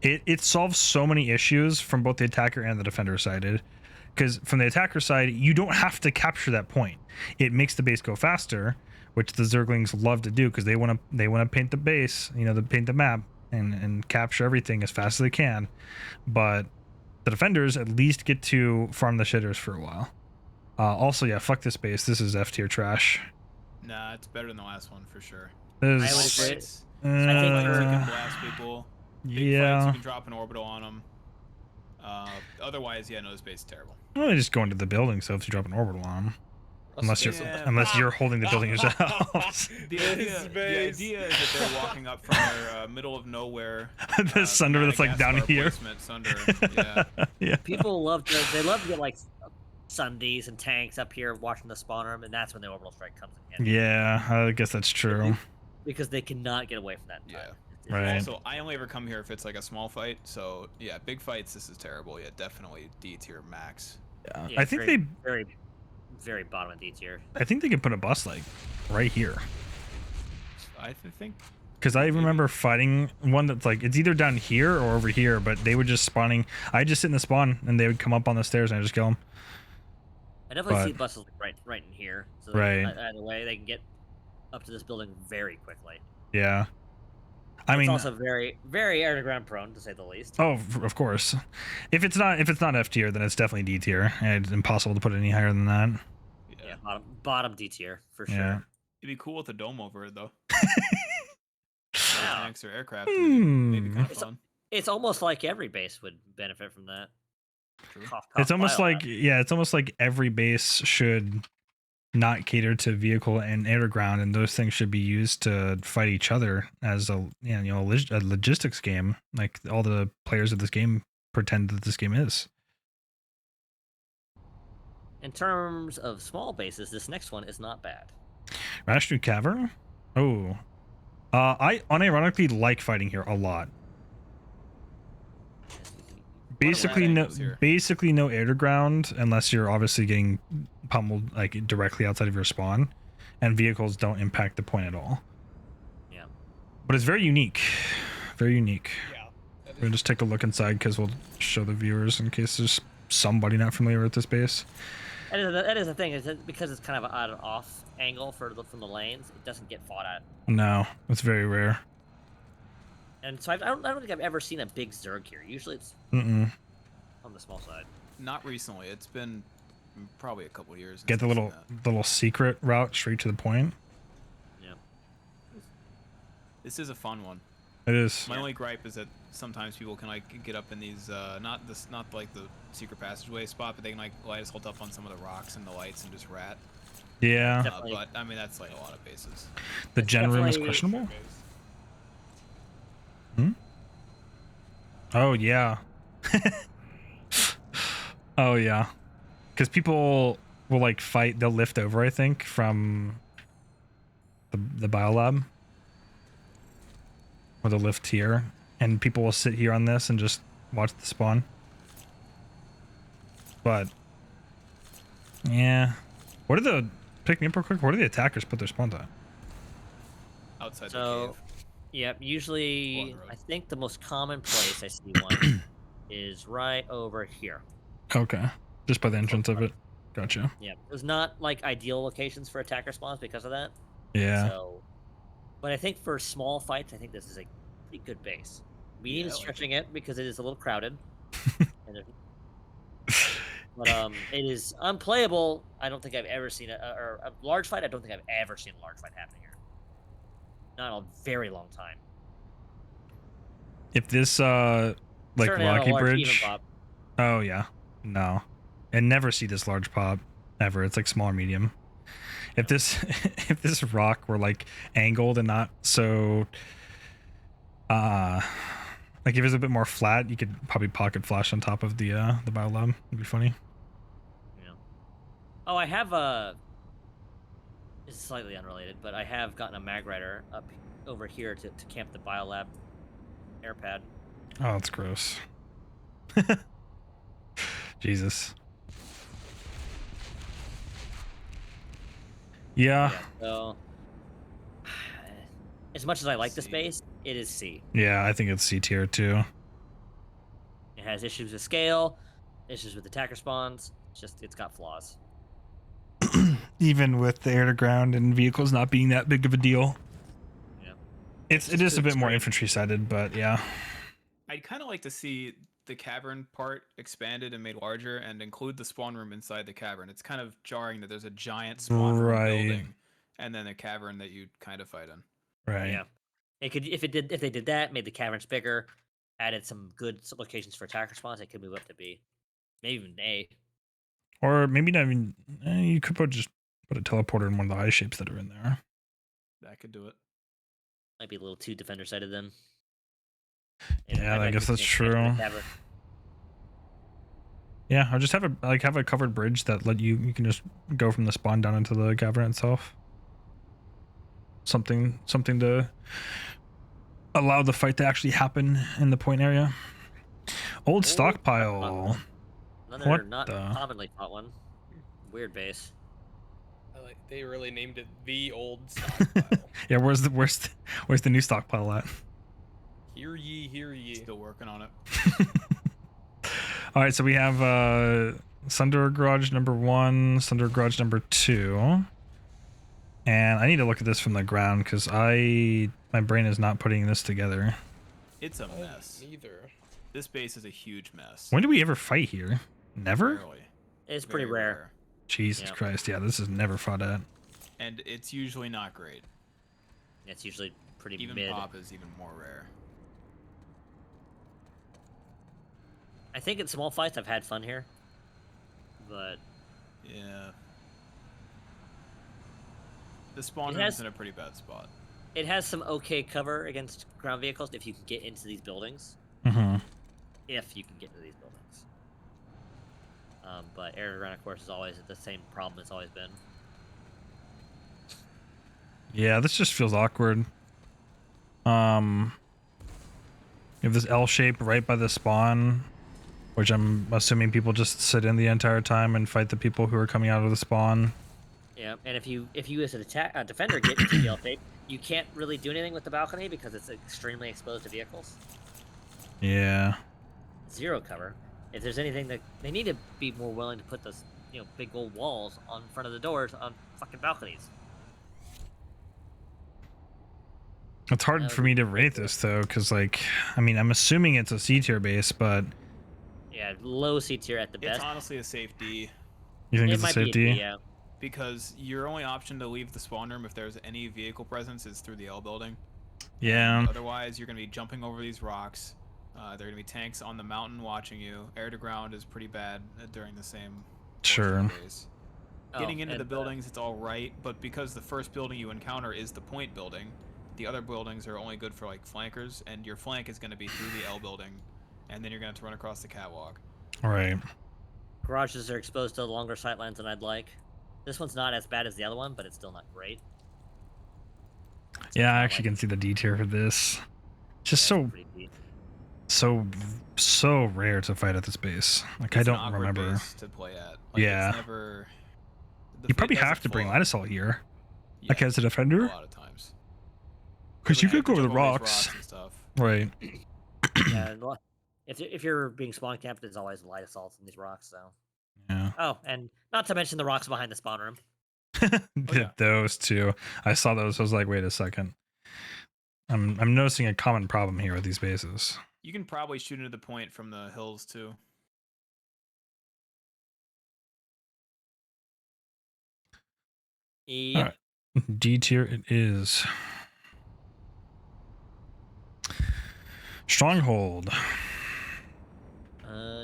It solves so many issues from both the attacker and the defender side. Because from the attacker side, you don't have to capture that point. It makes the base go faster, which the Zerglings love to do because they want to paint the base, paint the map and capture everything as fast as they can. But the defenders at least get to farm the shitters for a while. Also, yeah, fuck this base. This is F tier trash. Nah, it's better than the last one for sure. I would agree. I think you can blast people. Big fights, you can drop an orbital on them. Otherwise, yeah, no, this base is terrible. Well, they just go into the building, so if you drop an orbital on them. Unless you're space. unless you're holding the building yourselves. The This idea space. is that they're walking up from their middle of nowhere. The sunder that's like down Madagascar here. placement sunder. Yeah. Yeah. People love to they love to get like Sundays and tanks up here watching the spawn room, and that's when the orbital strike comes in handy. Yeah, I guess that's true. Because they cannot get away from that. Yeah. It's Right. Also, I only ever come here if it's like a small fight. So yeah, big fights. This is terrible. Yeah, definitely D tier max. Yeah. Yeah, I think very, they very, very bottom of D tier. I think they could put a bus like right here. I think. Because I Maybe. remember fighting one that's like it's either down here or over here, but they were just spawning. I just sit in the spawn and they would come up on the stairs and I just kill them. I definitely see But- buses like right in here. So Right. Either way, they can get up to this building very quickly. Yeah. I It's mean, also very, very air to ground prone, to say the least. oh, of course. If it's not F tier, then it's definitely D tier, and it's impossible to put it any higher than that. Yeah, bottom D tier for sure. Yeah. It'd be cool with a dome over it though. Yeah. Tanks or aircraft. Maybe kind of It's- fun. It's almost like every base would benefit from that. True. Cough, It's cough, almost bio like it's almost like every base should not cater to vehicle and air to ground, and those things should be used to fight each other as a a logistics game, like all the players of this game pretend that this game is. In terms of small bases, this next one is not bad. Rashnu Cavern. Oh, I unironically like fighting here a lot. Basically no, angles here. basically no air to ground unless you're obviously getting pummeled like directly outside of your spawn, and vehicles don't impact the point at all. Yeah. But it's very unique, very unique. Yeah. that We're gonna just take a look inside because we'll show the viewers in case there's somebody not familiar with this base. That is the thing, is that because it's kind of an off angle from the lanes, it doesn't get fought at. No, it's very rare. And so I don't think I've ever seen a big Zerg here. Usually it's Mm-mm. on the small side. Not recently. It's been probably a couple years. Get the since I've seen little secret route straight to the point. Yeah. that. This is a fun one. It is. My only gripe is that sometimes people can like get up in these not like the secret passageway spot, but they can like just hold up on some of the rocks and the lights and just rat. Yeah, Definitely. But I mean that's like a lot of bases. the It's gen room is definitely- questionable. Oh yeah. Oh yeah. Because people will like fight. They'll lift over, I think, from the biolab, or they'll lift here, and people will sit here on this and just watch the spawn. But yeah, what are the pick me up real quick? What do the attackers put their spawns at? Outside the So, cave. yep, usually Along the road. I think the most common place I see one is right over here. Okay, just by the entrance of it. Gotcha. Yeah, there's not like ideal locations for attacker spawns because of that. Yeah. So, but I think for small fights, I think this is a pretty good base. Medium is I like stretching it because it is a little crowded. and but it is unplayable. I don't think I've ever seen or a large fight. I don't think I've ever seen a large fight happening here. Not in a very long time. If this like Certainly not a Rocky large even Bridge. pop. Oh yeah, no, and never see this large pop ever. It's like small or medium. If this if this rock were like angled and not so like if it was a bit more flat, you could probably pocket flash on top of the biolab. It'd be funny. Yeah. Oh, I have a. It's slightly unrelated, but I have gotten a mag rider up over here to camp the biolab airpad. Oh, that's gross. Jesus. Yeah. So, as much as I like the C. space, it is C. Yeah, I think it's C tier too. It has issues with scale, issues with attacker spawns. It's got flaws. Even with the air to ground and vehicles not being that big of a deal. Yeah. It is a bit more Straight. infantry sided, but yeah. I'd kind of like to see the cavern part expanded and made larger and include the spawn room inside the cavern. It's kind of jarring that there's a giant spawn room Right. building and then a cavern that you kind of fight in. Right. Yeah. It could if they did that, made the caverns bigger, added some good locations for attacker spawns, it could move up to B, maybe even A. Or maybe not even. You could put just Put a teleporter in one of the eye shapes that are in there. That could do it. Might be a little too defender sided then. Yeah, I guess that's true. Yeah, I'll just have a covered bridge that you can just go from the spawn down into the cavern itself. Something to allow the fight to actually happen in the point area. Old stockpile. Another What not the? commonly fought one. Weird base. They really named it the old stockpile. Yeah, where's the new stockpile at? Hear ye, hear ye. Still working on it. All right, so we have Sunder Garage number 1, Sunder Garage number 2. And I need to look at this from the ground because my brain is not putting this together. It's a mess. Neither. This base is a huge mess. When do we ever fight here? Never? Rarely. It's pretty Very rare. Jesus Christ, yeah, this is never fought at. And it's usually not great. It's usually pretty Even mid. pop is even more rare. I think in small fights I've had fun here, but Yeah. The spawn room is in a pretty bad spot. it has some okay cover against ground vehicles if you can get into these buildings. Mm-hmm. If you can get to these buildings. But air to ground, of course, is always the same problem it's always been. Yeah, this just feels awkward. You have this L shape right by the spawn, which I'm assuming people just sit in the entire time and fight the people who are coming out of the spawn. Yeah, and if you as a defender get into the L shape, you can't really do anything with the balcony because it's extremely exposed to vehicles. Yeah. Zero cover. If there's anything that they need to be more willing to put those, big gold walls on front of the doors on fucking balconies. It's hard for me to rate this though, because I'm assuming it's a C tier base, but Yeah, low C tier at the It's best. honestly a safe D. you think It it's a might be safety? D, yeah. Because your only option to leave the spawn room if there's any vehicle presence is through the L building. Yeah. Otherwise, you're going to be jumping over these rocks. There are going to be tanks on the mountain watching you. Air to ground is pretty bad during the same portion of Sure. the base. Getting into and, the buildings, it's all right, but because the first building you encounter is the point building, the other buildings are only good for flankers, and your flank is going to be through the L building, and then you're going to have to run across the catwalk. All right. Garages are exposed to longer sightlines than I'd like. This one's not as bad as the other one, but it's still not great. Yeah, I actually can see the D tier for this. Just so rare to fight at this base. It's I an don't awkward remember. base to play at. Yeah. It's never, You probably have to bring light assault here, yeah, as a a defender, lot of times. because you You're could gonna go over have the to jump over these rocks. and stuff. Right. Yeah, if you're being spawn camped, there's always light assaults in these rocks. So. Yeah. Oh, and not to mention the rocks behind the spawn room. yeah. Those two. I saw those. I was like, wait a second. I'm noticing a common problem here with these bases. You can probably shoot into the point from the hills too. Yep. Right. D tier it is. Stronghold.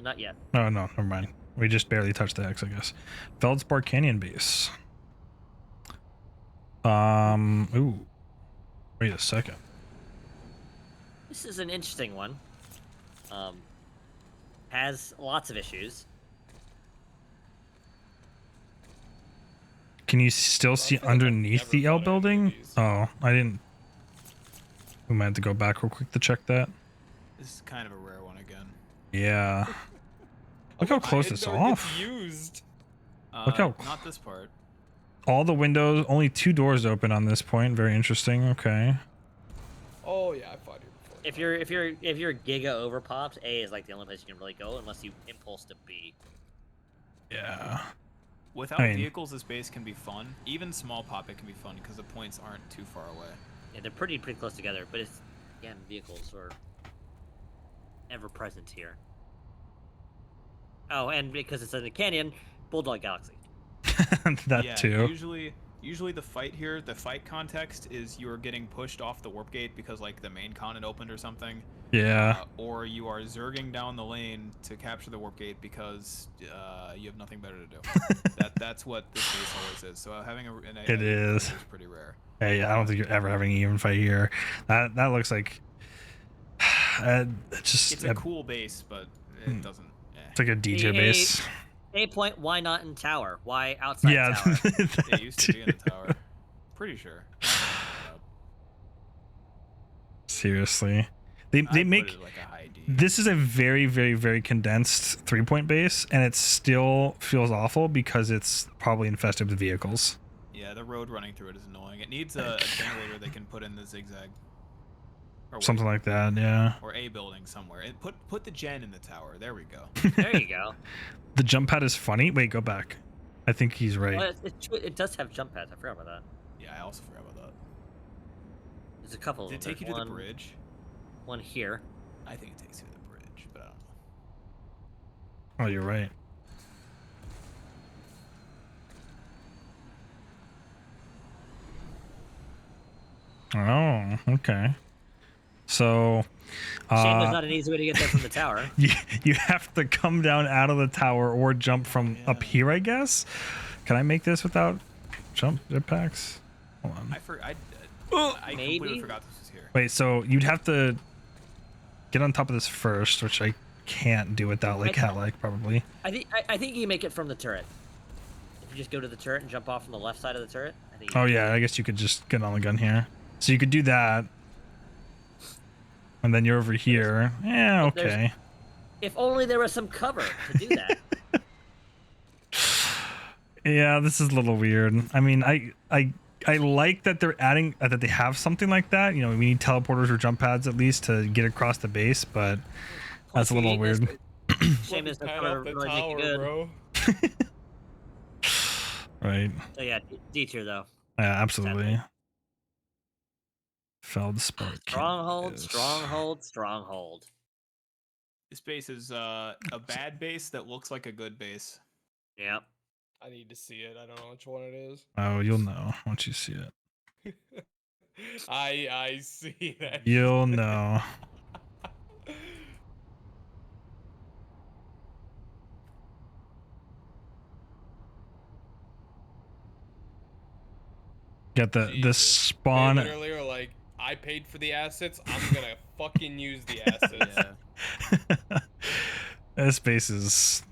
Not yet. No, never mind. We just barely touched the X, I guess. Feldspar Canyon base. Ooh. Wait a second. This is an interesting one. Has lots of issues. Can you still see feel like I've underneath never the L fought any of building? these. Oh, I didn't. We might have to go back real quick to check that. This is kind of a rare one again. Yeah. Look how close it's off. It's used. Look how- Not this part. All the windows, only 2 doors open on this point. Very interesting. Okay. Oh yeah, I fought here before. If you're giga over popped, A is like the only place you can really go unless you impulse to B. Yeah. Without I mean- vehicles, this base can be fun. Even small pop, it can be fun because the points aren't too far away. Yeah, they're pretty close together, but it's again vehicles are ever present here. Oh, and because it's in the canyon, Bulldog Galaxy. That yeah, too. Usually the fight context is you're getting pushed off the warp gate because the main con had opened or something. Yeah. Or you are zerging down the lane to capture the warp gate because you have nothing better to do. That's what this base always is. So having an It is. is pretty rare. Hey, I don't think you're ever having an even fight here. That looks like It's a cool base, but it doesn't. It's like a D tier base. A point. Why not in tower? Why outside tower? It used to be in the tower. Pretty sure. Seriously, they make it like a high D. This is a very, very, very condensed 3-point base, and it still feels awful because it's probably infested with vehicles. Yeah, the road running through it is annoying. It needs a generator they can put in the zigzag. Or something like that, yeah. Or a building somewhere. And put the gen in the tower. There we go. There you go. The jump pad is funny. Wait, go back. I think he's right. Well, it does have jump pads. I forgot about that. Yeah, I also forgot about that. There's a couple. Did it take you to the bridge? One here. I think it takes you to the bridge, but I don't Oh, know. you're right. Oh, okay. So, shame there's not an easy way to get there from the tower. You have to come down out of the tower or jump from up here, I guess. Can I make this without jump jetpacks? Hold on. I completely forgot this was here. Wait, so you'd have to get on top of this first, which I can't do without like cat-like probably. I think you can make it from the turret. If you just go to the turret and jump off from the left side of the turret. I think. Oh yeah, I guess you could just get on the gun here. So you could do that. And then you're over here. Yeah, okay. If only there was some cover to do that. Yeah, this is a little weird. I mean, I like that they're adding that they have something like that. You know, we need teleporters or jump pads at least to get across the base, but that's a little weird. Shame is the cover really make it good. Bro. Right. So yeah, D tier though. Yeah, absolutely. Feldspar. Stronghold. This base is a bad base that looks like a good base. Yep. I need to see it. I don't know which one it is. Oh, you'll know once you see it. I see that. You'll know. Get the spawn. They literally are like, I paid for the assets. I'm gonna fucking use the assets. Yeah. This base is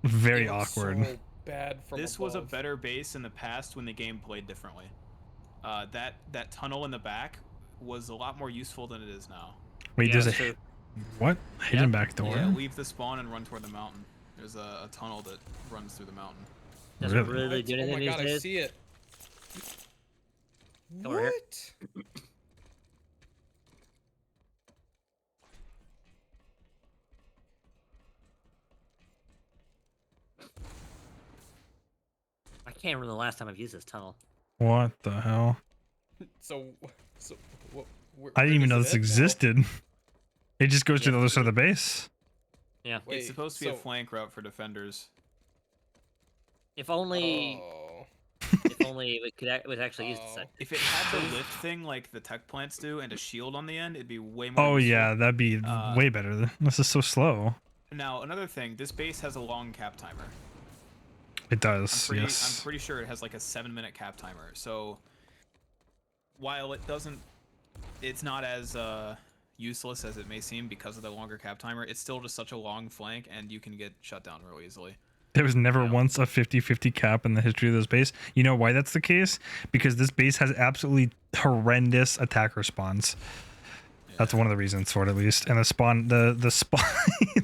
very awkward. So bad from This above. was a better base in the past when the game played differently. That tunnel in the back was a lot more useful than it is now. Wait, Yeah, there's a true. what? Hidden back door? Yeah, leave the spawn and run toward the mountain. There's a tunnel that runs through the mountain. Doesn't Really? really do Oh anything my god, these I days. see it. Over here. What? I can't remember the last time I've used this tunnel. What the hell? So what? I didn't even know this existed. existed. It just goes to the Yeah. other side of the base. Yeah. Wait, It's supposed to be a so- flank route for defenders. If only, Oh. if only it would actually use the Oh. set. If it had the lift thing like the tech plants do and a shield on the end, it'd be way more Oh useful. yeah, that'd be way better. This is so slow. Now, another thing, this base has a long cap timer. It does. I'm Yes. pretty sure it has like a 7-minute cap timer. So while it's not as useless as it may seem because of the longer cap timer, it's still just such a long flank and you can get shut down real easily. There was never once a 50-50 cap in the history of this base. You know why that's the case? Because this base has absolutely horrendous attack response. That's one of the reasons for it, at least. And the spawn, the spawn,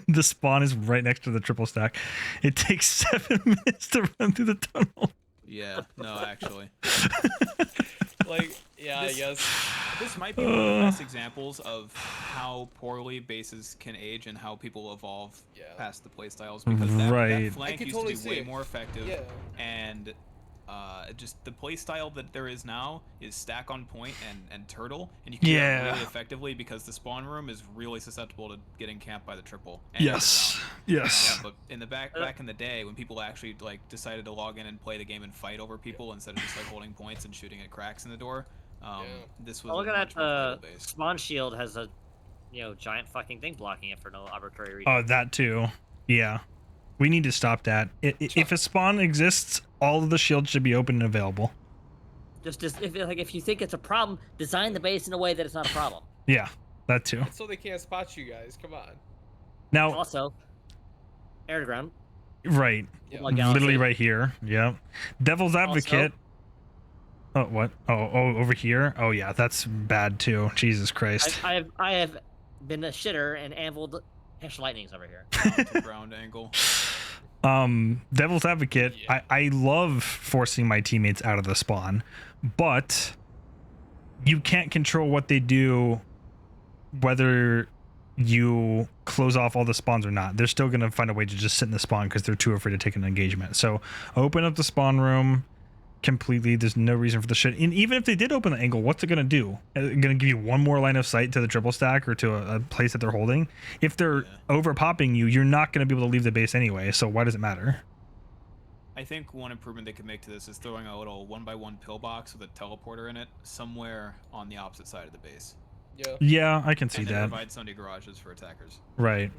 the spawn is right next to the triple stack. It takes 7 minutes to run through the tunnel. Yeah, no, actually. Like, yeah, I guess. This might be one of the best examples of how poorly bases can age and how people evolve past the playstyles. Because that Right. flank could used totally to be see way it. more effective. Yeah. And just the playstyle that there is now is stack on point and turtle. And you can do that really effectively because the spawn room is really susceptible to getting camped by the triple. And Yes. Yeah, but in the back in the day when people actually like decided to log in and play the game and fight over people instead of just like holding points and shooting at cracks in the door, this was Looking a at much more the playable base. spawn shield has a giant fucking thing blocking it for no arbitrary reason. Oh, that too. Yeah. We need to stop that. If a spawn exists, all of the shields should be open and available. Just if you think it's a problem, design the base in a way that it's not a problem. Yeah, that too. So they can't spot you guys. Come on. Now, Also, air to ground. right. Yeah. Literally right here. Yep. Devil's Advocate. Oh, what? Oh, over here? Oh, yeah, that's bad too. Jesus Christ. I have been a shitter and anviled Hash Lightnings over here. To ground angle. Devil's Advocate, Yeah. I love forcing my teammates out of the spawn, but you can't control what they do whether you close off all the spawns or not. They're still going to find a way to just sit in the spawn because they're too afraid to take an engagement. So open up the spawn room completely. There's no reason for the shit. And even if they did open the angle, what's it going to do? Going to give you one more line of sight to the triple stack or to a place that they're holding? If they're over popping you, you're not going to be able to leave the base anyway. So why does it matter? I think one improvement they could make to this is throwing a little 1x1 pillbox with a teleporter in it somewhere on the opposite side of the base. Yeah. Yeah, I can see And then that. provide Sunday garages for attackers. Right.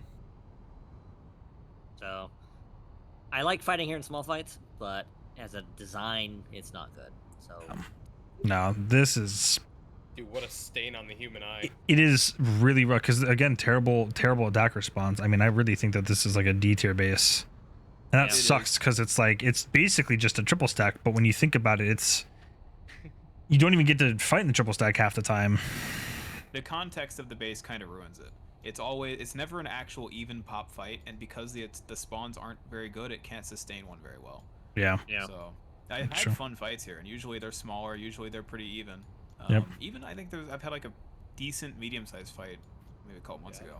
So, I like fighting here in small fights, but as a design, it's not good. So, No, this is... Dude, what a stain on the human eye. It is really rough because, again, terrible attack response. I mean, I really think that this is like a D tier base. And that Yeah. sucks because it's like, it's basically just a triple stack. But when you think about it, it's... You don't even get to fight in the triple stack half the time. The context of the base kind of ruins it. It's never an actual even pop fight, and because the spawns aren't very good, it can't sustain one very well. Yeah. yeah. So I've had Sure. fun fights here, and usually they're smaller. Usually they're pretty even. Yep. Even I think I've had like a decent medium-sized fight maybe a couple months ago.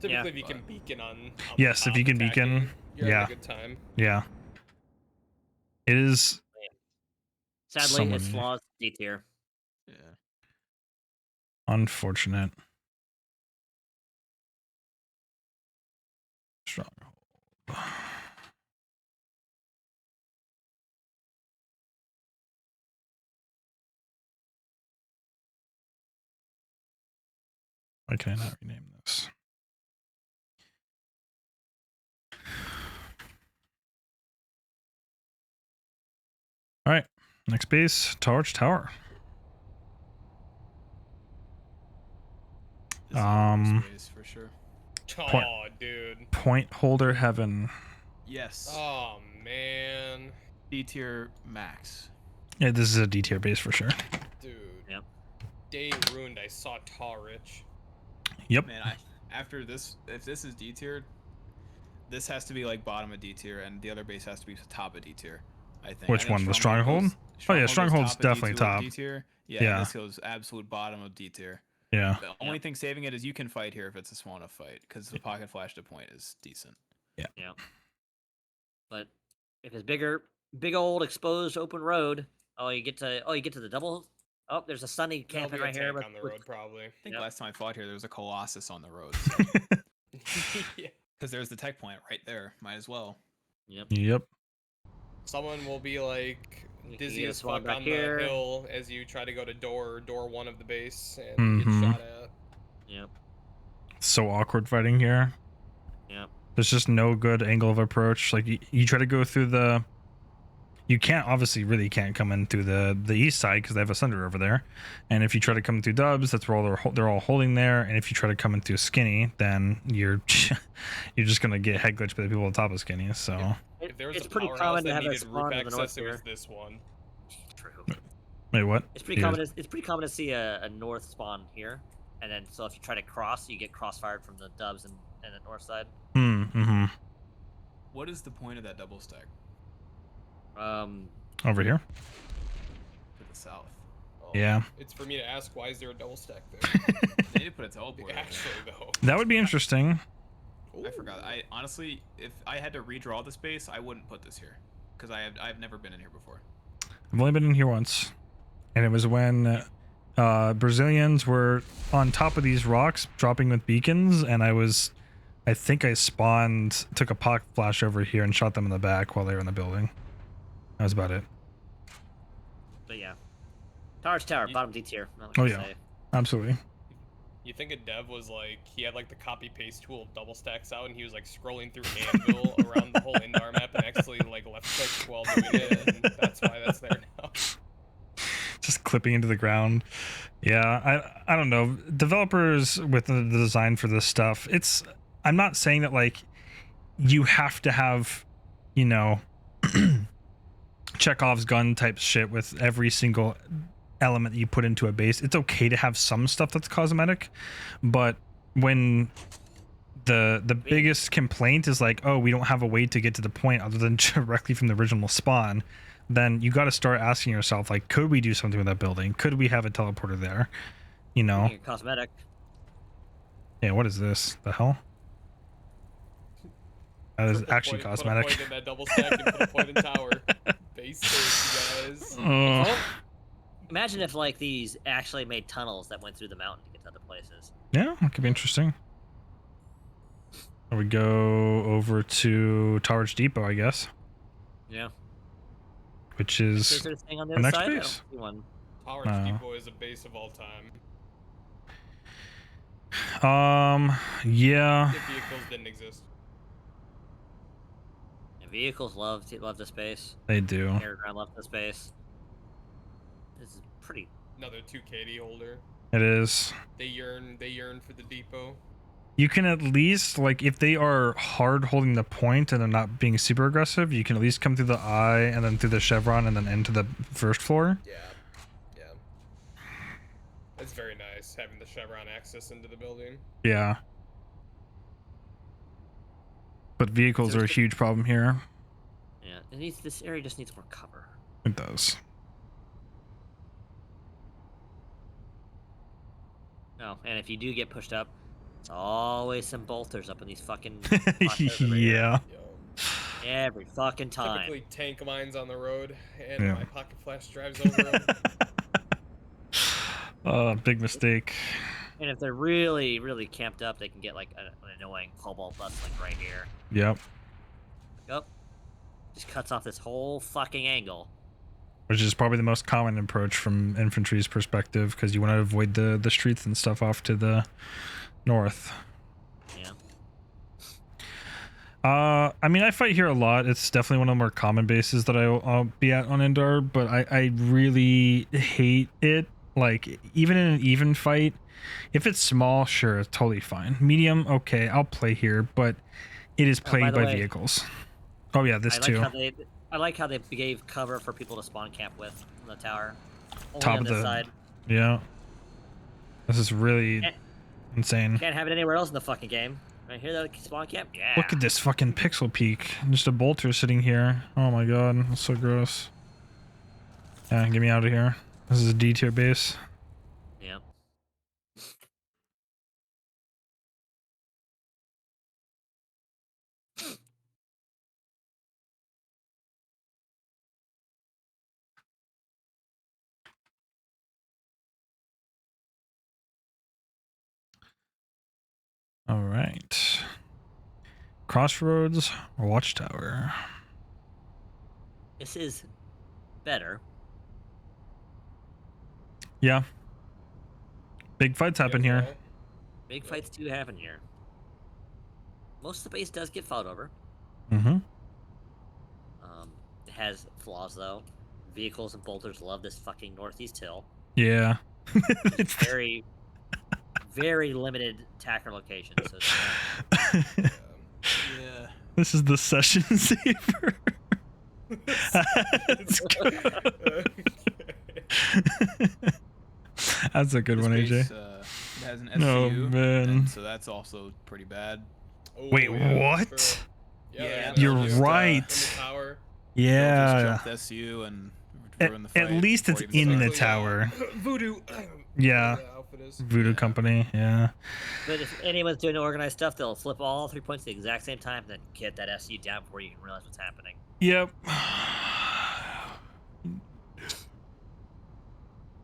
Typically, Yeah. if you can beacon on Yes, the if you top can beacon, attacking, you're yeah. having a good time. Yeah. It is... Sadly, Someone- it's flaws D tier. Yeah. unfortunate. Stronghold. Why can I not rename this? All right, next base, Torch Tower. This is a cool space for sure. Oh, dude. Point holder heaven. Yes. Oh, man. D tier max. Yeah, this is a D tier base for sure. Dude. Yep. Day ruined. I saw Tar Rich. Yep. Man, after this, if this is D tier, this has to be like bottom of D tier, and the other base has to be top of D tier. I think. Which one? The Stronghold? Oh yeah, Stronghold's definitely top. D tier. Yeah. Yeah, this goes absolute bottom of D tier. Yeah. The only thing saving it is you can fight here if it's a small enough fight, because the pocket flash to point is decent. Yeah. But if it's big old exposed open road, you get to the double. Oh, there's a Sunny There'll camping be a right here. tank on the road, probably. I think Yep. last time I fought here, there was a Colossus on the road. Yeah. Because there's the tech plant right there. Might as well. Yep. Someone will be like You can dizzy get a as swab fuck back on here. the hill as you try to go to door one of the base and Mhm. get shot at. Yep. So awkward fighting here. Yep. There's just no good angle of approach. Like you try to go through the... You really can't come in through the east side because they have a Sunder over there. And if you try to come through Dubs, that's where they're all holding there. And if you try to come in through Skinny, then you're just gonna get head glitched by the people on top of Skinny. So If there was It's a pretty powerhouse common to that have a needed spawn roof to the north access, it was here. this one. True. wait, what? It's pretty Yeah. common. It's pretty common to see a north spawn here, and then so if you try to cross, you get crossfired from the Dubs and the north side. Mm-hmm. What is the point of that double stack Over here. to the south? Oh, Yeah. It's for me to ask, why is there a double stack there? They need to put a teleport. in there. Actually, though. That would be interesting. I forgot. I honestly, if I had to redraw the space, I wouldn't put this here, because I've never been in here before. I've only been in here once, and it was when Brazilians were on top of these rocks dropping with beacons, and I think I spawned, took a pocket flash over here and shot them in the back while they were in the building. That was about it. But yeah, Tower, You- bottom D tier. Not much Oh, to yeah. say. Absolutely. You think a dev was like, he had like the copy paste tool double stacks out and he was like scrolling through Anvil around the whole Indar map and actually like left clicked while doing it, and that's why that's there now. Just clipping into the ground. Yeah, I don't know. Developers with the design for this stuff, I'm not saying that like you have to have, you know, Chekhov's gun type shit with every single element that you put into a base. It's okay to have some stuff that's cosmetic, but when the biggest complaint is like, oh, we don't have a way to get to the point other than directly from the original spawn, then you got to start asking yourself, like, could we do something with that building? Could we have a teleporter there? You know? Cosmetic. Yeah, what is this? The hell? That is Put a actually point- cosmetic. Put a point in that double stack and put a point in tower. Base safe, you guys. Imagine if like these actually made tunnels that went through the mountain to get to other places. Yeah, that could be interesting. We go over to Tower's Depot, I guess. Yeah. Which is There's a thing on the our other next side. I base. don't see one. Tower's No. Depot is a base of all time. Yeah. If vehicles didn't exist. And vehicles love the space. They do. Air ground love the space. This is pretty. Another 2 KD holder. It is. They yearn for the depot. You can at least, like, if they are hard holding the point and they're not being super aggressive, you can at least come through the eye and then through the chevron and then into the first floor. Yeah. It's very nice having the chevron access into the building. Yeah. But vehicles are a huge problem here. Yeah, this area just needs more cover. It does. Oh, and if you do get pushed up, it's always some bolters up in these fucking. Yeah. Every fucking time. Typically tank mines on the road, and Yeah. my pocket flash drives over them. Oh, big mistake. And if they're really, really camped up, they can get like an annoying cobalt bust like right here. Yep. Oh, just cuts off this whole fucking angle. Which is probably the most common approach from infantry's perspective, because you want to avoid the streets and stuff off to the north. Yeah. I mean, I fight here a lot. It's definitely one of the more common bases that I'll be at on Indar, but I really hate it. Like, even in an even fight, if it's small, sure, it's totally fine. Medium, okay, I'll play here, but it is plagued by vehicles. Oh yeah, this too. I like how they gave cover for people to spawn camp with on the tower. Only Top on of this the side. Yeah. This is really insane. Can't have it anywhere else in the fucking game. Right here, that spawn camp. Yeah. Look at this fucking pixel peak. Just a bolter sitting here. Oh my god, that's so gross. Yeah, get me out of here. This is a D tier base. Yeah. All right. Crossroads or Watchtower? This is better. Yeah. Big fights happen here. Big fights do happen here. Most of the base does get fought over. Mm-hmm. It has flaws though. Vehicles and bolters love this fucking northeast hill. Yeah. It's very, very limited attacker location. So Yeah. This is the session saver. That's good. That's a good This one, base, AJ. it has an SU, Oh, man. and so that's also pretty bad. Oh, Wait, yeah, what? sure. Yeah, You're just, right. In the tower. Yeah. They'll just jump SU and ruin the fight. At least it's before it even in the starts. tower. Voodoo. Yeah. The outfit is. Voodoo Yeah. Company, yeah. But if anyone's doing organized stuff, they'll flip all 3 points at the exact same time, then get that SU down before you can realize what's happening. Yep.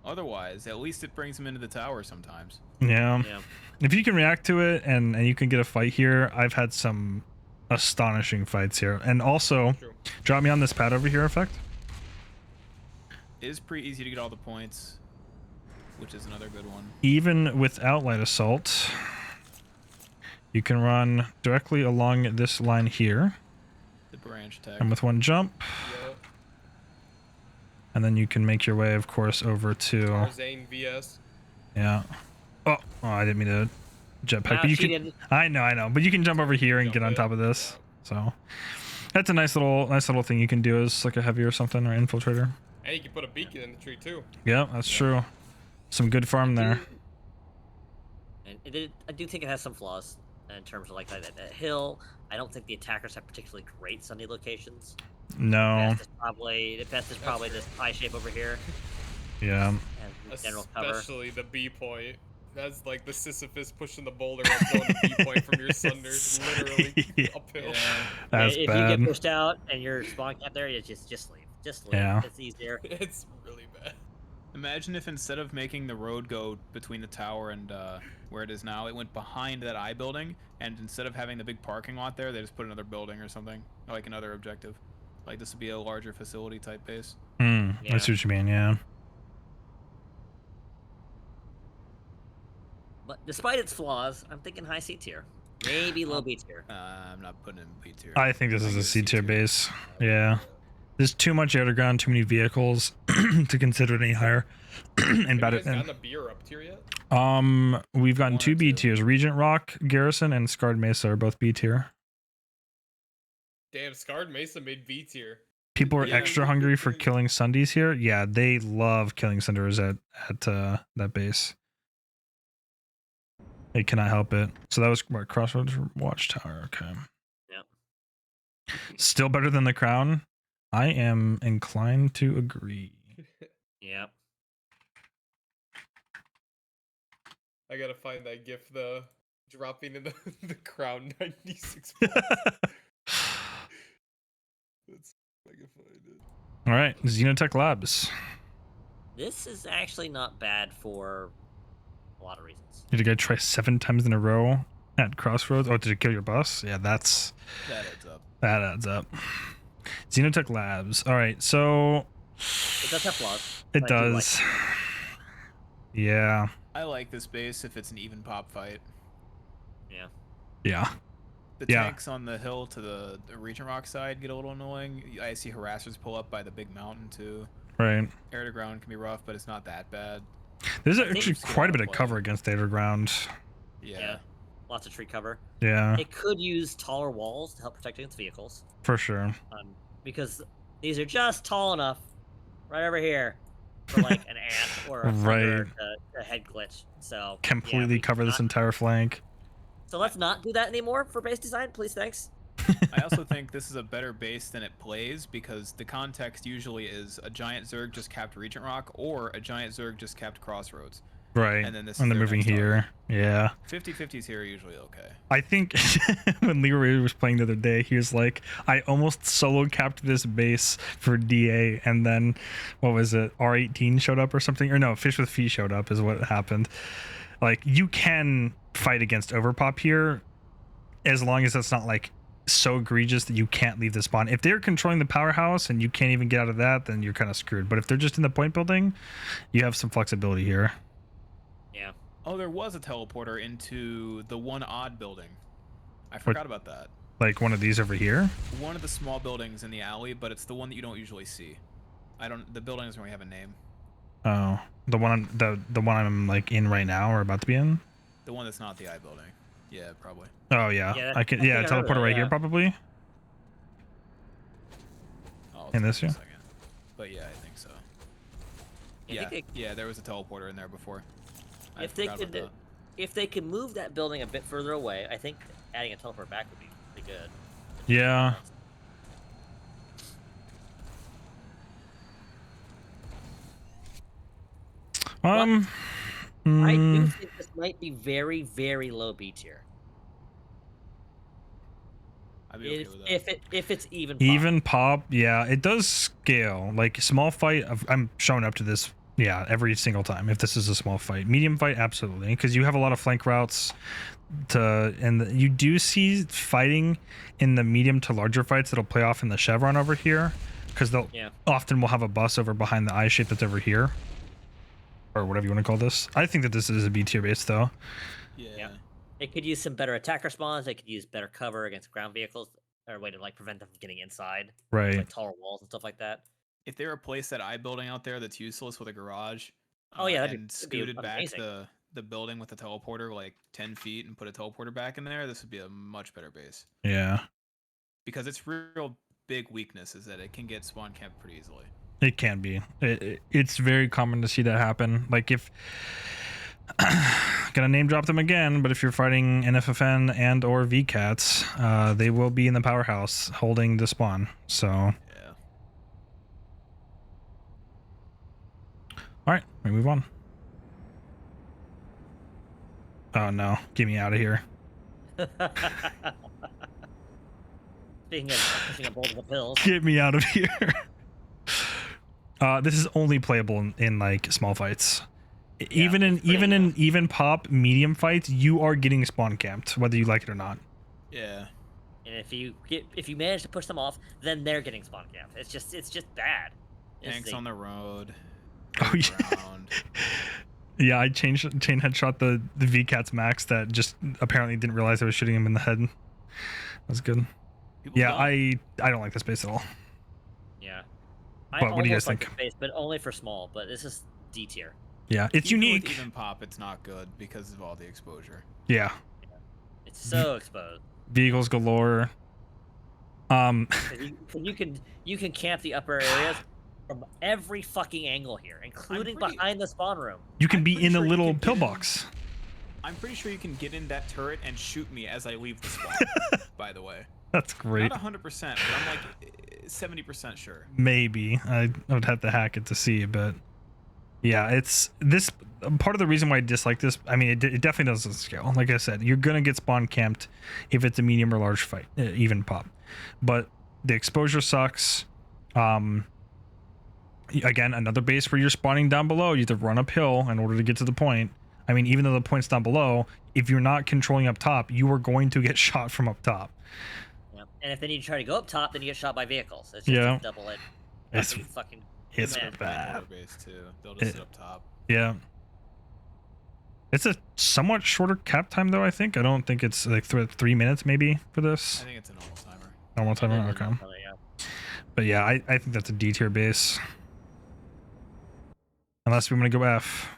Otherwise, at least it brings them into the tower sometimes. Yeah. Yeah. If you can react to it and you can get a fight here, I've had some astonishing fights here. And also, True. drop me on this pad over here effect. It is pretty easy to get all the points which is another good one. Even without light assault, you can run directly along this line here. The branch tech. And with one jump. Yep. And then you can make your way, of course, over to... Tarzane VS. Yeah. Oh, I didn't mean to jetpack. Wow, But you she can... didn't. I know. But you can jump over here and Jump get on in. top of this. So that's a nice little thing you can do as like a heavy or something or infiltrator. And you can put a beacon in the tree too. Yeah, that's true. Some good farm there. And I do think it has some flaws in terms of like that hill. I don't think the attackers have particularly great sunny locations. No. The best is probably this pie shape over here. Yeah. And general cover. Especially the B point. That's like the Sisyphus pushing the boulder up going to B point from your thunder, literally Yeah. uphill. Yeah. That's if bad. you get pushed out and you're spawn camped there, you just leave. Just leave. Yeah. It's easier. It's really bad. Imagine if instead of making the road go between the tower and where it is now, it went behind that I building, and instead of having the big parking lot there, they just put another building or something, or like another objective. Like this would be a larger facility type base. I Yeah. see what you mean, yeah. But despite its flaws, I'm thinking high C tier. Maybe low B tier. I'm not putting it in B tier. I think this is a it's C tier base. Yeah. There's too much underground, too many vehicles to consider it any higher. And Have bad you guys at gotten a B or up tier yet? we've gotten One or 2 B two. tiers. Regent Rock, Garrison, and Scarred Mesa are both B tier. Damn, Scarred Mesa made B tier. People are Yeah. extra hungry for killing Sundays here. Yeah, they love killing Cinders at that base. They cannot help it. So that was what, Crossroads Watchtower. Okay. Yep. Still better than the Crown. I am inclined to agree. Yep. I gotta find that gif, the dropping in the crown 96 points. Let's see if I can find it. All right, Xenotech Labs. This is actually not bad for a lot of reasons. Did you guys try 7 times in a row at Crossroads? Oh, did it kill your bus? Yeah, That adds up. that adds up. Xenotech Labs. All right, so It does have flaws. it but I do like does. Yeah. I like this base if it's an even pop fight. Yeah. Yeah. The Yeah. tanks on the hill to the Regent Rock side get a little annoying. I see harassers pull up by the big mountain too. Right. Air to ground can be rough, but it's not that bad. There's think actually it's quite a gonna bit of play. cover against the underground. Yeah. Lots of tree cover. Yeah, It could use taller walls to help protect against vehicles. for sure. Because these are just tall enough right over here for like an ant or a Right. thunder to head glitch. So yeah, Completely we cover this not- entire flank. So let's not do that anymore for base design, please. Thanks. I also think this is a better base than it plays because the context usually is a giant Zerg just capped Regent Rock or a giant Zerg just capped Crossroads. Right. And then this is And they're their moving next here. Yeah. 50-50s here are usually okay. I think when Leroy was playing the other day, he was like, I almost solo capped this base for DA, and then what was it? R18 showed up or something? Or no, Fish with Fee showed up is what happened. Like, you can fight against overpop here as long as it's not like so egregious that you can't leave the spawn. If they're controlling the powerhouse and you can't even get out of that, then you're kind of screwed. But if they're just in the point building, you have some flexibility here. Yeah. Oh, there was a teleporter into the one odd building. I forgot about that. Like one of these over here. One of the small buildings in the alley, but it's the one that you don't usually see. The building doesn't really have a name. Oh, the one I'm like in right now or about to be in. The one that's not the I building. Yeah, probably. Oh yeah, Yeah, I can. I think Yeah, I heard of teleporter that, right here yeah. probably. Oh, In this here? here? But yeah, I think so. I Yeah, think yeah, there was a teleporter in there before. I If they forgot about could, that. if they could move that building a bit further away, I think adding a teleport back would be pretty good. Yeah. I do mm, think this might be very, very low B tier. I'd be okay If, with that. if it's even pop. even pop, yeah, it does scale. Like small fight, I'm showing up to this, yeah, every single time. If this is a small fight, medium fight, absolutely, because you have a lot of flank routes and you do see fighting in the medium to larger fights that'll play off in the chevron over here, because they'll Yeah. often will have a bus over behind the eye shape that's over here. or whatever you want to call this. I think that this is a B tier base though. Yeah. It could use some better attacker spawns. It could use better cover against ground vehicles, or a way to like prevent them from getting inside, Right. like taller walls and stuff like that. If they're a place that I'm building out there that's useless with a garage, Oh yeah, and scooted back the building with the teleporter like 10 feet and put a teleporter back in there, this would be a much better base. Yeah. Because its real big weakness is that it can get spawn camped pretty easily. It can be. It's very common to see that happen. Like if gonna name drop them again, but if you're fighting NFFN and or VCATs, they will be in the powerhouse holding the spawn. So Yeah. all right, we move on. Oh no, get me out of here. Speaking of pushing a bolt of the pills. Get me out of here. This is only playable in like small fights. Yeah, even in even pop medium fights, you are getting spawn camped, whether you like it or not. Yeah. And if you manage to push them off, then they're getting spawn camped. It's just bad. Tanks on the road. Oh yeah. Yeah, I chain headshot the VCAT's max that just apparently didn't realize I was shooting him in the head. That's good. People Yeah, don't. I don't like this base at all. Yeah. But what do you guys like think? the base, but only for small. But this is D tier. Yeah, it's Even with unique. even pop, it's not good because of all the exposure. Yeah, It's so exposed. vehicles galore. 'Cause you can camp the upper areas from every fucking angle here, including behind the spawn room. You can I'm be pretty in a sure you little can get in- pillbox. I'm pretty sure you can get in that turret and shoot me as I leave the spawn, by the way. That's great. Not 100%, but I'm like 70% sure. Maybe I would have to hack it to see, but yeah, it's this part of the reason why I dislike this. I mean, it definitely doesn't scale. Like I said, you're gonna get spawn camped if it's a medium or large fight, even pop. But the exposure sucks. Again, another base where you're spawning down below. You have to run uphill in order to get to the point. I mean, even though the point's down below, if you're not controlling up top, you are going to get shot from up top. Yeah. And if then you try to go up top, then you get shot by vehicles. It's just Yeah. a double edged. It's Fucking. it's man. bad. Another base too. They'll just It- sit up top. Yeah. It's a somewhat shorter cap time though, I think. I don't think it's like 3 minutes maybe for I this. think it's a normal timer. Normal timer, okay. Yeah. But yeah, I think that's a D tier base. Unless we want to go F.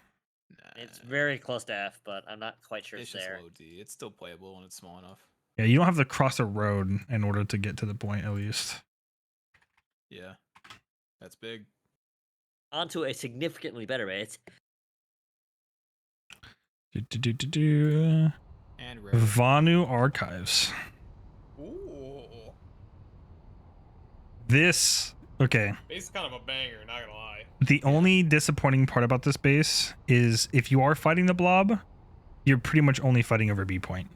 Nah, It's very close to F, but I'm not quite sure it's it's just there. low D. It's still playable when it's small enough. Yeah, you don't have to cross a road in order to get to the point at least. Yeah. That's big. Onto a significantly better base. Do-do-do-do-do. And rare. Vanu Archives. Ooh. This, okay. Base is kind of a banger, not gonna lie. The only disappointing part about this base is if you are fighting the blob, you're pretty much only fighting over B point.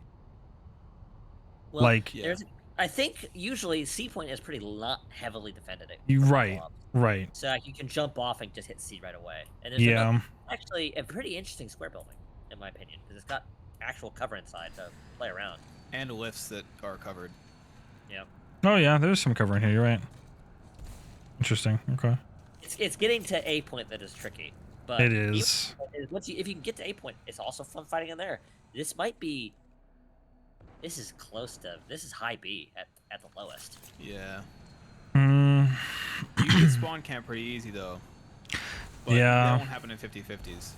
Well, Like- Yeah. there's, I think usually C point is pretty heavily defended. You from right, blobs. right. So like, you can jump off and just hit C right away. And there's Yeah. actually a pretty interesting square building, in my opinion, because it's got actual cover inside to play around. And lifts that are covered. Yeah. Oh yeah, there's some cover in here. You're right. Interesting. Okay. It's getting to A point that is tricky. But It is. Once if you can get to A point, it's also fun fighting in there. This might be. This is close to. This is high B at the lowest. Yeah. Mm, You can get spawn camp pretty easy though. But Yeah. that won't happen in 50-50s.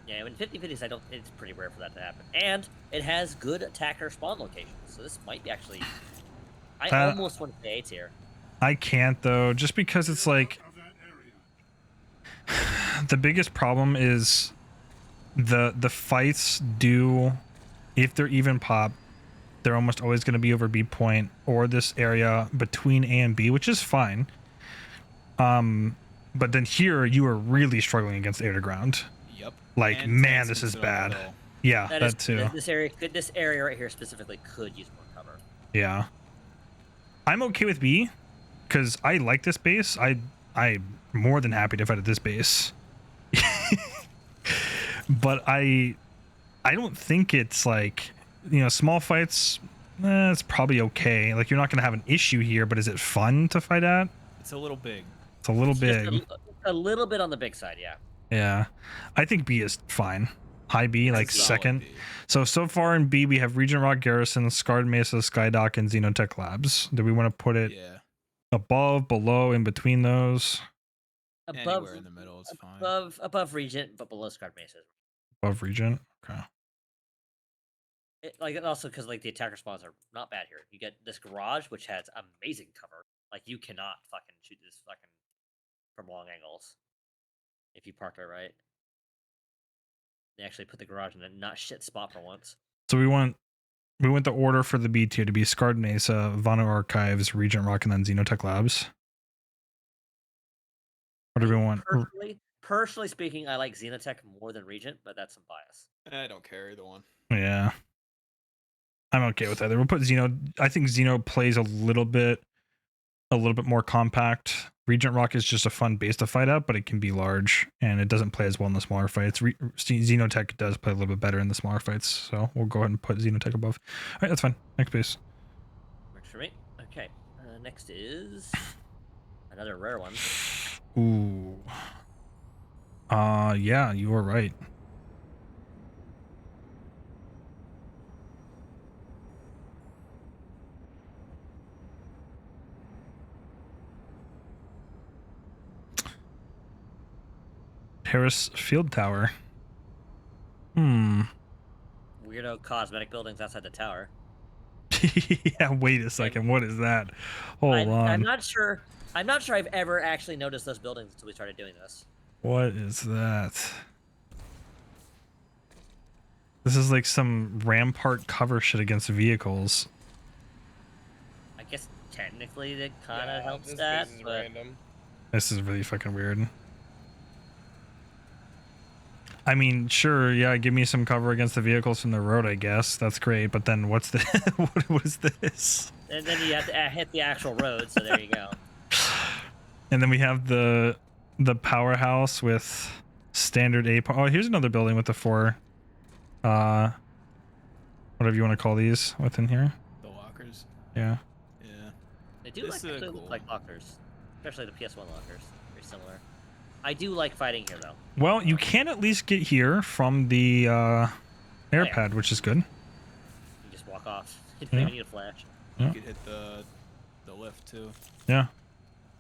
Yeah, in 50-50s, it's pretty rare for that to happen. And it has good attacker spawn locations, so this might be actually. I almost want to say A tier. I can't though, just because it's like the biggest problem is the fights do, if they're even pop, they're almost always going to be over B point or this area between A and B, which is fine. But then here you are really struggling against air to ground. Yep. Like, And man, tanks this can is sit on the bad. hill. Yeah, That that is, too. This area right here specifically could use more cover. Yeah. I'm okay with B because I like this base. I'm more than happy to fight at this base. But I don't think it's like, small fights, it's probably okay. Like, you're not going to have an issue here, but is it fun to fight at? It's a little big. It's a little It's just big. a little bit on the big side, yeah. Yeah, I think B is fine. High B, like Solid second. B. So far in B, we have Regent Rock Garrison, Scarred Mesa, Skydock, and Xenotech Labs. Do we want to put it Yeah. above, below, in between those? Above, Anywhere in the middle is fine. above Regent, but below Scarred Mesa. Above Regent? Okay. Like also because like the attacker spawns are not bad here. You get this garage which has amazing cover. Like you cannot fucking shoot this fucking from long angles if you park it right. They actually put the garage in a not shit spot for once. So we want the order for the B tier to be Scarred Mesa, Vano Archives, Regent Rock, and then Xenotech Labs. What do we want? Personally speaking, I like Xenotech more than Regent, but that's some bias. I don't care either one. Yeah. I'm okay with either. We'll put Xeno. I think Xeno plays a little bit more compact. Regent Rock is just a fun base to fight at, but it can be large and it doesn't play as well in the smaller fights. Xenotech does play a little bit better in the smaller fights, so we'll go ahead and put Xenotech above. All right, that's fine. Next base. Works for me. Okay. Next is another rare one. Ooh. Yeah, you are right. Harris Field Tower. Weirdo cosmetic buildings outside the tower. Yeah, wait a second. What is that? Hold on. I'm not sure I've ever actually noticed those buildings until we started doing this. What is that? This is like some rampart cover shit against vehicles. I guess technically that kind of helps that, but random. This is really fucking weird. I mean, sure, yeah, give me some cover against the vehicles from the road, I guess. That's great, but then what's the what is this? And then you have to hit the actual road, so there you go. And then we have the powerhouse with standard A. Oh, here's another building with the 4 whatever you want to call these within here. The lockers. Yeah. Yeah. They do This is look cool. like lockers, especially the PS1 lockers. Very similar. I do like fighting here though. Well, you can at least get here from the airpad, which is good. You just walk off. You don't Yeah. even need a flash. Yeah. You could hit the lift too. Yeah.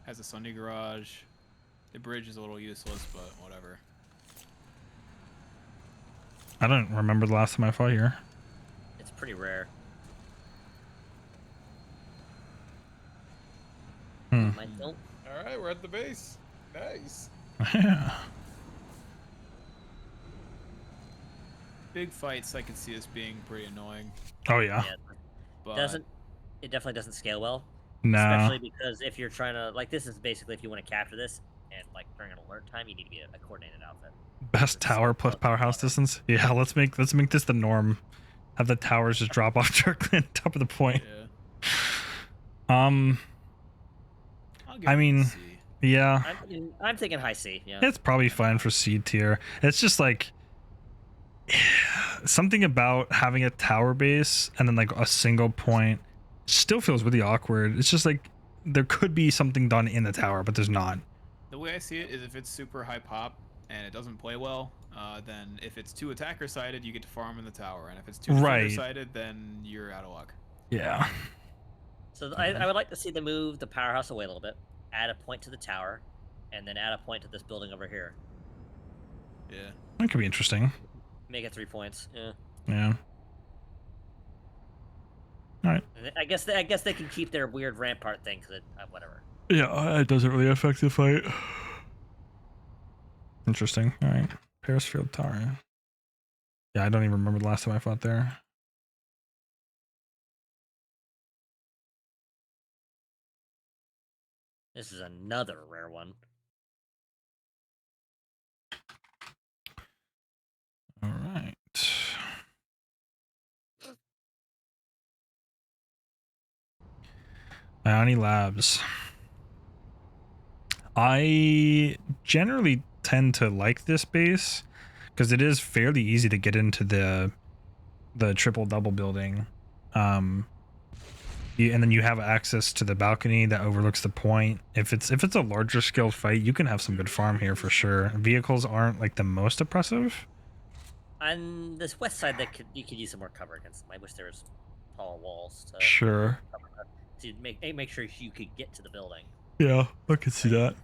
Has a Sunday garage. The bridge is a little useless, but whatever. I don't remember the last time I fought here. It's pretty rare. Hmm. Mine don't. All right, we're at the base. Nice. Yeah. Big fights, I could see this being pretty annoying. Oh yeah. But It definitely doesn't scale well. No. Especially because if you're trying to this is basically if you want to capture this and like during an alert time, you need to be a coordinated outfit. Best tower plus powerhouse distance. Yeah, let's make this the norm. Have the towers just drop off directly on top of the point. yeah. I mean, yeah. I'm thinking high C. Yeah. It's probably fine for C tier. It's just like something about having a tower base and then like a single point still feels really awkward. It's just like there could be something done in the tower, but there's not. The way I see it is if it's super high pop and it doesn't play well, then if it's too attacker sided, you get to farm in the tower, and if it's too defender sided, then you're out of luck. Yeah. So I would like to see them move the powerhouse away a little bit, add a point to the tower, and then add a point to this building over here. Yeah. That could be interesting. Make it 3 points. Yeah. Yeah. All right. And I guess they can keep their weird rampart thing because whatever. Yeah, it doesn't really affect the fight. Interesting. All right. Paris Field Tower. Yeah, I don't even remember the last time I fought there. This is another rare one. All right. Ioni Labs. I generally tend to like this base because it is fairly easy to get into the triple double building. And then you have access to the balcony that overlooks the point. If it's a larger scale fight, you can have some good farm here for sure. Vehicles aren't like the most oppressive. On this west side, you could use some more cover against them. I wish there was tall walls to Sure. to make sure you could get to the building. Yeah, I could see that.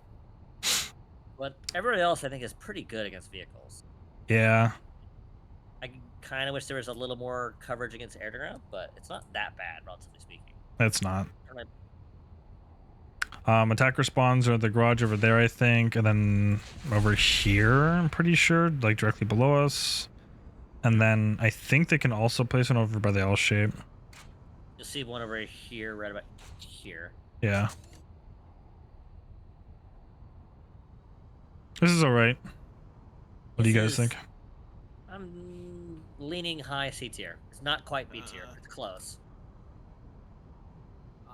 But everybody else, I think, is pretty good against vehicles. Yeah. I kind of wish there was a little more coverage against air to ground, but it's not that bad, relatively speaking. It's not. Attacker spawns are the garage over there, I think, and then over here, I'm pretty sure, like directly below us. And then I think they can also place one over by the L shape. You'll see one over here, right about here. Yeah. This is alright. What do you guys think? I'm leaning high C tier. It's not quite B tier. It's close.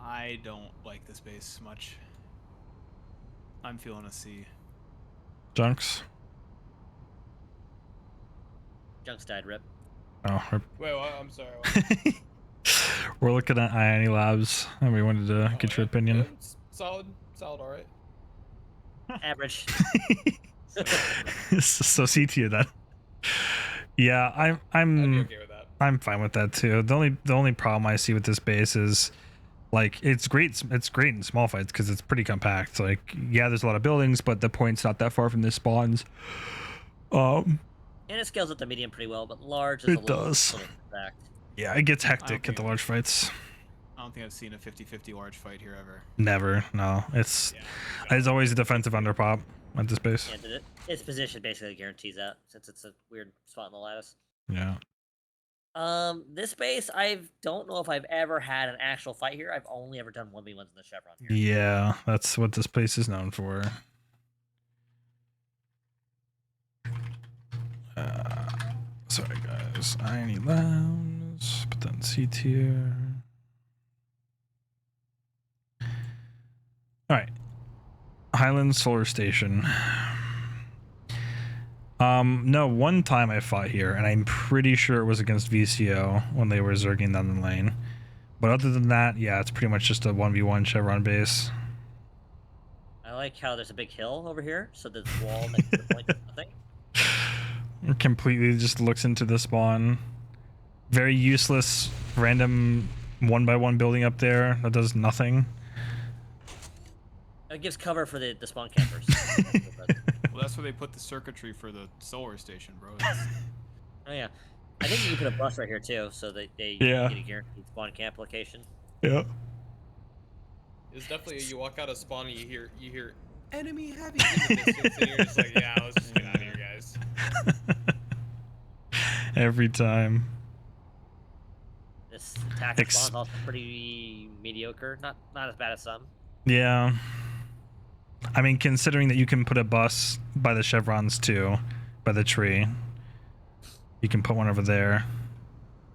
I don't like this base much. I'm feeling a C. Junks? Junks died, rip. Oh, rip. Wait, what? I'm sorry. What? We're looking at INE Labs, and we wanted to get your opinion. Yeah, solid, all right. Average. So C tier then. Yeah, I'd be okay with that. I'm fine with that too. The only problem I see with this base is like it's great in small fights because it's pretty compact. Like yeah, there's a lot of buildings, but the point's not that far from the spawns. And it scales up the medium pretty well, but large is a little compact. Yeah, it gets hectic at the large fights. I don't think I've seen a 50-50 large fight here ever. Never, no. It's always a defensive underpop at this base. Yeah, its position basically guarantees that since it's a weird spot in the lattice. Yeah. This base, I don't know if I've ever had an actual fight here. I've only ever done 1v1s in the Chevron here. Yeah, that's what this place is known for. Sorry guys, INE Labs, put that in C tier. Alright. Highland Solar Station. No, one time I fought here, and I'm pretty sure it was against VCO when they were zerging down the lane. But other than that, yeah, it's pretty much just a 1v1 Chevron base. I like how there's a big hill over here, so the wall next to the point is nothing. It completely just looks into the spawn. Very useless, random 1x1 building up there that does nothing. It gives cover for the spawn campers. Well, that's where they put the circuitry for the solar station, bro. Oh yeah, I think you can put a bus right here too, so that they get a guaranteed spawn camp location. Yeah. It's definitely you walk out of spawn and you hear enemy heavy in the distance, and you're just like, yeah, let's just get out of here, guys. Every time. This attack spawn's also pretty mediocre, not as bad as some. Yeah. I mean, considering that you can put a bus by the chevrons too, by the tree, you can put one over there,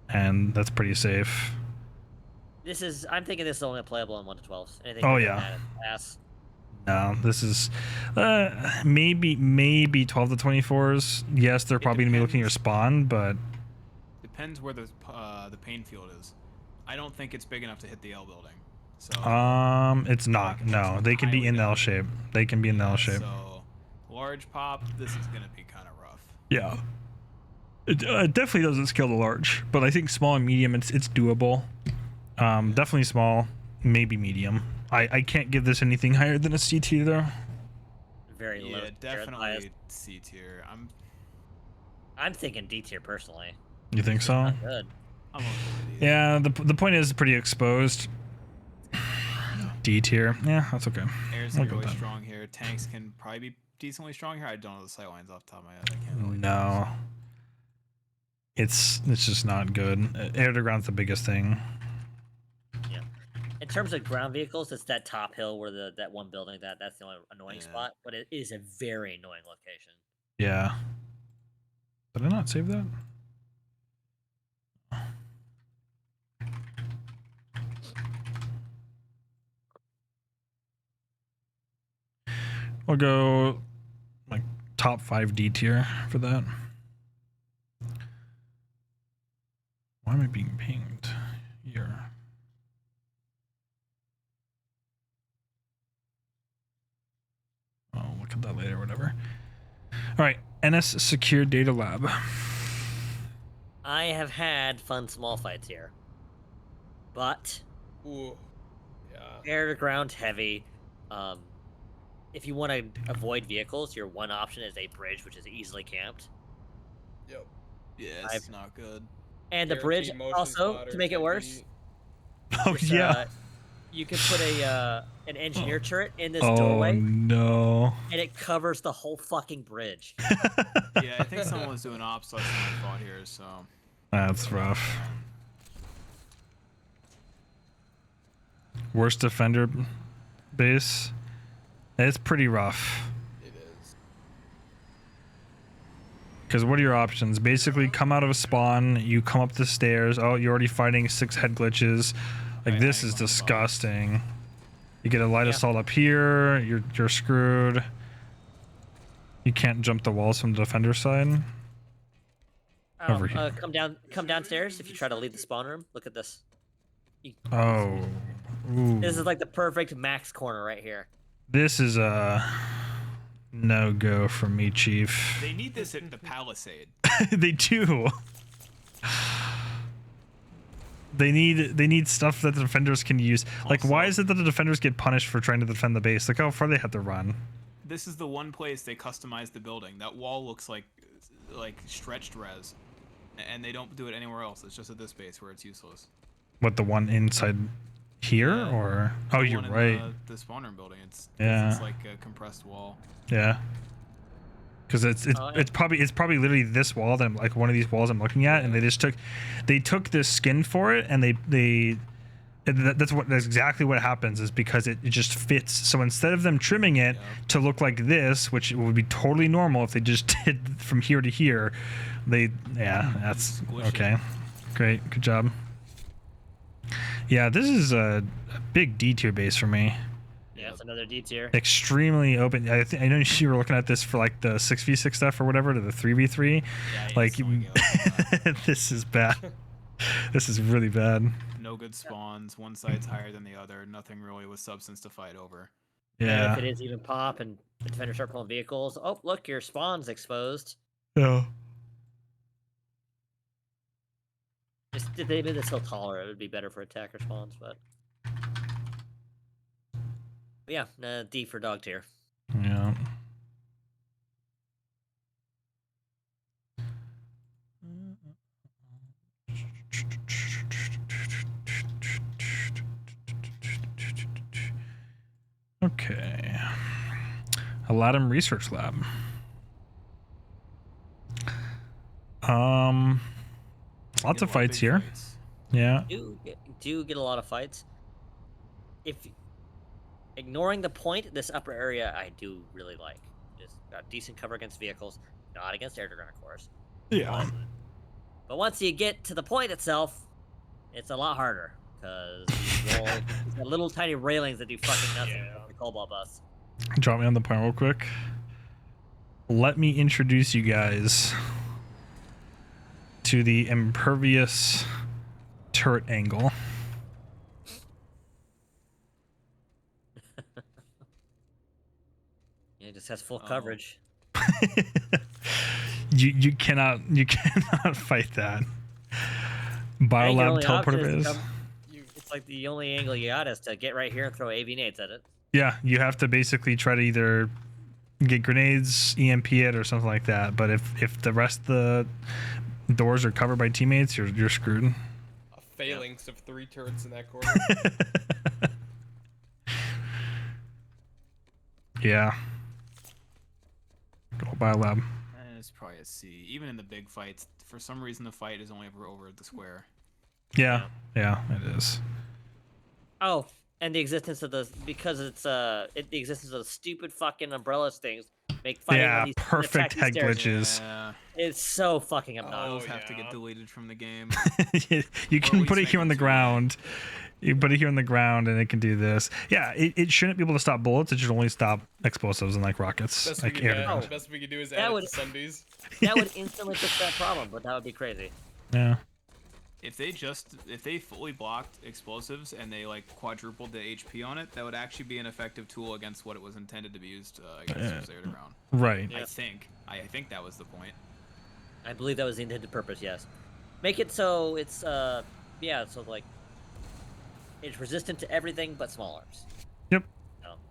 and that's pretty safe. I'm thinking this is only playable in 1 to 12s. Anything pass. No, this is maybe 12 to 24s. Yes, they're probably gonna be looking at your spawn, but depends where the pain field is. I don't think it's big enough to hit the L building. So it's not. No, they can be in the L shape. They can be in the L shape. So large pop, this is gonna be kind of rough. Yeah. It definitely doesn't scale to large, but I think small and medium, it's doable. Definitely small, maybe medium. I can't give this anything higher than a C tier though. Very low. Yeah, definitely C tier. I'm thinking D tier personally. You think so? Not good. I'm okay with Yeah, the point is pretty exposed. D tier. Yeah, that's okay. Air's gonna be really strong here. Tanks can probably be decently strong here. I don't know the sight lines off the top of my head. I can't really No. It's just not good. Air to ground's the biggest thing. Yeah. In terms of ground vehicles, it's that top hill where that one building that's the only annoying spot, but it is a very annoying location. Yeah. Did I not save that? I'll go like top 5 D tier for that. Why am I being pinged here? that later, whatever. All right, NS Secure Data Lab. I have had fun small fights here, but Ooh. Yeah. air to ground heavy. If you want to avoid vehicles, your one option is a bridge, which is easily camped. Yep. Yeah, it's not good. And the bridge Guaranteed motion also, spotter, to make it worse, safety. Oh this, yeah. you can put an engineer turret in this Oh doorway, no. and it covers the whole fucking bridge. Yeah, I think someone was doing ops less than I thought here, so. That's rough. Worst defender base. It's pretty rough. It is. Because what are your options? Basically, come out of a spawn, you come up the stairs. Oh, you're already fighting 6 head glitches. Like, Right, this hang is on the disgusting. You get a light Yeah. assault up here. You're screwed. You can't jump the walls from the defender side. Over here. Come downstairs. If you try to leave the spawn room, look at this. Oh. Ooh. This is like the perfect max corner right here. This is a no-go for me, Chief. They need this at the Palisade. They do. They need stuff that the defenders can use. Like, Also- why is it that the defenders get punished for trying to defend the base? Look how far they had to run. This is the one place they customized the building. That wall looks like stretched res, and they don't do it anywhere else. It's just at this base where it's useless. What, the one inside here, Yeah. or? Oh, The you're one in right. The spawn room building. It's Yeah. like a compressed wall. Yeah. Because it's Oh, yeah. probably literally this wall that I'm, like, one of these walls I'm looking at, and they took this skin for it, and that's exactly what happens, is because it just fits. So instead of them trimming it to look like this, which would be totally normal if they just did from here to here, that's Squish okay. it. Great, good job. Yeah, this is a big D tier base for me. Yeah, it's another D tier. Extremely open. I know you were looking at this for like the 6v6 stuff or whatever, to the 3v3. Yeah, Like, instantly go. this is bad. This is really bad. No good spawns. One side's higher than the other. Nothing really with substance to fight over. And Yeah. if it is even pop and the defenders start pulling vehicles, oh look, your spawn's exposed. Yeah. Just if they made this hill taller, it would be better for attacker spawns, but yeah, D for dog tier. Yeah. Okay. Aladdin Research Lab. Lots Get of a lot fights big here. fights. Yeah. Do get a lot of fights. If ignoring the point, this upper area I do really like. It's got decent cover against vehicles, not against air to ground, of course. Yeah. But once you get to the point itself, it's a lot harder because these got little tiny railings that do fucking nothing. Yeah. Like the cobalt bus. Drop me on the point real quick. Let me introduce you guys to the impervious turret angle. Yeah, it just has full Oh. coverage. you cannot fight that. I think your Biolab only option teleporter is is. to come- It's like the only angle you got is to get right here and throw AV nades at it. Yeah, you have to basically try to either get grenades, EMP it, or something like that. But if the rest of the doors are covered by teammates, you're screwed. A phalanx of 3 turrets in that corner. Yeah. Go Biolab. It's probably a C. Even in the big fights, for some reason the fight is only ever over at the square. Yeah, it is. Oh, and the existence of the the existence of the stupid fucking umbrellas things make fighting on Yeah, these perfect attack these head stairs. glitches. Yeah, It's so fucking Oh, obnoxious. those have to yeah. get deleted from the game. You Or can at put it least here make on it the too ground. You put it here on the ground and it can do this. Yeah, it shouldn't be able to stop bullets. It should only stop explosives and like rockets. Best like we can air to do, ground. the best we can do is That add it would- to Sundays. That would instantly fix that problem, but that would be crazy. Yeah. If they fully blocked explosives and they like quadrupled the HP on it, that would actually be an effective tool against what it was intended to be used against air to ground. Right. Yeah. I think that was the point. I believe that was the intended purpose. Yes. Make it so it's yeah, so like it's resistant to everything but small arms. Yep.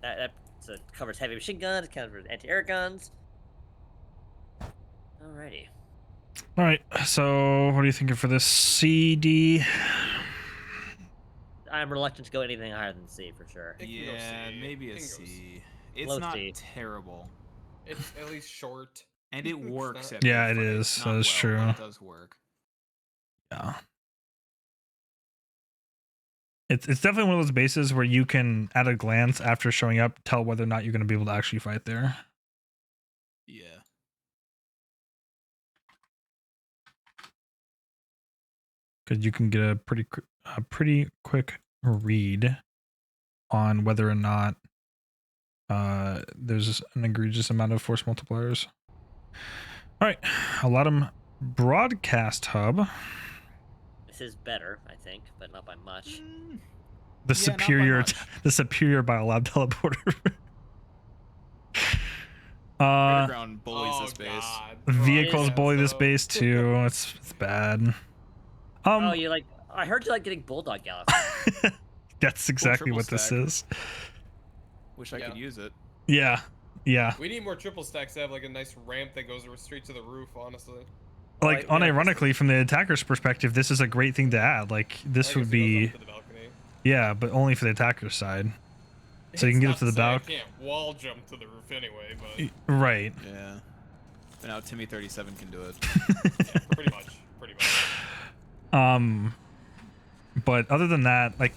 That so covers heavy machine guns, covers anti-air guns. Alrighty. All right. So, what are you thinking for this CD? I'm reluctant to go anything higher than C for sure. It can go Yeah, C. maybe It a can go C. It's Low not C. terrible, It's at least short. and it It's works. not- At Yeah, big it fights. is. Not That is well, true. but it does work. Yeah. It's definitely one of those bases where you can, at a glance, after showing up, tell whether or not you're going to be able to actually fight there. Yeah. Because you can get a pretty quick read on whether or not there's an egregious amount of force multipliers. All right, Aladdin Broadcast Hub. This is better, I think, but not by much. The Yeah, not by superior, much. the superior biolab teleporter. Underground bullies Oh this base. god. Vehicles Yeah, bully this so- base too. It's bad. Oh, you like? I heard you like getting Bulldog Galaxy. That's exactly triple what this stack. is. Wish I Yeah. could use it. Yeah, yeah. We need more triple stacks to have like a nice ramp that goes straight to the roof, honestly. Like, Well, yeah, unironically, from the attacker's perspective, this is a great thing to add. Like, this I guess would it goes be, up to the balcony. yeah, but only for the attacker's side. So you can It's get not up to the say I balcony. can't wall jump to the roof anyway, but Right. Yeah. But now Timmy 37 can do it. yeah, pretty much. Pretty much. But other than that, like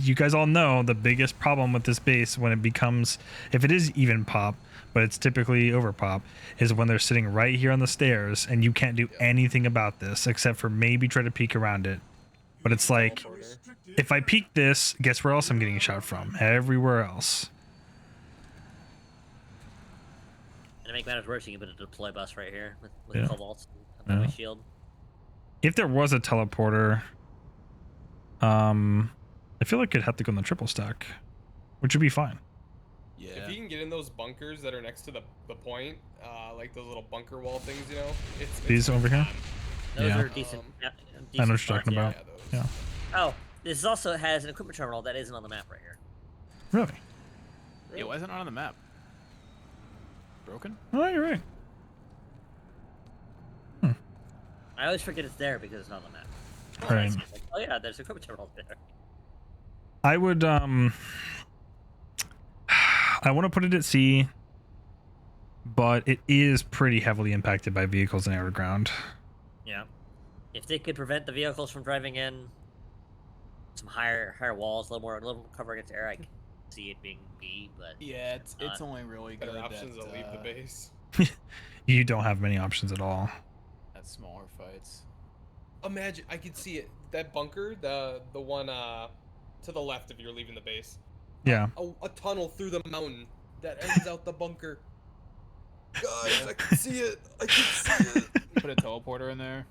you guys all know the biggest problem with this base when it becomes, if it is even pop, but it's typically over pop, is when they're sitting right here on the stairs and you can't do anything about this except for maybe try to peek around it. But it's like, Teleporter. if I peek this, guess where else I'm getting shot from? Everywhere else. And to make matters worse, you can put a deploy bus right here with Yeah. Cobalt and Yeah. my shield. If there was a teleporter, I feel like it'd have to go in the triple stack, which would be fine. Yeah. If you can get in those bunkers that are next to the point, like those little bunker wall things, you know, it's These over here? Those Yeah. are decent. Um, yeah, I know decent what you're spots, talking yeah. about. those. Yeah. Oh, this also has an equipment terminal that isn't on the map right here. Really? Yeah, why is it not on the map? Broken? Oh, you're right. I always forget it's there because it's not on the map. Right. It's like, oh yeah, there's equipment terminal there. I would I want to put it at C, but it is pretty heavily impacted by vehicles and air to ground. Yeah. If they could prevent the vehicles from driving in, some higher walls, a little more cover against air, I can see it being B, but Yeah, it's only really good Better options at, to leave the base. You don't have many options at all. at smaller fights. Imagine, I could see it. That bunker, the one to the left if you're leaving the base. Yeah. A tunnel through the mountain that ends out the bunker. Guys, I can see it. I can see it. Put a teleporter in there.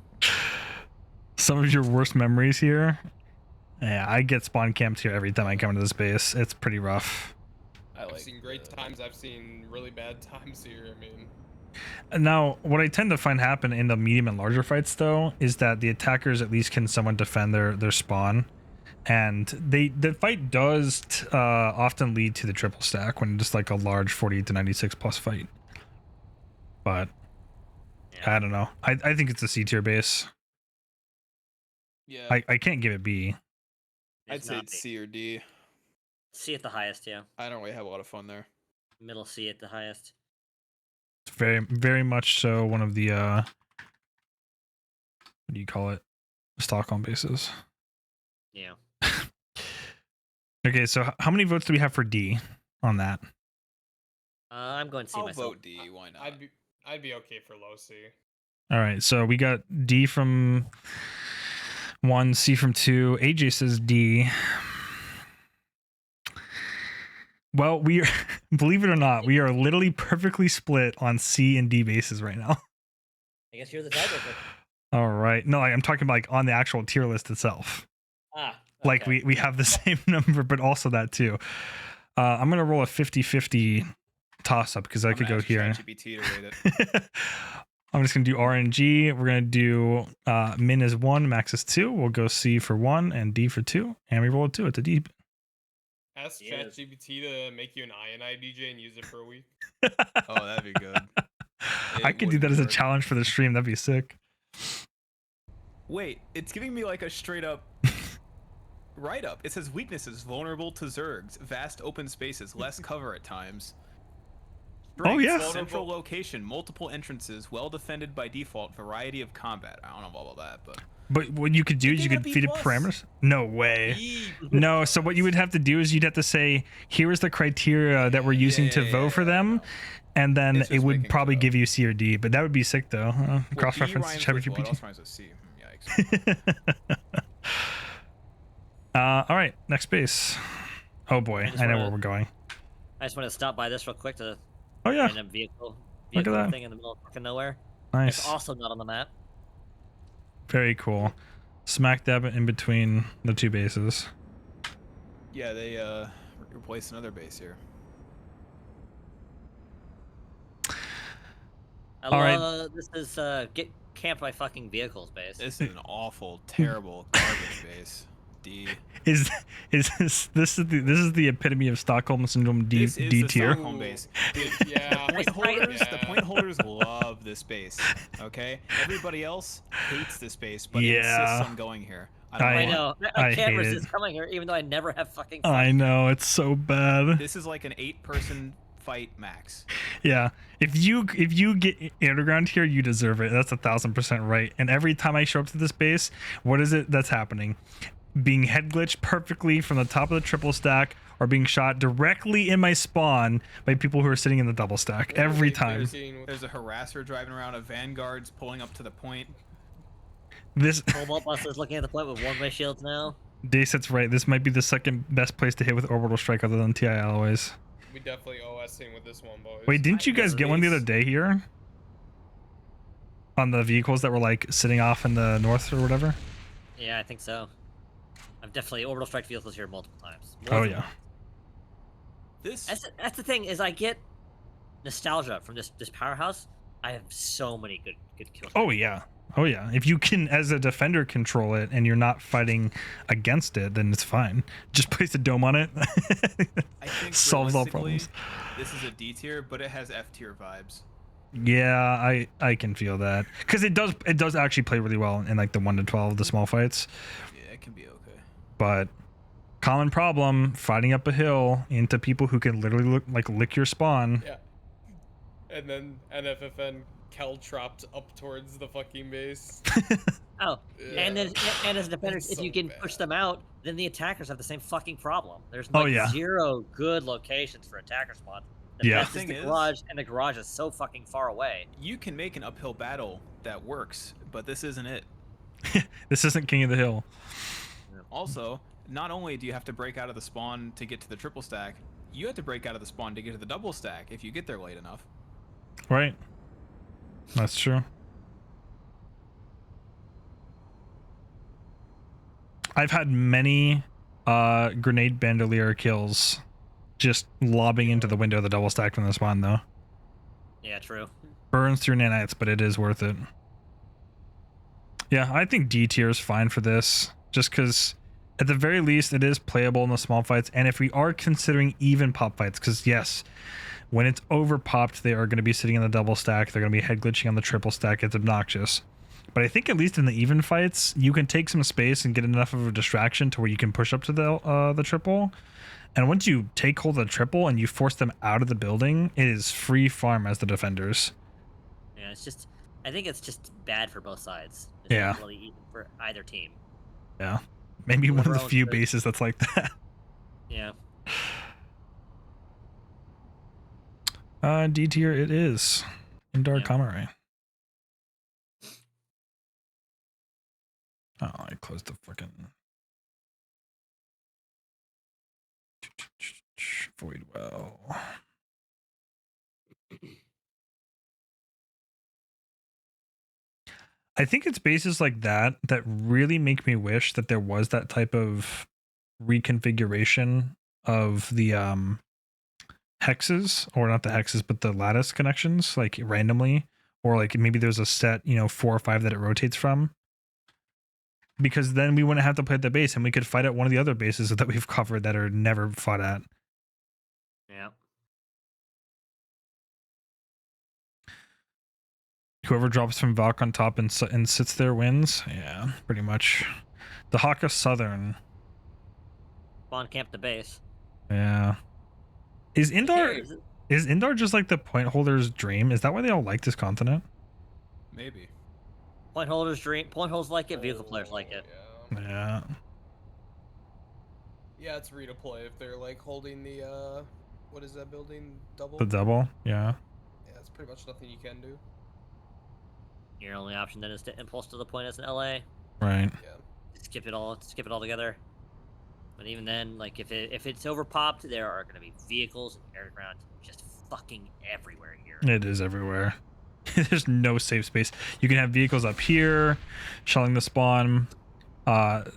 Some of your worst memories here. Yeah, I get spawn camped here every time I come into this base. It's pretty rough. I've seen great times. I've seen really bad times here. I mean, Now, what I tend to find happen in the medium and larger fights, though, is that the attackers at least can somewhat defend their spawn, and the fight does often lead to the triple stack when just like a large 48 to 96 plus fight. But yeah. I don't know. I think it's a C tier base. Yeah. I can't give it B. I'd It's say not it's B. C or D. C at the highest, yeah. I don't really have a lot of fun there. Middle C at the highest. It's very much so one of the what do you call it? Stockholm bases. Yeah. Okay, so how many votes do we have for D on that? I'm going C I'll myself. vote D. Why not? I'd be okay for low C. All right, so we got D from 1, C from 2. AJ says D. Well, we are, believe it or not, we are literally perfectly split on C and D bases right now. I guess you're the tiebreaker. All right. No, I'm talking about like on the actual tier list itself. Ah, Like okay. we have the same number, but also that too. I'm gonna roll a 50-50 toss up because I could go here. ChatGPT to rate it. I'm just gonna do RNG. We're gonna do min is 1, max is 2. We'll go C for 1 and D for 2, and we roll a 2. It's a D. Ask Yes. ChatGPT to make you an INI DJ and use it for a week. Oh, that'd be good. I could do that as a challenge for the stream. That'd be sick. Wait, it's giving me like a straight up write up. It says weaknesses: vulnerable to zergs, vast open spaces, less cover at times. Oh yeah. Central location, multiple entrances, well defended by default, variety of combat. I don't know about that, But what you could do is you could feed it parameters. No way. No. So what you would have to do is you'd have to say, here is the criteria that we're using to vote for them, and then it would probably give you C or D. But that would be sick though. Cross reference ChatGPT. Yikes. All right, next base. Oh boy, I know where we're going. I just want to stop by this real quick to Oh yeah, random vehicle look at that thing in the middle of fucking nowhere. Nice. It's also not on the map. Very cool. Smack dab in between the two bases. Yeah, they replaced another base here. This is get camped by fucking vehicles base. This is an awful, terrible garbage base. D. This is the epitome of Stockholm syndrome. D tier. Stockholm base. Dude, yeah. The point holders love this base. Okay, everybody else hates this base, but insists on going here. I know. I can't resist coming here, even though I never have fucking fun. I know, it's so bad. This is like an 8-person fight max. Yeah, if you get underground here, you deserve it. That's 1000% right. And every time I show up to this base, what is it that's happening? Being head glitched perfectly from the top of the triple stack, or being shot directly in my spawn by people who are sitting in the double stack every time. There's a harasser driving around, a vanguard's pulling up to the point. This Mobile busters looking at the point with one-way shields now. Daysit's right. This might be the second best place to hit with orbital strike other than TI alloys. We definitely OSing with this one, boys. Wait, didn't you guys get one the other day here? On the vehicles that were like sitting off in the north or whatever? Yeah, I think so. I've definitely orbital strike vehicles here multiple times. Oh yeah. That's the thing, is I get nostalgia from this powerhouse. I have so many good kills. Oh yeah. Oh yeah. If you can, as a defender, control it and you're not fighting against it, then it's fine. Just place a dome on it. I think solves all problems. This is a D tier, but it has F tier vibes. Yeah, I can feel that, because it does actually play really well in like the 1 to 12, the small fights. Yeah, it can be okay. But common problem, fighting up a hill into people who can literally lick your spawn. Yeah. And then NFFN caltropped up towards the fucking base. Oh, Yeah. and as defenders, It's if so you can bad. push them out, then the attackers have the same fucking problem. There's Oh, like yeah. 0 good locations for attacker spawns. The Yeah. best is the garage, and the garage is so fucking far away. You can make an uphill battle that works, but this isn't it. This isn't King of the Hill. Also, not only do you have to break out of the spawn to get to the triple stack, you have to break out of the spawn to get to the double stack if you get there late enough. Right. That's true. I've had many grenade bandolier kills just lobbing into the window of the double stack from the spawn though. Yeah, true. Burns through nanites, but it is worth it. Yeah, I think D tier is fine for this, just because at the very least it is playable in the small fights. And if we are considering even pop fights, because yes, when it's over popped, they are going to be sitting in the double stack. They're going to be head glitching on the triple stack. It's obnoxious. But I think at least in the even fights, you can take some space and get enough of a distraction to where you can push up to the triple. And once you take hold of the triple and you force them out of the building, it is free farm as the defenders. Yeah, I think it's just bad for both sides. It's Yeah. not really even for either team. Yeah. Maybe one of the Whoever few owns it. bases that's like that. Yeah. D tier it is. Indar Yeah. Kamare. Oh, I closed the fucking void well. I think it's bases like that that really make me wish that there was that type of reconfiguration of the hexes, or not the hexes, but the lattice connections, like randomly, or like maybe there's a set, 4 or 5 that it rotates from. Because then we wouldn't have to play at the base, and we could fight at one of the other bases that we've covered that are never fought at. Yeah. Whoever drops from Valk on top and sits there wins. Yeah, pretty much. The Hawk of Southern. Spawn camp the base. Yeah. Is Indar Okay, is Indar just like the point holder's dream? Is that why they all like this continent? Maybe. Point holders dream. Point holders like it. Vehicle players like it. Yeah. Yeah. Yeah, it's free to play if they're like holding the what is that building? Double? The double. Yeah. Yeah, it's pretty much nothing you can do. Your only option then is to impulse to the point as in LA. Right. Yeah. Skip it all together. But even then, like if it's overpopped, there are going to be vehicles and air ground just fucking everywhere here. It is everywhere. There's no safe space. You can have vehicles up here, shelling the spawn.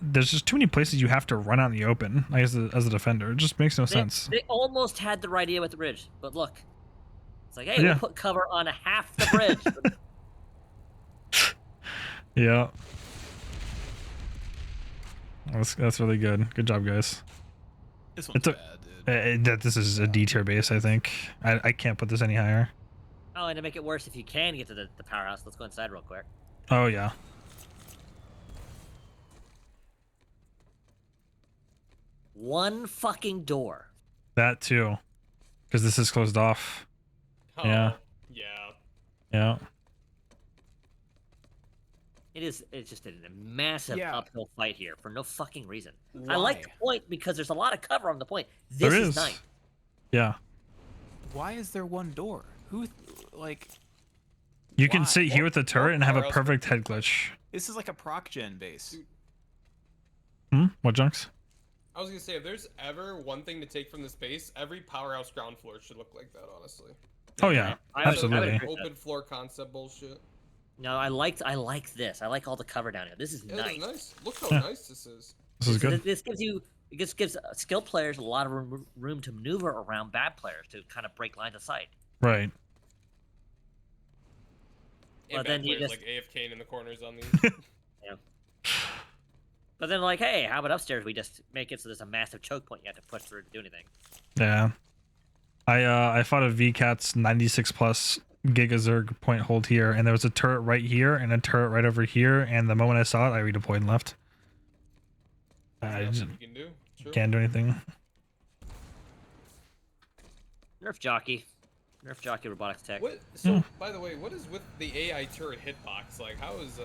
There's just too many places you have to run out in the open, like as a defender. It just makes no sense. They almost had the right idea with the bridge, but look, it's like, hey, Yeah. we'll put cover on half the bridge. Yeah. That's really good. Good job, guys. This one's It's a- bad, dude. This is a D tier base, I think. I can't put this any higher. Oh, and to make it worse, if you can get to the powerhouse, let's go inside real quick. Oh yeah. One fucking door. That too. Because this is closed off. Oh, Yeah. Yeah. Yeah. It's just a massive Yeah. uphill fight here for no fucking reason. Why? I like the point because there's a lot of cover on the point. This There is is. nice. Yeah. Why is there one door? Who, like... You can Why? sit here with the turret and have a powerhouse perfect head glitch. This is like a proc gen base. What, Junks? I was gonna say, if there's ever one thing to take from this base, every powerhouse ground floor should look like that, honestly. Oh yeah, I would absolutely. agree. Open floor concept bullshit. No, I like this. I like all the cover down here. This is Yeah, nice. this is nice. Look how Yeah. nice this is. This is good. This gives skilled players a lot of room to maneuver around bad players to kind of break lines of sight. Right. And But bad then you players just- like AFKing in the corners on these. But then, like, hey, how about upstairs? We just make it so there's a massive choke point you have to push through to do anything. Yeah. I fought a VCAT's 96 plus Gigazerg point hold here, and there was a turret right here and a turret right over here, and the moment I saw it, I redeployed and left. I There's just nothing you can do. True. can't do anything. Nerf jockey robotics tech. What? So, by the way, what is with the AI turret hitbox? Like, how is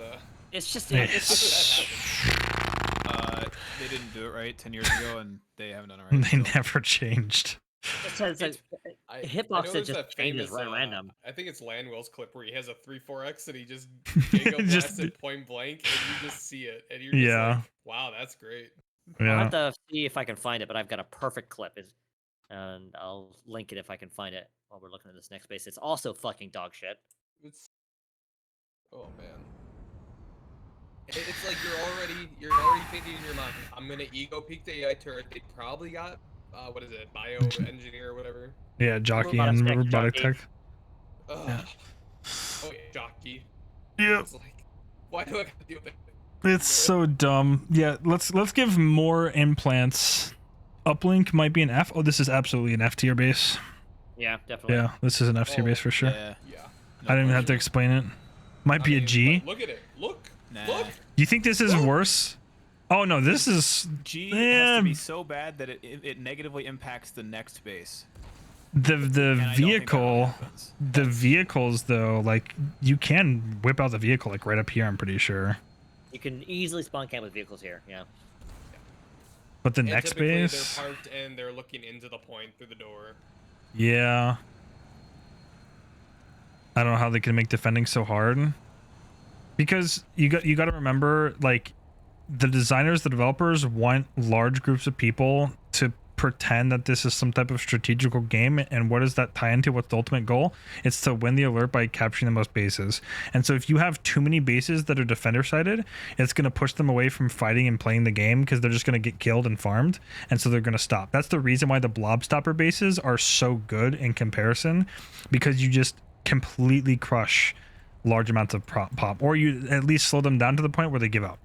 It's just how did It's- that happen? They didn't do it right 10 years ago, and they haven't done it right. They so. never changed. it says like, I hitbox know that there's just that changes famous, random. I think it's Landwell's clip where he has a 3-4x and he just giga Just- blasted point blank, and you just see it, and you're just Yeah. like, wow, that's great. I'll Yeah. have to see if I can find it, but I've got a perfect clip, and I'll link it if I can find it while we're looking at this next base. It's also fucking dog shit. It's oh man. It's like you're already thinking in your mind, I'm gonna ego peek the AI turret. They probably got what is it, bioengineer or whatever. Yeah, jockey Robotic and tech, robotic jockey. tech. Ugh. Yeah. Oh yeah, jockey. Yep. It's like, why do I gotta deal with it? It's so dumb. Yeah, let's give more implants. Uplink might be an F. Oh, this is absolutely an F tier base. Yeah, definitely. Yeah, this is an F tier Oh, base for sure. Yeah. Yeah. I didn't even have to explain it. Might be a mean, G. but look at it. Look. Nah. Look. You think this is Look. worse? Oh no, this is G has Yeah. to be so bad that it negatively impacts the next base. the And I don't think that vehicle. happens. The vehicles though, like you can whip out the vehicle like right up here. I'm pretty sure. You can easily spawn camp with vehicles here. Yeah. But the And next typically base, they're parked and they're looking into the point through the door. yeah. I don't know how they can make defending so hard. Because you got to remember, like, the designers, the developers want large groups of people to pretend that this is some type of strategical game. And what does that tie into? What's the ultimate goal? It's to win the alert by capturing the most bases. And so if you have too many bases that are defender sided, it's going to push them away from fighting and playing the game because they're just going to get killed and farmed. And so they're going to stop. That's the reason why the blob stopper bases are so good in comparison, because you just completely crush large amounts of pop, or you at least slow them down to the point where they give up.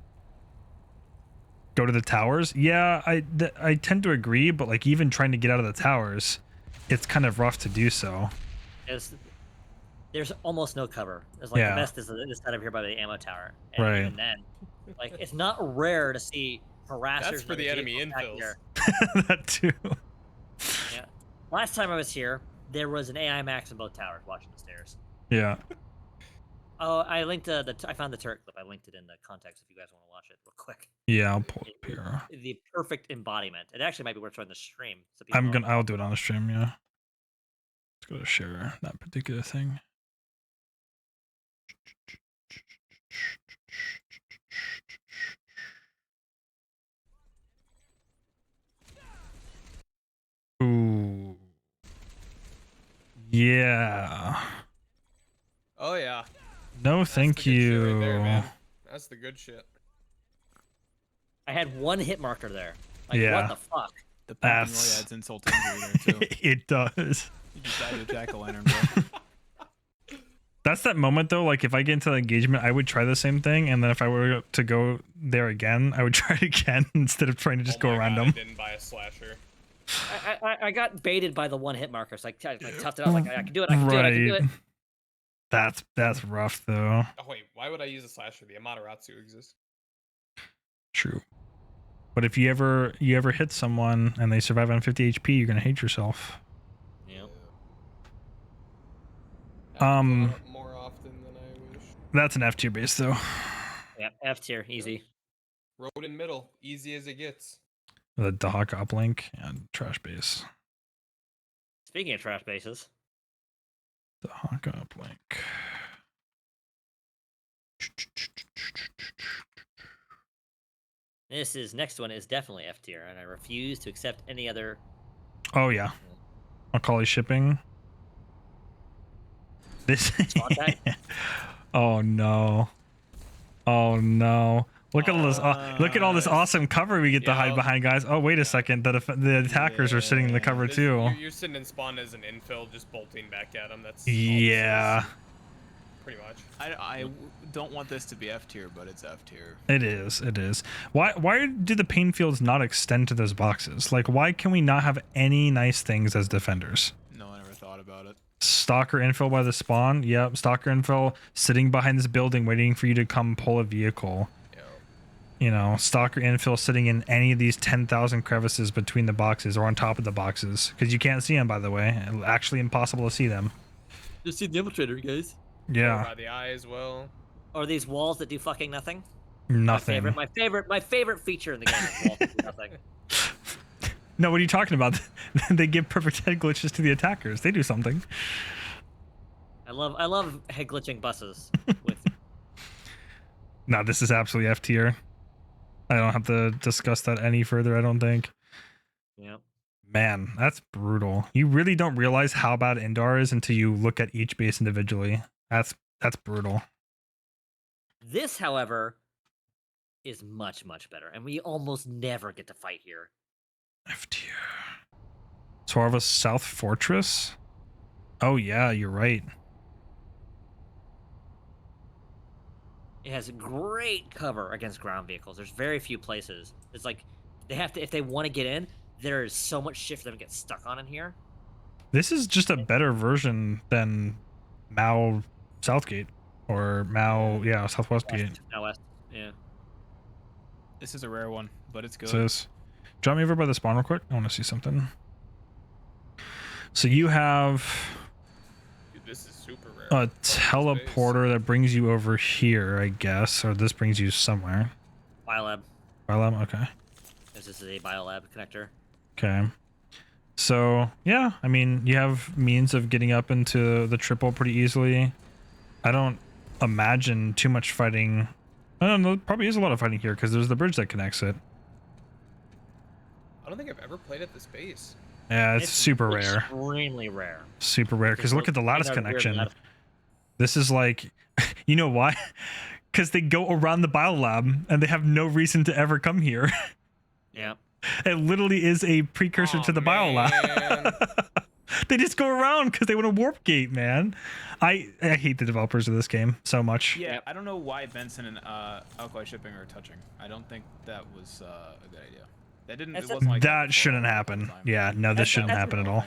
Go to the towers. Yeah, I tend to agree, but like even trying to get out of the towers, it's kind of rough to do so. There's almost no cover. There's like the best is this side of here by the ammo tower. And right. Even then, like it's not rare to see harassers. That's for the enemy infills. That too. Yeah. Last time I was here, there was an AI max in both towers watching the stairs. Yeah. Oh, I linked I found the turret clip. I linked it in the context if you guys want to watch it real quick. Yeah, I'll pull it up here. The perfect embodiment. It actually might be worth showing the stream. So I'll do it on the stream. Yeah. Let's go to share that particular thing. Ooh. Yeah. Oh yeah. No, thank you. Right there, man. That's the good shit. I had one hit marker there. Like, yeah. What the fuck? The pumpkin really adds insult to injury there too. It does. You just died with jack-o'-lantern, bro. That's that moment though. Like if I get into the engagement, I would try the same thing, and then if I were to go there again, I would try it again instead of trying to just go around them. I didn't buy a slasher. I got baited by the one hit markers. Like toughed it out. Like I can do it. I can do it. I can do it. That's rough though. Oh wait, why would I use a slasher? The Amaterasu exists. True. But if you ever hit someone and they survive on 50 HP, you're gonna hate yourself. Yep. More often than I wish. That's an F tier base though. Yeah, F tier, easy. Road in middle, easy as it gets. The hawk uplink and trash base. Speaking of trash bases. The hawk uplink. Next one is definitely F tier, and I refuse to accept any other. Oh yeah, Macaulay shipping. This. Oh no! Oh no! Look at all this! Look at all this awesome cover we get to hide behind, guys. Oh wait a second, the attackers are sitting in the cover too. You're sitting in spawn as an infill, just bolting back at them. That's pretty much. I don't want this to be F tier, but it's F tier. It is. It is. Why do the pain fields not extend to those boxes? Like, why can we not have any nice things as defenders? No, I never thought about it. Stalker infill by the spawn. Yep, stalker infill sitting behind this building waiting for you to come pull a vehicle. Yep. You know, stalker infill sitting in any of these 10,000 crevices between the boxes or on top of the boxes, because you can't see them, by the way. Actually impossible to see them. Just see the infiltrator, guys. Yeah. By the eye as well. Or these walls that do fucking nothing. Nothing. My favorite feature in the game is walls that do nothing. No, what are you talking about? They give perfect head glitches to the attackers. They do something. I love head glitching buses. No, this is absolutely F tier. I don't have to discuss that any further, I don't think. Yep. Man, that's brutal. You really don't realize how bad Indar is until you look at each base individually. That's brutal. This, however, is much better, and we almost never get to fight here. F tier. Swarva South Fortress? Oh yeah, you're right. It has great cover against ground vehicles. There's very few places. It's like they have to, if they want to get in, there is so much shit for them to get stuck on in here. This is just a better version than Mao Southgate or Mao, Southwest Gate. West, yeah. This is a rare one, but it's good. Drop me over by the spawn real quick. I want to see something. So you have Dude, this is super rare. a teleporter that brings you over here, I guess, or this brings you somewhere. Biolab. Biolab, okay. This is a biolab connector. Okay. So, yeah, I mean, you have means of getting up into the triple pretty easily. I don't imagine too much fighting. I don't know, there probably is a lot of fighting here because there's the bridge that connects it. I don't think I've ever played at this base. Yeah, it's super rare. Extremely rare. Super rare. Because look at the lattice Weird connection. lattice. This is like, you know why? Because they go around the biolab and they have no reason to ever come here. Yeah. It literally is a precursor to the biolab. They just go around because they want a warp gate, man. I hate the developers of this game so much. Yeah, I don't know why Benson and Alkali Shipping are touching. I don't think that was a good idea. That didn't. It wasn't like That before shouldn't all the happen. time. Yeah, no, this shouldn't happen at all.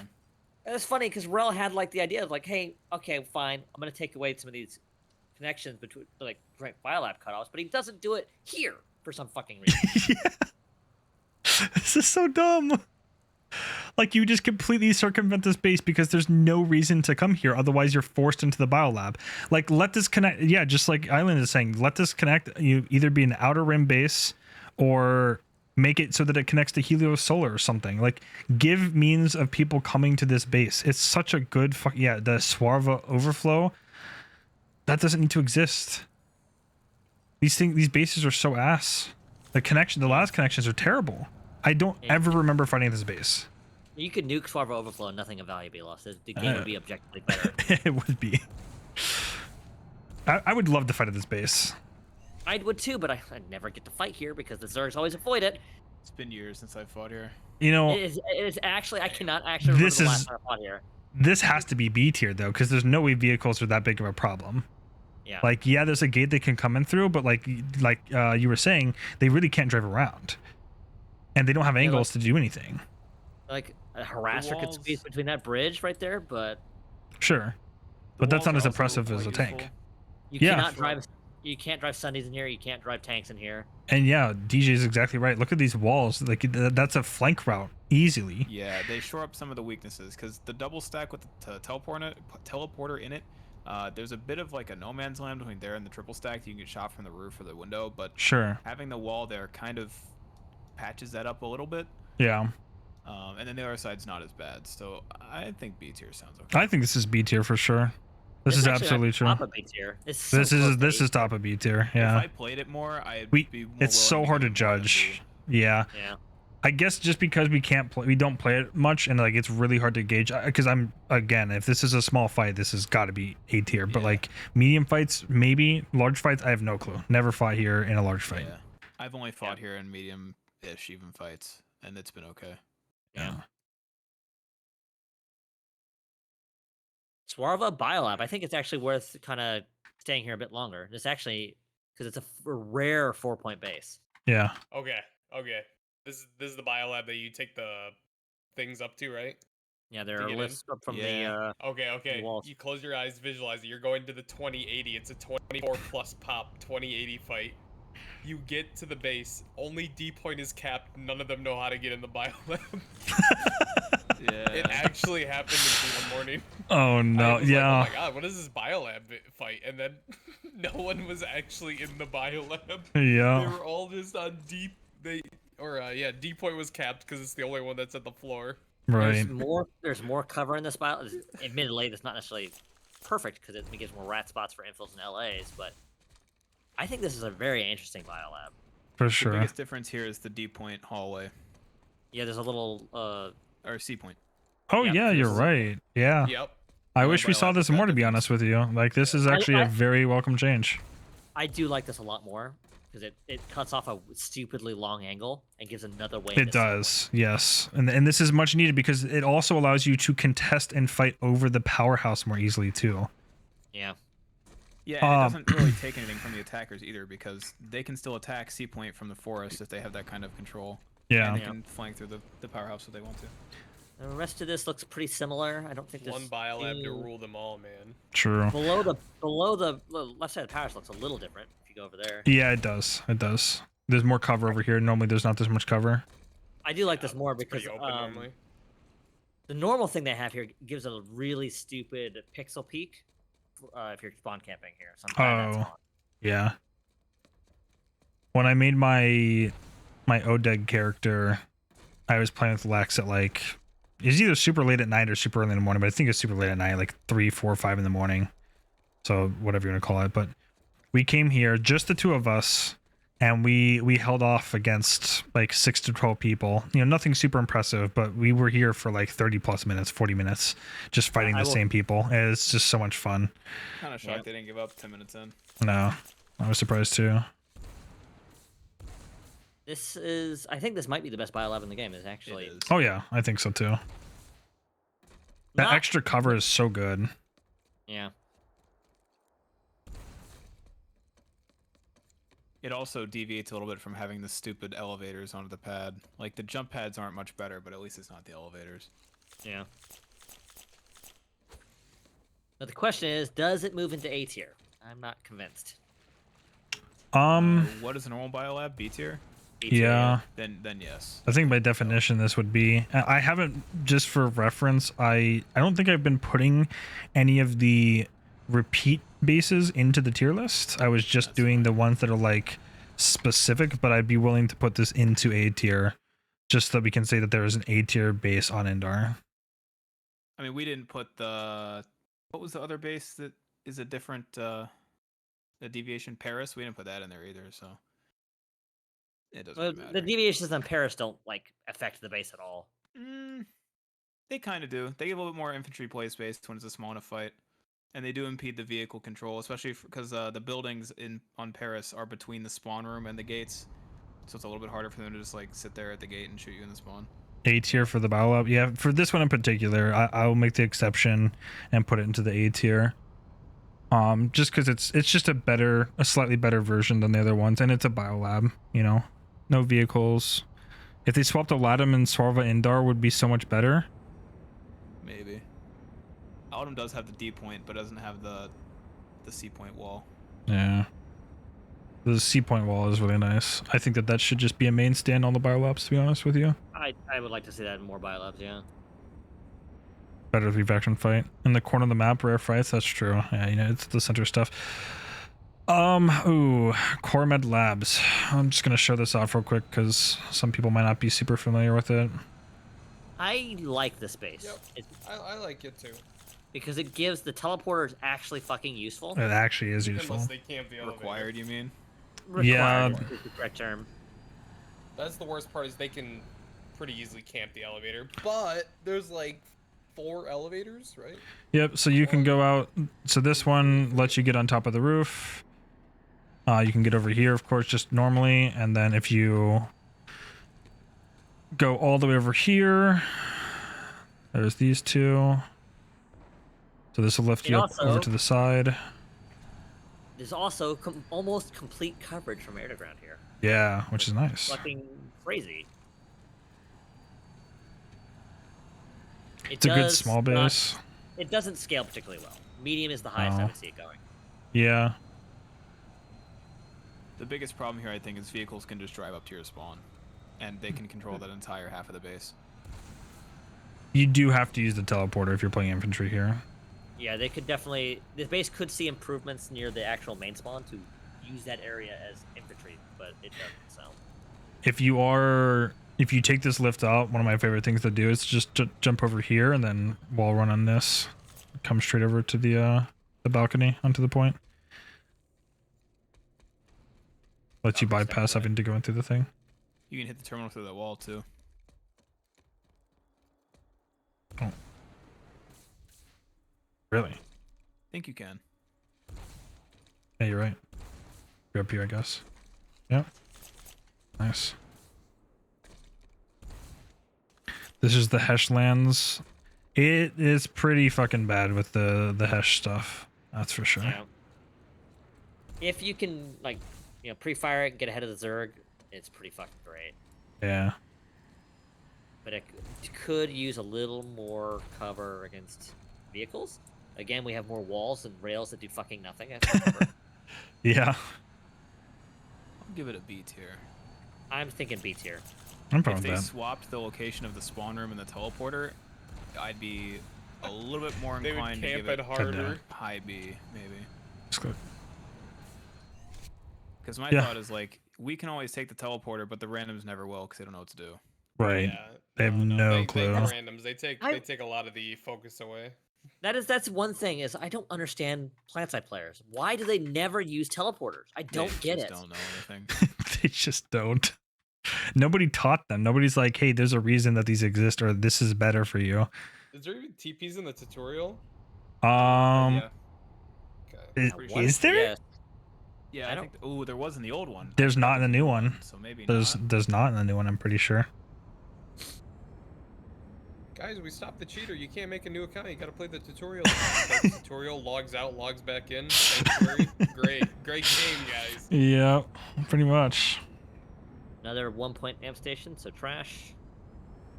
It's funny because Rel had like the idea of like, hey, okay, fine, I'm gonna take away some of these connections between like biolab cutoffs, but he doesn't do it here for some fucking reason. Yeah. This is so dumb. Like, you just completely circumvent this base because there's no reason to come here. Otherwise, you're forced into the biolab. Like, let this connect. Yeah, just like Island is saying, let this connect. You either be an outer rim base or make it so that it connects to Helios Solar or something. Like, give means of people coming to this base. It's such a good yeah, the Swarva overflow, that doesn't need to exist. These bases are so ass. The last connections are terrible. I don't ever remember fighting this base. You could nuke Swarva Overflow and nothing of value be lost. The game would be objectively better. It would be. I would love to fight at this base. I would too, but I'd never get to fight here because the Zergs always avoid it. It's been years since I fought here. You know, It is actually, I cannot actually remember the last time I fought here. This has to be B tier though, because there's no way vehicles are that big of a problem. Yeah. Like, yeah, there's a gate they can come in through, but like you were saying, they really can't drive around, and they don't have angles to do anything. Like a harasser could squeeze between that bridge right there, but sure, but that's not as impressive as a tank. You cannot drive. You can't drive Sundays in here. You can't drive tanks in here. And yeah, DJ is exactly right. Look at these walls. Like, that's a flank route easily. Yeah, they shore up some of the weaknesses because the double stack with the teleporter in it. There's a bit of like a no man's land between there and the triple stack. You can get shot from the roof or the window, but sure, having the wall there kind of patches that up a little bit. Yeah. And then the other side's not as bad, so I think B tier sounds okay. I think this is B tier for sure. This is absolutely true. Top of B tier. This is top of B tier. Yeah. If I played it more, I'd be more it's so hard to judge. Yeah. Yeah. I guess just because we don't play it much, and like it's really hard to gauge. Because if this is a small fight, this has got to be A tier. But like medium fights, maybe large fights, I have no clue. Never fought here in a large fight. Yeah. I've only fought here in medium-ish even fights, and it's been okay. Yeah. Swarva Biolab. I think it's actually worth kind of staying here a bit longer. It's actually because it's a rare 4-point base. Yeah. Okay. This is the biolab that you take the things up to, right? Yeah, there are lifts up from the Okay. walls. You close your eyes, visualize it. You're going to the 2080. It's a 24 plus pop 2080 fight. You get to the base. Only D point is capped. None of them know how to get in the biolab. Yeah. It actually happened in the morning. Oh no! Yeah. Like, oh my god, what is this biolab fight? And then no one was actually in the biolab. Yeah. They were all just on D. D point was capped because it's the only one that's at the floor. Right. There's more cover in this bio. Admittedly, it's not necessarily perfect because it gives more rat spots for infills and LAs, but I think this is a very interesting biolab. For sure. The biggest difference here is the D point hallway. Yeah, there's a little or C point. Oh yeah, you're right. Yeah. Yep. I wish we saw this more, to be honest with you. Like, this is actually a very welcome change. I do like this a lot more because it cuts off a stupidly long angle and gives another way. It does, yes. And this is much needed because it also allows you to contest and fight over the powerhouse more easily too. Yeah. Yeah, and it doesn't really take anything from the attackers either because they can still attack C point from the forest if they have that kind of control. Yeah. And they can flank through the powerhouse if they want to. The rest of this looks pretty similar. I don't think there's one biolab to rule them all, man. True. Below the left side of the powerhouse looks a little different if you go over there. Yeah, it does. It does. There's more cover over here. Normally, there's not this much cover. I do like this more because Pretty open normally. the normal thing they have here gives a really stupid pixel peak if you're spawn camping here. Sometimes yeah. When I made my ODEG character, I was playing with Lex at like, it was either super late at night or super early in the morning, but I think it's super late at night, like 3, 4, 5 in the morning. So whatever you want to call it. But we came here, just the two of us, and we held off against like 6 to 12 people. You know, nothing super impressive, but we were here for like 30 plus minutes, 40 minutes, just fighting the same people. And it's just so much fun. Kind of shocked they didn't give up 10 minutes in. No, I was surprised too. I think this might be the best biolab in the game. Is actually. It is. Oh yeah, I think so too. That extra cover is so good. Yeah. It also deviates a little bit from having the stupid elevators onto the pad. Like, the jump pads aren't much better, but at least it's not the elevators. Yeah. But the question is, does it move into A tier? I'm not convinced. What is a normal biolab? B tier? B tier, Yeah. Then yes. I think by definition this would be. I haven't, just for reference, I don't think I've been putting any of the repeat bases into the tier list. I was just doing the ones that are like specific, but I'd be willing to put this into A tier just so we can say that there is an A tier base on Indar. I mean, we didn't put the... What was the other base that is a different the deviation? Paris? We didn't put that in there either, so... It doesn't really matter. The deviations on Paris don't like affect the base at all. They kind of do. They give a little bit more infantry play space when it's a small enough fight. And they do impede the vehicle control, especially because the buildings on Paris are between the spawn room and the gates. So it's a little bit harder for them to just like sit there at the gate and shoot you in the spawn. A tier for the battle up. Yeah, for this one in particular, I will make the exception and put it into the A tier. Just because it's just a slightly better version than the other ones, and it's a biolab, you know. No vehicles. If they swapped Aladdin and Swarva Indar would be so much better. Maybe. Aladdin does have the D point, but doesn't have the C point wall. Yeah. The C point wall is really nice. I think that should just be a main stand on the biolabs, to be honest with you. I would like to see that in more biolabs, yeah. Better than faction fight. In the corner of the map, rare fights, that's true. Yeah, you know, it's the center stuff. Core Med Labs. I'm just gonna show this off real quick because some people might not be super familiar with it. I like this base. Yep. I like it too. Because it gives the teleporters actually fucking useful. It actually is useful. Unless they camp the elevator. Required, you mean? Required Yeah. is the correct term. That's the worst part, is they can pretty easily camp the elevator, but there's like 4 elevators, right? Yep, so you can go out. So this one lets you get on top of the roof. You can get over here, of course, just normally. And then if you go all the way over here, there's these two. So this will lift you up over to the side. There's also almost complete coverage from air to ground here. Yeah, which is nice. Fucking crazy. It's a good small base. It doesn't scale particularly well. Medium is the highest I would see it going. Yeah. The biggest problem here, I think, is vehicles can just drive up to your spawn, and they can control that entire half of the base. You do have to use the teleporter if you're playing infantry here. Yeah, they could definitely... The base could see improvements near the actual main spawn to use that area as infantry, but it doesn't, so... If you take this lift out, one of my favorite things to do is just jump over here and then wall run on this. Come straight over to the balcony onto the point. Lets you bypass having to go in through the thing. You can hit the terminal through that wall, too. Oh. Really? I think you can. Yeah, you're right. You're up here, I guess. Yep. Nice. This is the Hesh lands. It is pretty fucking bad with the Hesh stuff. That's for sure. Yeah. If you can, like, you know, pre-fire it and get ahead of the Zerg, it's pretty fucking great. Yeah. But it could use a little more cover against vehicles. Again, we have more walls and rails that do fucking nothing. Yeah. I'll give it a B tier. I'm thinking B tier. I'm If probably they that. swapped the location of the spawn room and the teleporter, I'd be a little bit more They would inclined to camp give it it harder. high B, maybe. Let's go. Because my Yeah. thought is, like, we can always take the teleporter, but the randoms never will because they don't know what to do. Right. Yeah, They have no clue. They randoms. They take a lot of the focus away. That's one thing is I don't understand Planetside players. Why do they never use teleporters? I don't They get just it. don't know anything. They just don't. Nobody taught them. Nobody's like, hey, there's a reason that these exist, or this is better for you. Is there even TPs in the tutorial? Yeah. Okay. Is there? Yes. Yeah, I think. Oh, there was in the old one. There's not in the new one. So maybe There's not in the new one. I'm pretty sure. Guys, we stopped the cheater. You can't make a new account. You gotta play the tutorial. Play the tutorial, logs out, logs back in. Sanctuary. Great game, guys. Yeah, pretty much. Another 1-point amp station, so trash.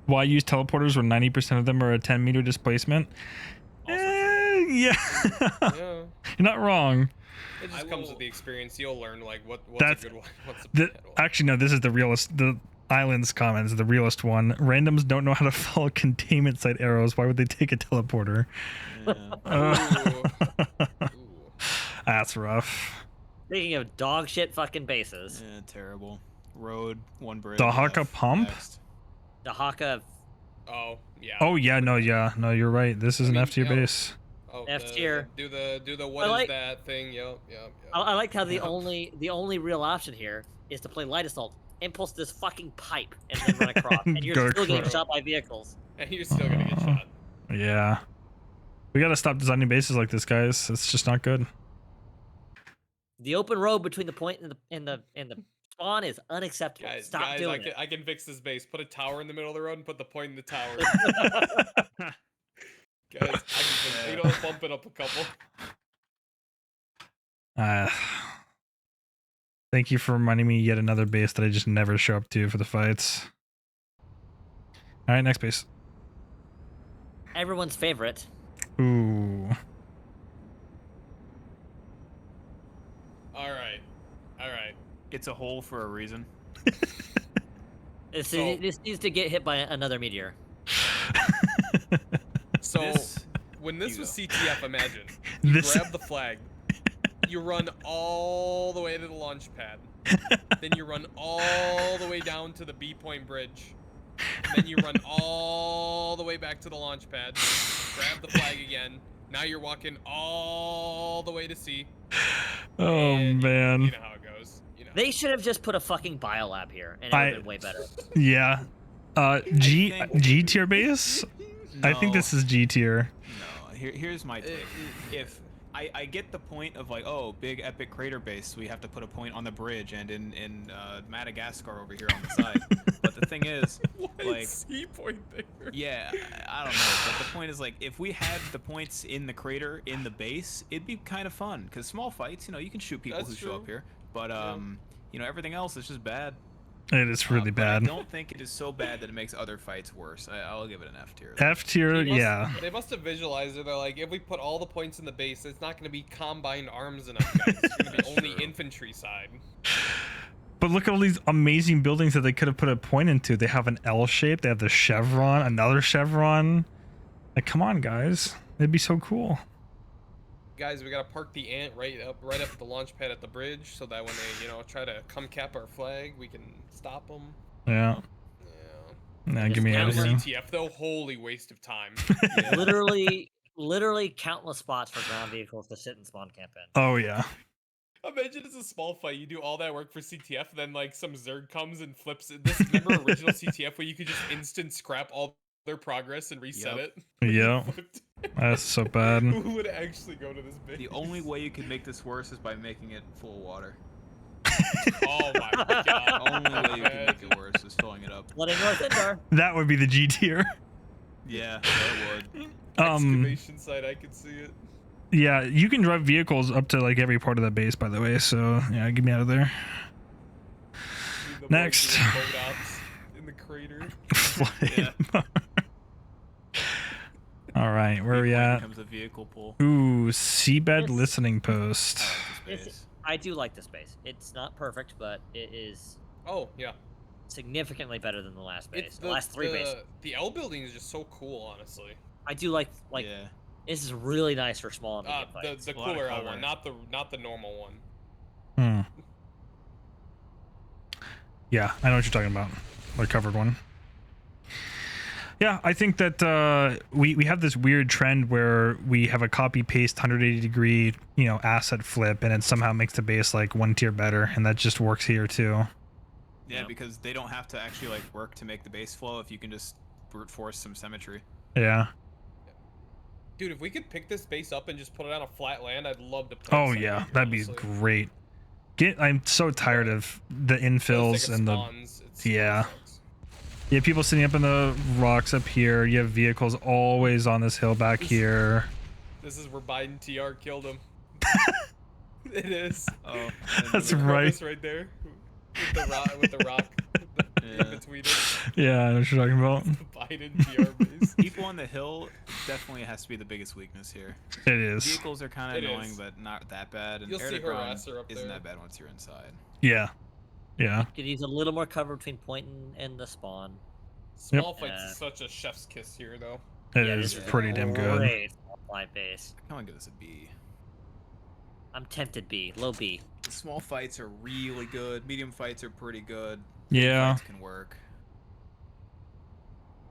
Why use teleporters when 90% of them are a 10-meter displacement? Yeah. Yeah. You're not wrong. It just comes with the experience. You'll learn like what's That's a good one, what's a bad one. Actually, no. This is the realist. The island's comments, the realest one. Randoms don't know how to follow containment site arrows. Why would they take a teleporter? Yeah. Ooh. That's rough. Speaking of dog shit fucking bases, Yeah, terrible. Road, one bridge. The Haka pump? Next. the Haka Oh yeah. Oh yeah, no, you're right. This is I an mean, F tier yeah. base. Oh, F tier. Do the what is like- that thing? Yep. I liked how the Yeah. only real option here is to play light assault, impulse this fucking pipe, and then run across, and you're Go still getting across. shot by vehicles. And you're still gonna get shot. Yeah. We gotta stop designing bases like this, guys. It's just not good. The open road between the point and the spawn is unacceptable. Stop doing it. I can fix this base. Put a tower in the middle of the road and put the point in the tower. Guys, I can fix it. You know, bump it up a couple. Thank you for reminding me yet another base that I just never show up to for the fights. All right, next base. Everyone's favorite. Ooh. All right. It's a hole for a reason. This So- this needs to get hit by another meteor. So This- when this you was go. CTF, imagine you This- grab the flag, you run all the way to the launch pad, then you run all the way down to the B point bridge, and then you run all the way back to the launch pad, grab the flag again. Now you're walking all the way to C. Oh and man. you know how it goes. You know. They should have just put a fucking biolab here, and it would have been way better. Yeah. G tier base? I think this is G tier. No, here's my take. If I get the point of like, oh, big epic crater base, we have to put a point on the bridge and in Madagascar over here on the side. But the thing is, Why like, is C point there? yeah, I don't know. But the point is, like, if we had the points in the crater in the base, it'd be kind of fun. Because small fights, you know, you can shoot people That's who show up true. here. But you know, everything else is just bad. It is really But I bad. don't think it is so bad that it makes other fights worse. I'll give it an F tier. F tier, They must- yeah. They must have visualized it. They're like, if we put all the points in the base, it's not going to be combined arms enough, guys. It's going to be That's only true. infantry side. But look at all these amazing buildings that they could have put a point into. They have an L shape. They have the chevron, another chevron. Like, come on, guys. It'd be so cool. Guys, we got to park the ant right up at the launch pad at the bridge, so that when they, try to come cap our flag, we can stop them. Yeah. Yeah. Nah, get me out of here. CTF though, holy waste of time. Yeah. Literally countless spots for ground vehicles to sit and spawn camp in. Oh, yeah. Imagine it's a small fight. You do all that work for CTF, then like some Zerg comes and flips it. This remember original CTF where you could just instant scrap all their progress and reset Yep. it. Yeah. Flipped. That's so bad. Who would actually go to this base? The only way you can make this worse is by making it full of water. Oh my god. Only way you can make it worse is filling it up. Flooding North Indar. That would be the G tier. Yeah, that would. Excavation site, I could see it. Yeah, you can drive vehicles up to like every part of the base, by the way. So yeah, get me out of there. The boys Next. doing boat ops in the crater. Flame. All right, where are we at? Becomes a vehicle pool. Ooh, seabed This- listening post. It's, I do like this base. It's not perfect, but it is Oh yeah. significantly better than the last base. It's The last three bases. The L building is just so cool, honestly. I do like Yeah. this is really nice for small and medium The fights. the A lot of cooler L cover. one, not the normal one. Hmm. Yeah, I know what you're talking about. The covered one. Yeah, I think that we have this weird trend where we have a copy paste 180 degree asset flip, and it somehow makes the base like one tier better, and that just works here too. Yeah, Yep. because they don't have to actually like work to make the base flow if you can just brute force some symmetry. Yeah. Dude, if we could pick this base up and just put it on a flat land, I'd love to play. Oh some yeah, Jaeger, that'd be honestly. great. I'm so tired But of the For the infills sake of and the spawns, it's, yeah. it sucks. Yeah, people sitting up in the rocks up here. You have vehicles always on this hill back here. This is where Biden TR killed him. It is. Oh, That's The right. crevice right there. With the rock Yeah. in between it. Yeah, I know what you're talking about. The Biden TR base. People on the hill definitely has to be the biggest weakness here. It is. Vehicles are kind It of annoying, is. but not that bad. And You'll air see to ground harasser up isn't there. that bad once you're inside. Yeah. Yeah. Could use a little more cover between point and the spawn. Small fights is such a chef's kiss here, though. It Yeah, is this pretty damn good. Great small fight base. I want to give this a B. I'm tempted B, low B. The small fights are really good. Medium fights are pretty good. Yeah. Fights can work.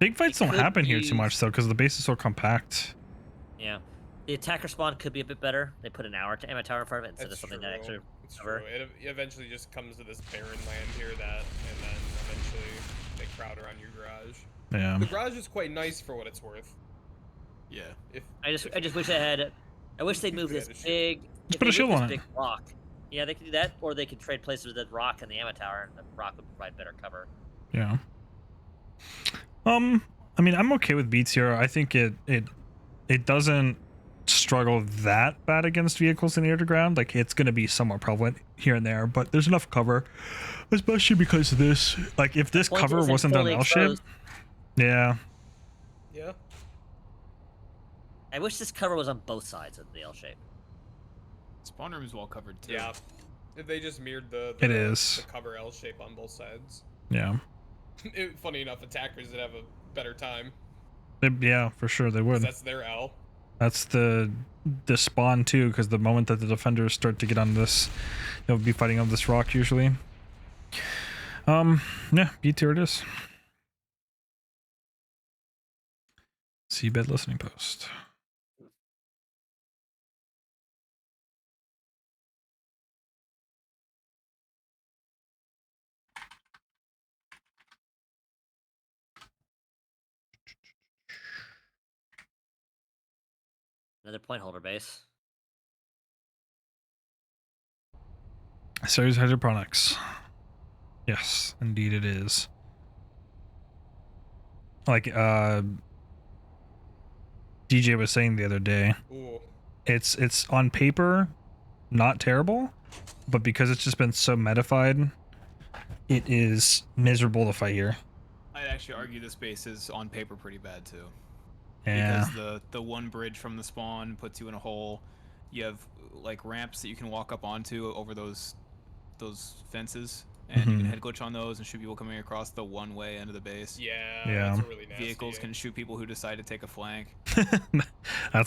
Big fights It don't could happen here too use- much though, because the base is so compact. Yeah. The attacker spawn could be a bit better. They put an ammo tower in front of it instead of That's something true. that actually It's cover. true. It eventually just comes to this barren land here and then eventually they crowd around your garage. Yeah. The garage is quite nice for what it's worth. Yeah. If I just wish I wish they'd move Yeah, this they should. big. Just if put a they shield moved on this it. big rock. Yeah, they could do that, or they could trade places with that rock and the ammo tower, and the rock would provide better cover. Yeah. I mean, I'm okay with beats here. I think it doesn't struggle that bad against vehicles in the air to ground. Like, it's going to be somewhat prevalent here and there, but there's enough cover, especially because of this. Like, if this Point cover isn't wasn't an fully L shape, exposed. yeah. yeah. I wish this cover was on both sides of the L shape. Spawn room is well covered too. Yeah. If they just mirrored the It is. the cover L shape on both sides. Yeah. Funny enough, attackers would have a better time. Yeah, for sure they 'Cause would. that's their L. That's the spawn too, because the moment that the defenders start to get on this, they'll be fighting on this rock usually. Yeah, B tier it is. Seabed listening post. Another point holder base. Series hydroponics. Yes, indeed it is. Like DJ was saying the other day, Ooh. it's on paper not terrible, but because it's just been so metified, it is miserable to fight here. I'd actually argue this base is on paper pretty bad too. Yeah. Because the one bridge from the spawn puts you in a hole. You have like ramps that you can walk up onto over those fences, and you can head glitch on those and shoot people coming across the one-way end of the base. Yeah. Yeah. That's a really nasty. Vehicles can shoot people who decide to take a flank. That's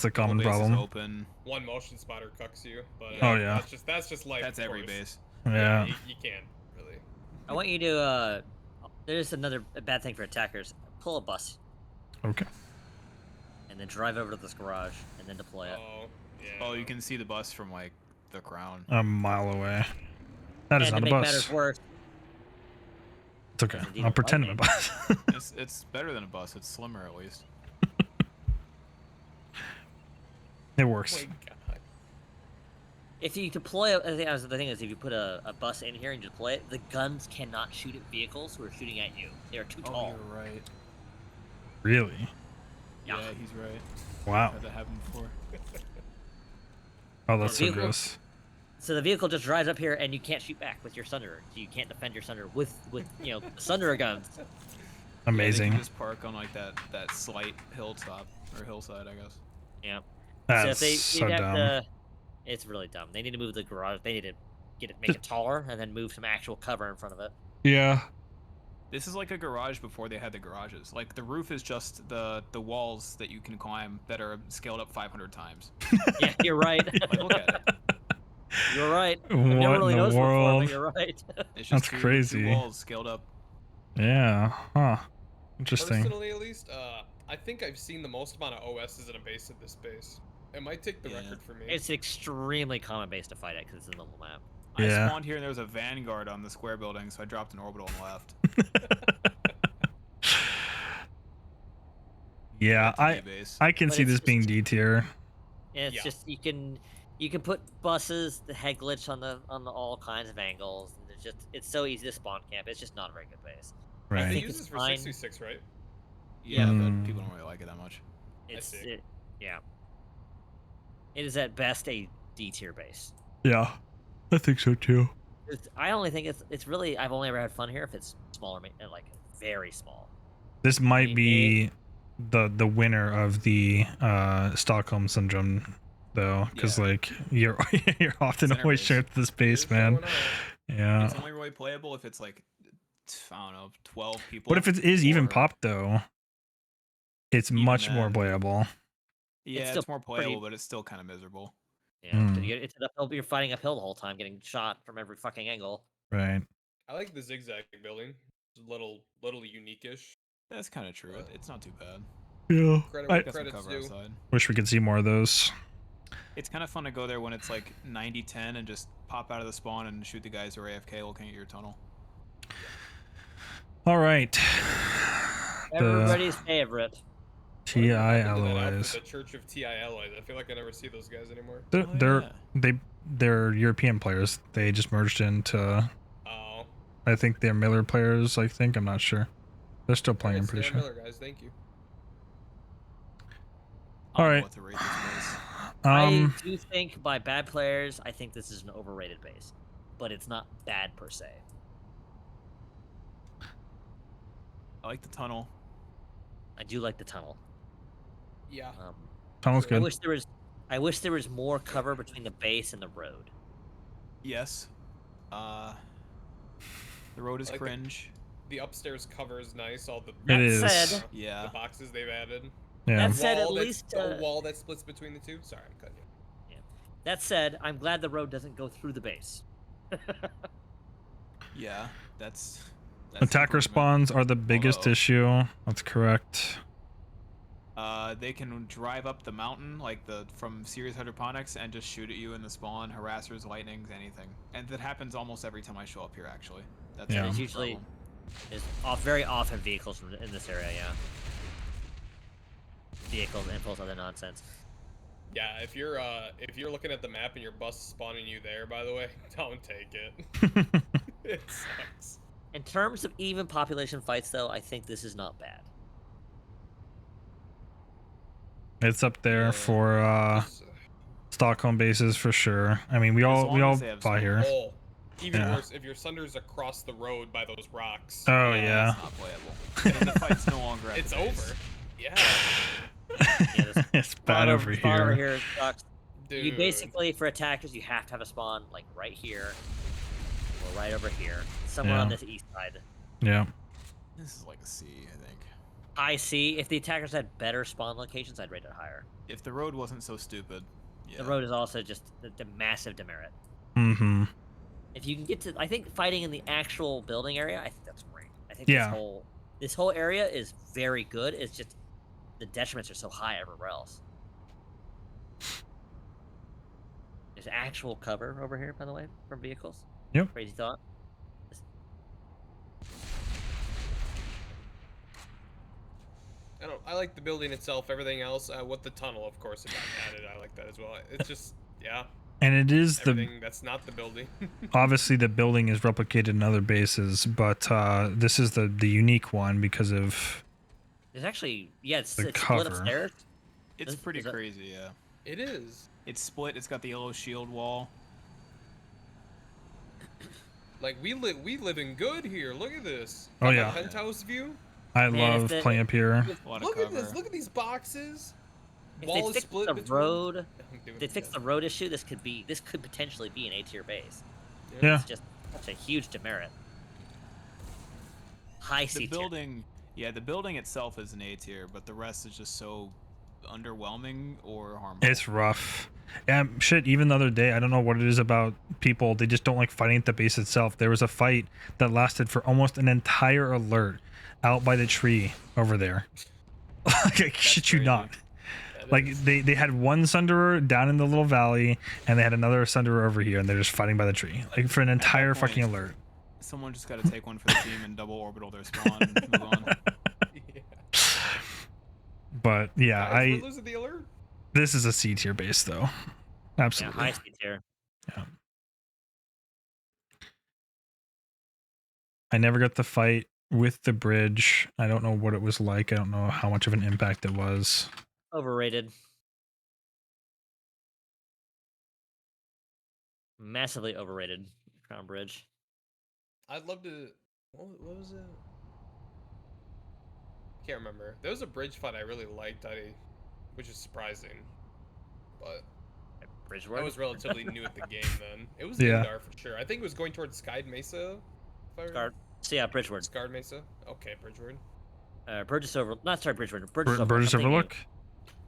a The whole common base is problem. open. One motion spotter cucks you, but Oh, yeah. that's just life. That's of every course. base. Yeah. You can't really. I want you to there's another bad thing for attackers. Pull a bus Okay. and then drive over to this garage and then deploy it. Oh yeah. Oh, you can see the bus from like the ground. A mile away. That is And not to a make bus. matters worse, It's okay. That's indeed I'll a pretend it's a lightning. bus. It's better than a bus. It's slimmer at least. It Oh works. my god. if you deploy, the thing is, if you put a bus in here and deploy it, the guns cannot shoot at vehicles who are shooting at you. They are too tall. you're right. Really? Yeah. Yeah, he's right. Wow. Had that happen before. Oh, that's so Vehicle- gross. So the vehicle just drives up here and you can't shoot back with your Sunderer. So you can't defend your Sunderer with Sunderer guns. Yeah, Amazing. they can just park on like that slight hilltop or hillside, I guess. Yeah. That's so if so they'd have dumb. to, it's really dumb. They need to move the garage. They need to make it taller and then move some actual cover in front of it. Yeah. This is like a garage before they had the garages. Like the roof is just the walls that you can climb that are scaled up 500 times. Yeah, you're right. Like look at it. You're right. I've What never really in the noticed before, world? but you're right. It's That's just two crazy. walls scaled up. Yeah. Huh. Interesting. Personally, at least, I think I've seen the most amount of OSs in a base at this base. It might take the Yeah. record for me. It's extremely common base to fight at because it's in the little map. I Yeah. spawned here and there was a Vanguard on the square building, so I dropped an orbital and left. Yeah, Back to D base. I can But see it's this being just- D tier. And it's Yeah. just you can put buses, the head glitch on the all kinds of angles. And it's so easy to spawn camp. It's just not a very good base. I Right. They think use it's this for fine. 626, right? Yeah, Mm. but people don't really like it that much. see. Yeah. It is at best a D tier base. Yeah, I think so too. I only think it's really I've only ever had fun here if it's smaller, like very small. This might mean, be the winner of the Stockholm syndrome, though, because Yeah. like you're often Center always base. shared to this base, You're man. showing out. Yeah. It's only really playable if it's like, I don't know, 12 people. What if it is even or- popped though? It's Even much more then. playable. Yeah, still it's more pretty- playable, but it's still kind of miserable. Yeah, Mm. 'cause it's an uphill. You're fighting uphill the whole time, getting shot from every fucking angle. Right. I like the zigzag building. It's a little unique-ish. That's kind of true. It's not too bad. Yeah. Credit I where Got some credit's cover due. outside. wish we could see more of those. It's kind of fun to go there when it's like 90-10 and just pop out of the spawn and shoot the guys who are AFK looking at your tunnel. All right. The Everybody's favorite. TI Whatever happened to that outfit, alloys. The Church of TI Alloys. I feel like I never see those guys anymore. They're yeah. they're European players. They just merged into. Oh. I think they're Miller players. I think I'm not sure. They're still playing. I'm pretty Stan sure. Miller, guys, thank you. I don't know Alright. what to rate this base. I do think by bad players, I think this is an overrated base, but it's not bad per se. I like the tunnel. I do like the tunnel. Yeah. Tunnel's I good. wish there was more cover between the base and the road. Yes. The road is I like the- cringe. The upstairs cover is nice. All the That It is. said, Yeah. the boxes they've added. Yeah. That said, at Wall that's- least, the wall that splits between the two. Sorry, I'm cutting you. that said, I'm glad the road doesn't go through the base. Yeah. That's Attacker improvement. spawns are the biggest Although- issue. That's correct. They can drive up the mountain like from Serious Hydroponics and just shoot at you in the spawn, harassers, lightnings, anything. And that happens almost every time I show up here. Actually, that's Yeah. the It's usually problem. is very often vehicles in this area. Yeah, vehicles, impulse, other nonsense. Yeah, if you're looking at the map and your bus is spawning you there, by the way, don't take it. It sucks. In terms of even population fights, though, I think this is not bad. It's up there Yeah. for Just, Stockholm bases for sure. I mean, we As all long as they have buy spawn. here. oh, even Yeah. worse, if your sunder's across the road by those rocks, Oh It's yeah. not playable. And the fight's no longer at it's the base. over. Yeah, this It's bad over spawn over here. here sucks. dude. You basically, for attackers, you have to have a spawn like right here or right over here, somewhere on Yeah. this east side. Yeah. This is like a C, I think. I see. If the attackers had better spawn locations, I'd rate it higher. If the road wasn't so stupid. Yeah. The road is also just the massive demerit. Mm-hmm. If you can get to, I think fighting in the actual building area, I think that's great. I think Yeah. this whole area is very good. It's just the detriments are so high everywhere else. There's actual cover over here, by the way, from vehicles. Yep. Crazy thought. I like the building itself. Everything else, what the tunnel, of course, it got added. I like that as well. It's just, yeah, And it is the everything that's not the building. obviously the building is replicated in other bases, but this is the unique one because of There's actually, yeah, it's The split cover. upstairs. It's Is- pretty is that- crazy, yeah. It is. It's split. It's got the yellow shield wall. Like we live in good here. Look at this. Oh, Got my yeah. penthouse view. I Man, if love the- playing up here. A lot Look of at cover. this. Look at these boxes. If Wall they is fix split the between. road, I'm doing they it fix the again. road issue. This could potentially be an A-tier base. Yeah. It's just such a huge demerit. High The C tier. building, yeah, the building itself is an A tier, but the rest is just so underwhelming or harmful. It's rough. And shit, even the other day, I don't know what it is about people. They just don't like fighting at the base itself. There was a fight that lasted for almost an entire alert out by the tree over there. Like, I shit you crazy. not. Like they had one Sunderer down in the little valley, and they had another Sunderer over here, and they're just fighting by the tree, like for an entire fucking alert. Someone just got to take one for the team and double orbital their spawn and move on. Yeah. But yeah, Guys, we're losing the alert. this is a C tier base though, absolutely. Yeah, high speed tier. Yeah. I never got the fight with the bridge. I don't know what it was like. I don't know how much of an impact it was. Overrated. Massively overrated. Crown Bridge. I'd love to. What was it? Can't remember. There was a bridge fight I really liked. Which is surprising, but Bridgeworth. I was relatively new at the game then. It was Yeah. Indar for sure. I think it was going towards Skyed Mesa. Scarred. So yeah, Bridgeworth. Scarred Mesa. Okay, Bridgeward. Burgess Over. Not sorry, Bridgeworth. Burgess Overlook.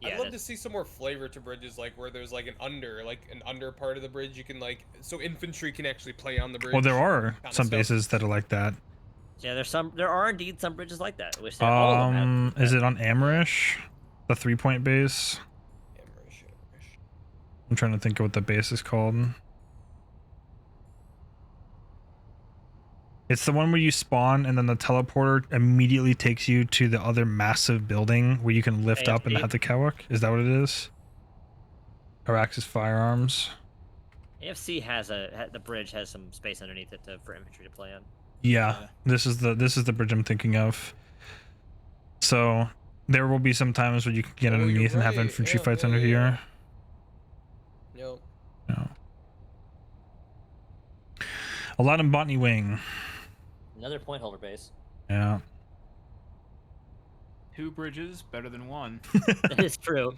Yeah, I'd love to see some more flavor to bridges, like where there's like an under part of the bridge you can like, so infantry can actually play on the bridge. Well, there are kinda some stuff. bases that are like that. Yeah, there are indeed some bridges like that. I wish that all of them had Is it on Amrish? The 3-point base? Amrish. I'm trying to think of what the base is called. It's the one where you spawn and then the teleporter immediately takes you to the other massive building where you can lift up and AFC? have the Kawak. Is that what it is? Araxis Firearms. AFC has the bridge has some space underneath it for infantry to play on. Yeah, Yeah. this is the bridge I'm thinking of. So there will be some times where you can get Oh, you're underneath and have right. infantry Yeah, fights yeah, under yeah. here. Yep. Yeah. A lot in Botany Wing. Another point holder base. Yeah. 2 bridges better than 1. That is true.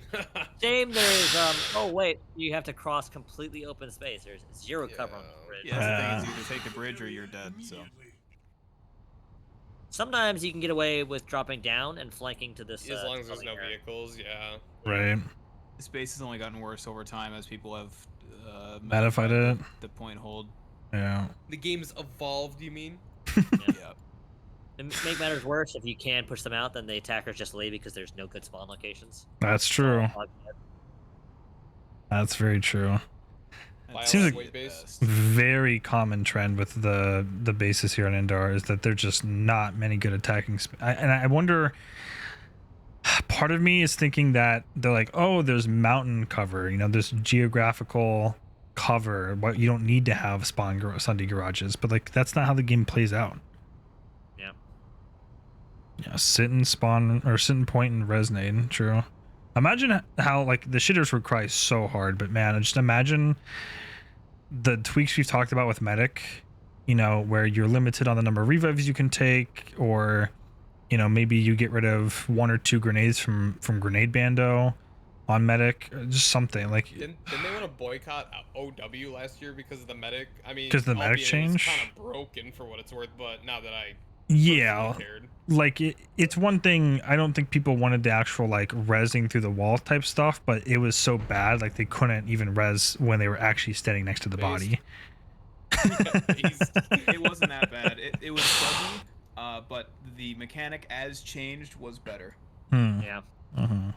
Shame there's oh wait, you have to cross completely open space. There's zero cover on the bridge. Yeah, that's the thing. Is either take the bridge or you're dead. So. Sometimes you can get away with dropping down and flanking to this. As long as there's southern no area. vehicles, yeah. Right. This base has only gotten worse over time as people have Modified it. the point hold. Yeah. The game's evolved, you mean? Yeah. To make matters worse, if you can push them out, then the attackers just leave because there's no good spawn locations. That's true. That's very true. That's Seems the like- best. Very common trend with the bases here on Indar is that there's just not many good attacking. And I wonder. Part of me is thinking that they're like, oh, there's mountain cover. You know, there's geographical cover. But you don't need to have Sunday garages. But like, that's not how the game plays out. Yeah. Yeah, sit and spawn or sit and point and resonate. True. Imagine how like the shitters would cry so hard, but man, just imagine the tweaks we've talked about with medic, you know, where you're limited on the number of revives you can take, or you know, maybe you get rid of 1 or 2 grenades from grenade bando on medic, or just something like. Didn't they want to boycott OW last year because of the medic? I mean, 'Cause the medic albeit it was change? kind of broken for what it's worth, but now that I Yeah, personally cared. like it's one thing. I don't think people wanted the actual like resing through the wall type stuff, but it was so bad like they couldn't even res when they were actually standing next to the body. It wasn't that bad. It was buggy, but the mechanic as changed was better. Yeah. Uh-huh.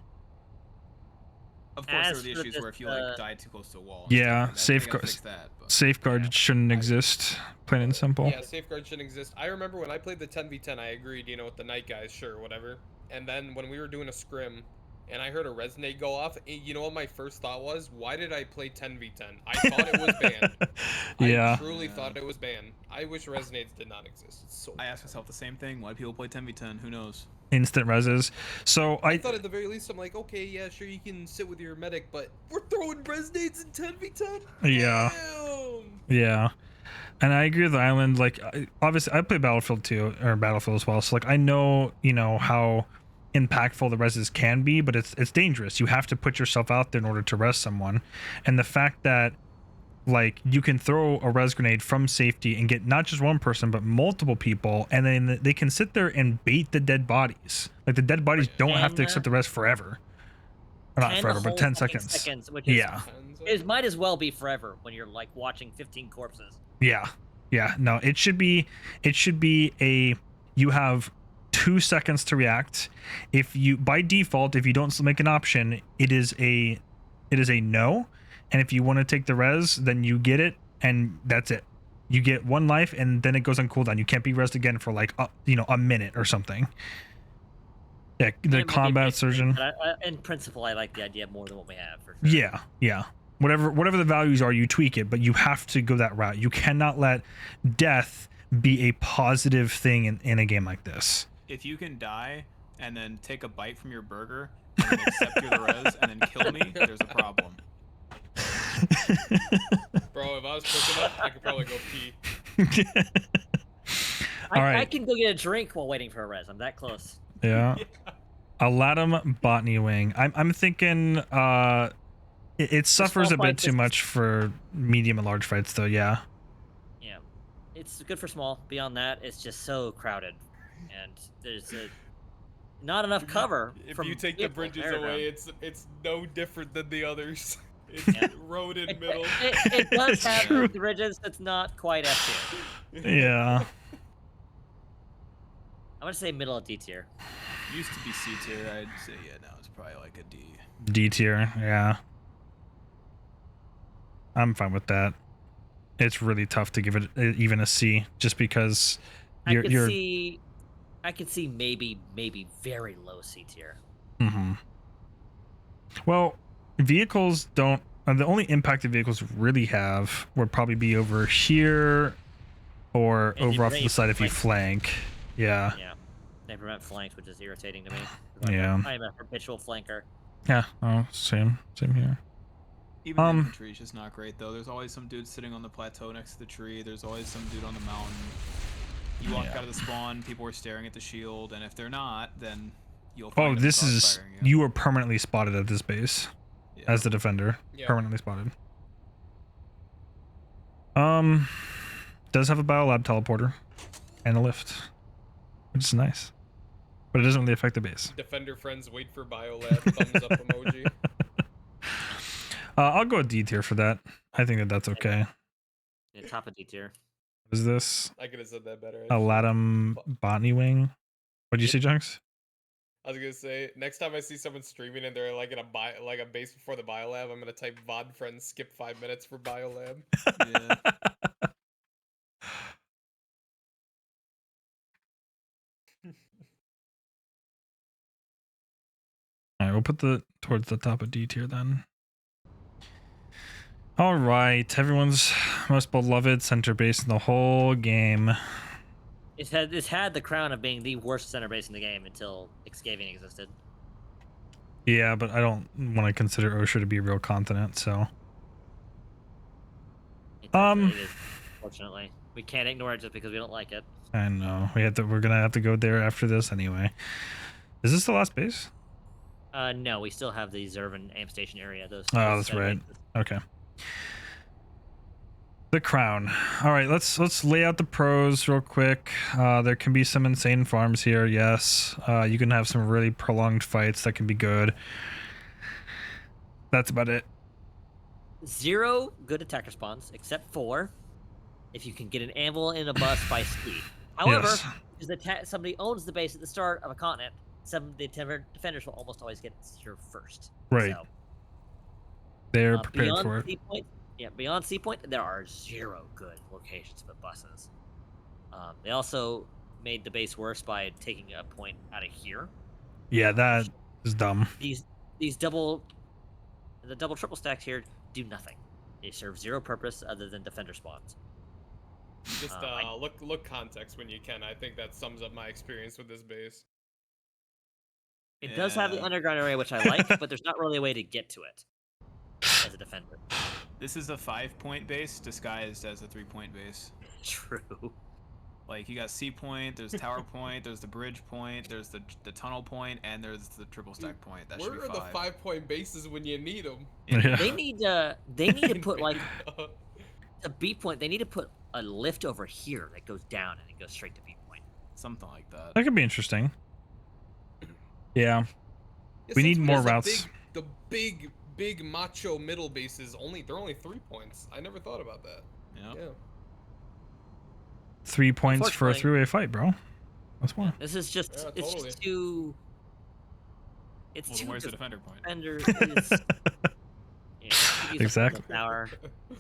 Of course, there As were the for issues where this, if you like died too close to a wall. Yeah, they gotta safeguard- fix that, but- Safeguard Yeah. shouldn't exist, plain and simple. Yeah, safeguard shouldn't exist. I remember when I played the 10v10, I agreed, you know, with the night guys, sure, whatever. And then when we were doing a scrim, and I heard a resonate go off, you know what my first thought was? Why did I play 10v10? I thought it was banned. Yeah. I truly Yeah. thought it was banned. I wish resonates did not exist. It's so I asked myself the same thing. Why do people play 10v10? Who knows? Instant reses. So I thought at the very least, I'm like, okay, yeah, sure, you can sit with your medic, but we're throwing resonates in 10v10? Yeah. Damn! Yeah, and I agree with the island. Like, obviously, I play Battlefield 2 or Battlefield as well. So, like, I know, you know, how impactful the reses can be, but it's dangerous. You have to put yourself out there in order to res someone, and the fact that like you can throw a res grenade from safety and get not just one person but multiple people, and then they can sit there and bait the dead bodies. Like the dead bodies don't have to accept the res forever. Or not 10 forever, but whole 10 fucking seconds. which is, Yeah. it might as well be forever when you're like watching 15 corpses. Yeah. No, it should be a, you have 2 seconds to react. If you, by default, if you don't make an option, it is a no. And if you want to take the res, then you get it, and that's it. You get 1 life, and then it goes on cooldown. You can't be resed again for like a minute or something. Yeah, the combat surgeon. But in principle, I like the idea more than what we have. For sure. Yeah, yeah. Whatever the values are, you tweak it, but you have to go that route. You cannot let death be a positive thing in a game like this. If you can die and then take a bite from your burger and then accept your res and then kill me, there's a problem. Bro, if I was quick enough, I could probably go pee. I can go get a drink while waiting for a res. I'm that close. Yeah. Aladdin Botany Wing. I'm thinking it suffers a bit too much for medium and large fights though, yeah. Yeah. It's good for small. Beyond that, it's just so crowded. And there's not enough cover. If you take the bridges away, it's no different than the others. It's road in middle. It does have the bridges. It's not quite F tier. Yeah. I'm gonna say middle of D tier. Used to be C tier. I'd say now it's probably like a D. D tier, yeah. I'm fine with that. It's really tough to give it even a C, just because I could see maybe very low C tier. Mm-hmm. Well, vehicles don't. The only impact that vehicles really have would probably be over here, or over off to the side if you flank. Yeah. Yeah. They prevent flanks, which is irritating to me. Yeah. I'm a habitual flanker. Yeah. Oh, same here. Even infantry is just not great though. There's always some dude sitting on the plateau next to the tree. There's always some dude on the mountain. You walk out of the spawn, people are staring at the shield, and if they're not, then you'll find them crossfiring you are permanently spotted at this base as the defender. Yeah. Permanently spotted. Does have a biolab teleporter and a lift, which is nice, but it doesn't really affect the base. Defender friends wait for biolab thumbs up emoji. I'll go D tier for that. I think that's okay. Yeah, top of D tier. What is this? I could have said that better. Aladdin Botany Wing. What'd you say, Junks? I was gonna say next time I see someone streaming and they're like in a base before the biolab, I'm gonna type VOD friends skip 5 minutes for biolab. Yeah. Alright, we'll put towards the top of D tier then. Alright, everyone's most beloved center base in the whole game. It's had the crown of being the worst center base in the game until Excaving existed. Yeah, but I don't want to consider Osher to be a real continent, so. It is, fortunately. We can't ignore it just because we don't like it. I know. We're gonna have to go there after this anyway. Is this the last base? No, we still have the Zervin Amp Station area. Those that's right. Okay. The crown. All right, let's lay out the pros real quick. There can be some insane farms here. Yes, you can have some really prolonged fights that can be good. That's about it. 0 good attacker spawns, except for if you can get an anvil in a bus by speed. However, because somebody owns the base at the start of a continent, some of the defenders will almost always get here first. Right. So, they're prepared for it. Beyond C Point, there are 0 good locations for buses. They also made the base worse by taking a point out of here. Yeah, that is dumb. The double triple stacks here do nothing. They serve 0 purpose other than defender spawns. Just look context when you can. I think that sums up my experience with this base. It does have the underground area, which I like, but there's not really a way to get to it as a defender. This is a 5-point base disguised as a 3-point base. True. Like, you got C point, there's tower point, there's the bridge point, there's the tunnel point, and there's the triple stack point. That should be 5. Where are the 5-point bases when you need them? Yeah. They need to put like a B point. They need to put a lift over here that goes down and it goes straight to B point. Something like that. That could be interesting. Yeah. We need more routes. The big macho middle bases they're only 3 points. I never thought about that. Yeah. 3 points for a 3-way fight, bro. That's more. This is just Yeah, it's totally. just too. It's Well, then too where's the defender point? defender. It's, yeah, you use a Exactly. full tower.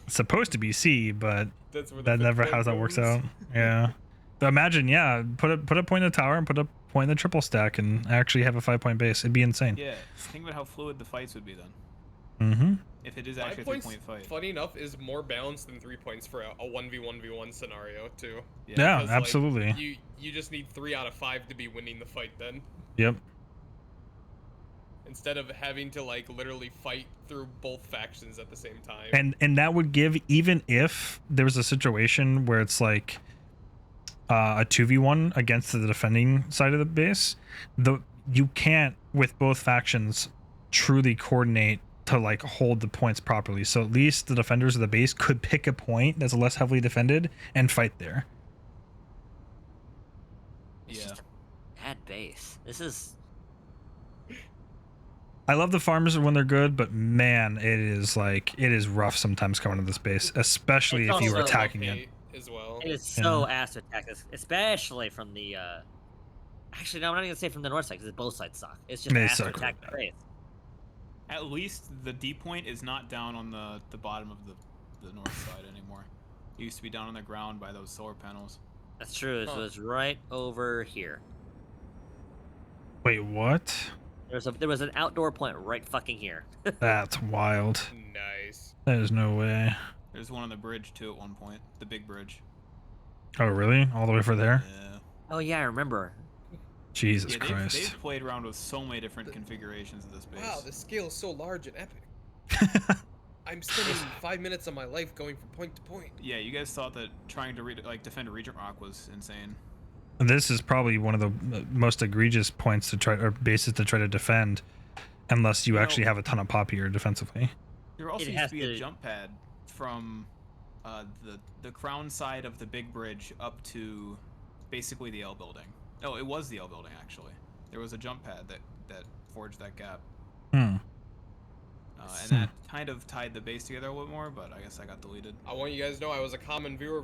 It's supposed to be C, but That's where the that fifth never point how that works goes. out. Yeah. But imagine, yeah, put a point in the tower and put a point in the triple stack and actually have a 5-point base. It'd be insane. Yeah, think about how fluid the fights would be then. Mm-hmm. If it is 5 actually a points, 3-point fight. funny enough, is more balanced than 3 points for a 1v1v1 scenario too. Yeah, Because, absolutely. Like, you just need 3 out of 5 to be winning the fight then. Yep. Instead of having to like literally fight through both factions at the same time. And that would give, even if there was a situation where it's like a 2v1 against the defending side of the base, you can't with both factions truly coordinate to like hold the points properly. So at least the defenders of the base could pick a point that's less heavily defended and fight there. It's Yeah. just a bad base. This is. I love the farmers when they're good, but man, it is rough sometimes coming to this base, especially It's if you were also attacking it. As well. It is so ass to attack this, especially from the. Actually, no, I'm not even gonna say from the north side because both sides suck. It's just They ass to suck. attack the base. At least the D point is not down on the bottom of the north side anymore. It used to be down on the ground by those solar panels. That's true. It Huh. was right over here. Wait, what? There was an outdoor point right fucking here. That's wild. Nice. There's no way. There's one on the bridge too at one point. The big bridge. Oh, really? All the way for there? Yeah. Oh yeah, I remember. Jesus Yeah, Christ. they've played around with so many different configurations of this base. Wow, the scale is so large and epic. I'm spending 5 minutes of my life going from point to point. Yeah, you guys thought that trying to defend a Regent Rock was insane. This is probably one of the most egregious points to try, or bases to try to defend, unless you Well, actually have a ton of pop here defensively. There also It used has to be a to- jump pad from the crown side of the big bridge up to basically the L building. Oh, it was the L building actually. There was a jump pad that forged that gap. Hmm. And that kind of tied the base together a little bit more, but I guess I got deleted. I want you guys to know I was a common viewer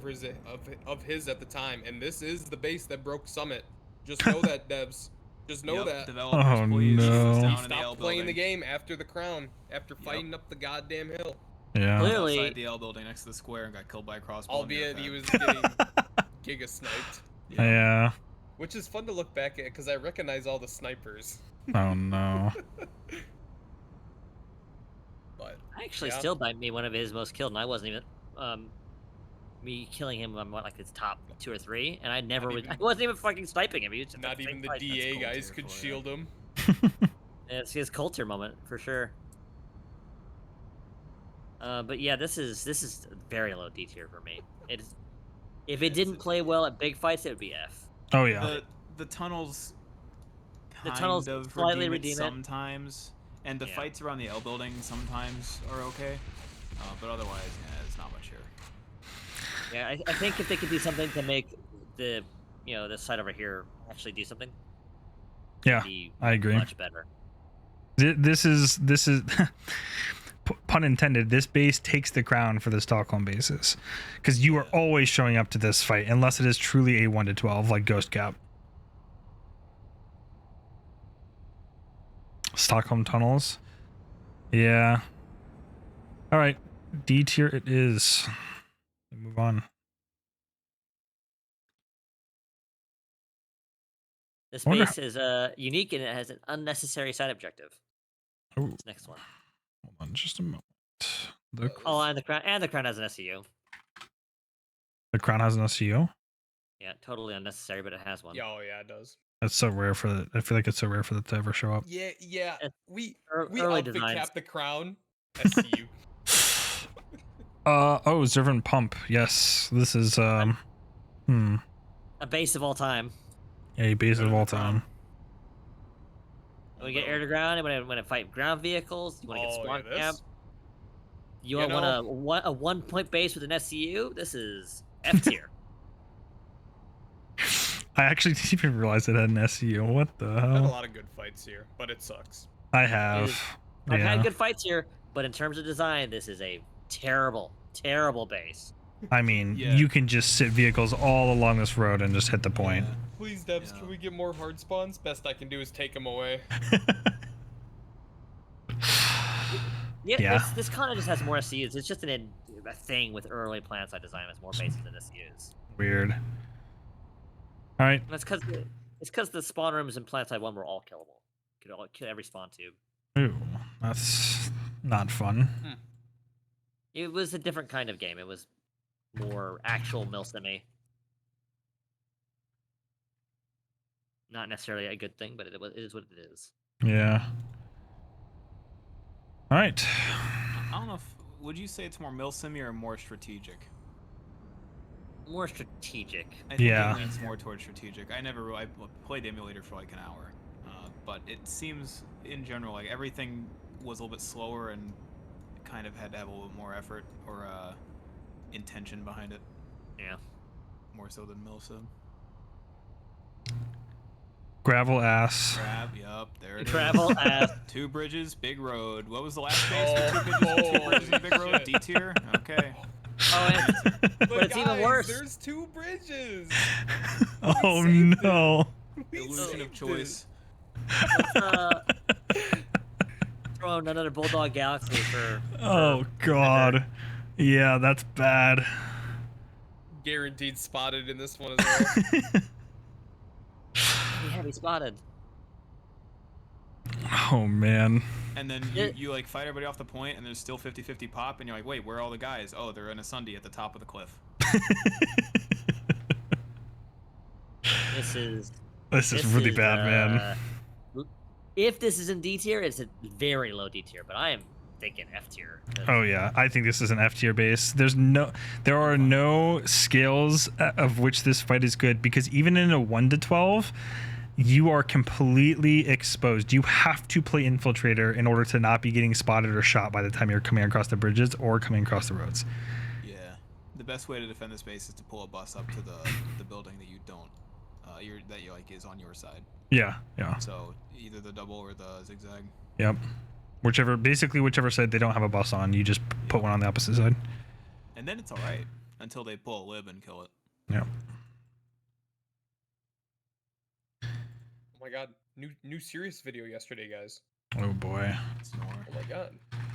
of his at the time, and this is the base that broke Summit. Just know that, devs. Just know Yep, that. Developers, Oh, please, this is no. down He in the L stopped playing the building. game after the crown, after fighting up the goddamn hill. Yeah. Clearly- Outside the L building next to the square and got killed by a crossbow. Albeit he was getting giga sniped. Yeah. Which is fun to look back at because I recognize all the snipers. Oh no. But Actually, yeah. still might be one of his most killed, and I wasn't even. Me killing him on like his top 2 or 3, and I never Not was. even- I wasn't even fucking sniping him. He was just not at the even same the fight. DA cool guys tier could for shield him. It's his culture moment for sure. But yeah, this is very low D tier for me. It is. If it didn't play well at big fights, it would be F. Oh yeah. The tunnels. The Kind tunnels of slightly redeem it redeem it. sometimes, and the Yeah. fights around the L building sometimes are okay, but otherwise, yeah, it's not much here. Yeah, I think if they could do something to make the this side over here actually do something, Yeah, it'd be I agree. much better. This is pun intended. This base takes the crown for the Stockholm bases, because you are always showing up to this fight unless it is truly a 1 to 12 like Ghost Cap. Stockholm tunnels. Yeah. All right, D tier it is. Move on. This Wonder base is unique and it has an unnecessary side objective. Ooh, This next one. hold on just a moment. The Oh, and the crown has an SEU. crown has an SEO. Yeah, totally unnecessary, but it has one. Yeah, oh yeah, it does. That's so rare for that. I feel like it's so rare for that to ever show up. Yeah, It's we early outfit designs. cap the crown. SCU. Oh, Zervin Pump. Yes, this is A base of all time. a base Better of than all the crown. time. When we get air to ground, and when it fight ground vehicles, you want to get Oh, spawn yeah, camp. this. You You want a 1 point base with an SCU? This is F tier. I actually didn't even realize it had an SEO. What the Had a hell? lot of good fights here, but it sucks. I have. I've Yeah. had good fights here, but in terms of design, this is a terrible, terrible base. I mean, Yeah. you can just sit vehicles all along this road and just hit the point. Please, devs, Yeah. can we get more hard spawns? Best I can do is take them away. Yeah, this kind of just has more SCUs. It's just a thing with early Planetside design. It's more bases than SCUs. Weird. All right. That's because the spawn rooms in Planetside 1 were all killable. You could all kill every spawn tube. Ooh, that's not fun. It was a different kind of game. It was more actual milsimi. Not necessarily a good thing, but it is what it is. Yeah. All right. I don't know if would you say it's more milsimi or more strategic? More strategic. I think Yeah. it leans more towards strategic. I played emulator for like an hour, but it seems in general like everything was a little bit slower and kind of had to have a little bit more effort or intention behind it. Yeah. More so than milsim. Gravel ass. Yup, there it is. Travel as 2 bridges, big road. What was the last phase for 2 bridges and big road? Shit. D tier? Okay. but it's even guys, worse. There's 2 bridges. Oh saved no. We Illusion of saved choice. Let's throw in another Bulldog Galaxy for. Oh god. Yeah, that's bad. it. Guaranteed spotted in this one as well. Yeah, we spotted. Oh man. And then you like fight everybody off the point and there's still 50-50 pop and you're like, wait, where are all the guys? Oh, they're in a Sunday at the top of the cliff. This is really bad, man. If this is in D tier, it's a very low D tier, but I am thinking F tier. Oh yeah, I think this is an F tier base. There are no scales of which this fight is good, because even in a 1 to 12, you are completely exposed. You have to play Infiltrator in order to not be getting spotted or shot by the time you're coming across the bridges or coming across the roads. Yeah. The best way to defend this base is to pull a bus up to the building that you don't that you like is on your side. Yeah. So either the double or the zigzag. Yep. Whichever side they don't have a bus on, you just put one on the opposite side. And then it's alright until they pull a lib and kill it. Yep. Oh my god, new serious video yesterday, guys. Oh boy. Snore. Oh my god.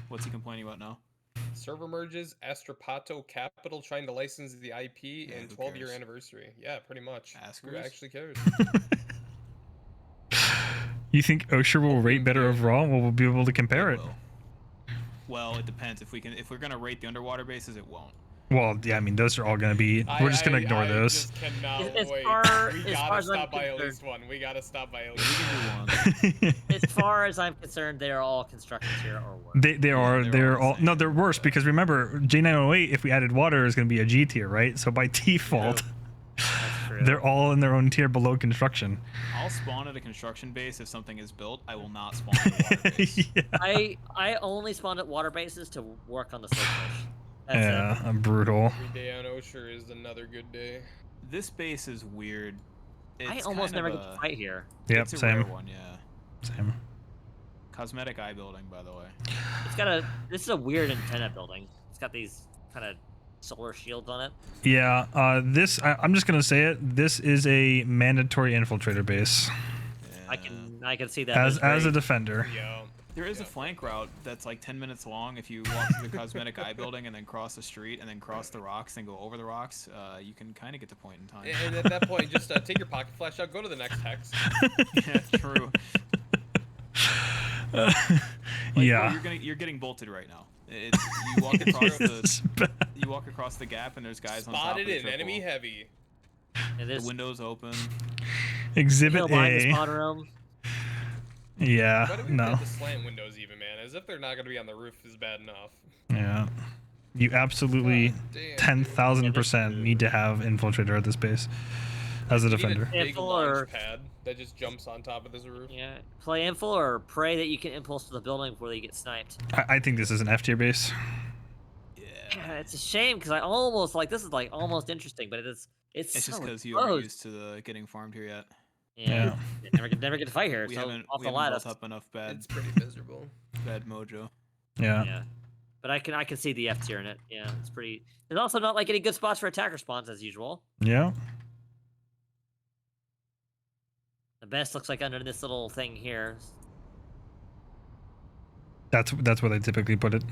What's he complaining about now? Server merges, Astropato Capital trying to license the IP Yeah, and who 12-year cares? anniversary. Yeah, pretty much. Who Askers? actually cares? You think Osher will rate better overall? Well, we'll be able to compare it. Will. Well, it depends. If we're gonna rate the underwater bases, it won't. Well, yeah, I mean, those are all going to be... We're just going to ignore those. I just cannot As wait. far- We as far gotta as I'm stop by at concerned- least one. We gotta stop by at We least can do one. As far as I'm concerned, they are all construction tier or worse. They are. they're They're all all... the same. No, they're worse, because remember, J908, if we added water, is going to be a G tier, right? So by default, That's true. they're all in their own tier below construction. I'll spawn at a construction base if something is built. I will not spawn at a water base. Yeah. I only spawned at water bases to work on the silkfish. That's it. Yeah, brutal. Every day on Osher is another good day. This base is weird. I It's almost kind never of get to fight here. Yep, It's a same. rare one, yeah. Same. Cosmetic eye building, by the way. It's got this is a weird antenna building. It's got these kind of solar shields on it. Yeah, I'm just going to say it. This is a mandatory infiltrator base. Yeah. I can see that. As There's a very- defender. Yeah. There is a flank route that's like 10 minutes long. If you walk through the cosmetic eye building and then cross the street and then cross the rocks and go over the rocks, you can kind of get to point in time. And at that point, just take your pocket flash out, go to the next hex. Yeah, true. Yeah. You're getting bolted right now. You walk across It's bad. you walk across the gap and there's guys on top of Spotted the in triple. enemy heavy. and The this windows open. Exhibit hill behind the A. spawn room. Why Yeah, do we no. get the slant windows even, man? As if they're not gonna be on the roof is bad enough. Yeah. You absolutely God damn, dude. 10,000% need to have infiltrator at this base as a You need defender. a big Info launch or- pad that just jumps on top of this roof. Yeah, play info or pray that you can impulse to the building before they get sniped. I think this is an F tier base. Yeah. Yeah, it's a shame because I almost this is like almost interesting, but it's It's so just because you aren't close. used to the getting farmed here yet. Yeah, never get to fight here. We so haven't off we the haven't lattice. built up enough It's pretty miserable. bad mojo. Yeah. Yeah, But I can see the F tier in it. Yeah, it's pretty. There's also not like any good spots for attacker spawns as usual. Yeah. The best looks like under this little thing here. That's where they typically put it.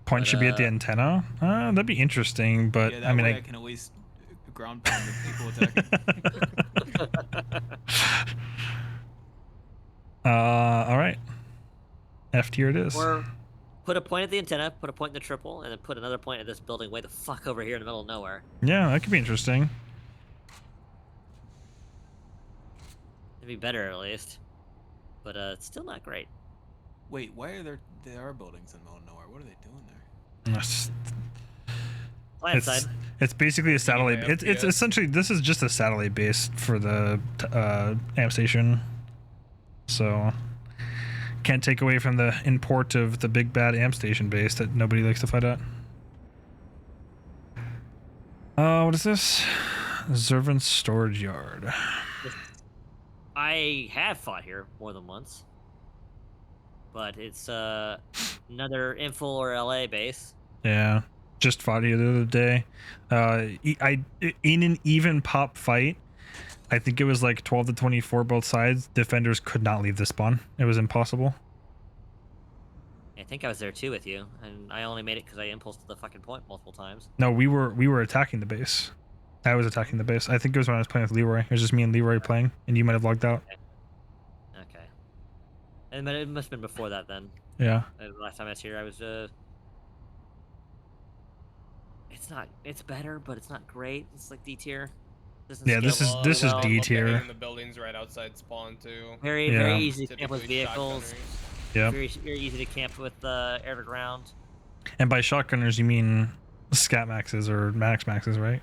Point But, should be at the antenna. That'd be interesting, but Yeah, that I mean, way I can at least ground pound the people attacking. All right. F tier it is. Or put a point at the antenna, put a point in the triple, and then put another point at this building way the fuck over here in the middle of nowhere. Yeah, that could be interesting. It'd be better at least. But it's still not great. Wait, why are there are buildings in the middle of nowhere? What are they doing there? It's, Planetside. it's basically a satellite. Anyway, It's FPS. essentially, this is just a satellite base for the amp station. So can't take away from the import of the big bad amp station base that nobody likes to fight at. What is this? Zervan storage yard. I have fought here more than once. But it's another Info or LA base. Yeah, just fought here the other day. In an even pop fight, I think it was like 12 to 24 both sides. Defenders could not leave the spawn. It was impossible. I think I was there too with you, and I only made it because I impulsed the fucking point multiple times. No, we were attacking the base. I was attacking the base. I think it was when I was playing with Leroy. It was just me and Leroy playing, and you might have logged out. Okay. And but it must have been before that then. Yeah. The last time I was here, I was It's better, but it's not great. It's like D tier. Yeah, this is well. D tier. And the buildings right outside spawn too. Very Yeah. very easy to camp with Typically vehicles. shotgunners. Yeah. Very easy to camp with air to ground. And by shotgunners, you mean scat maxes or max maxes, right?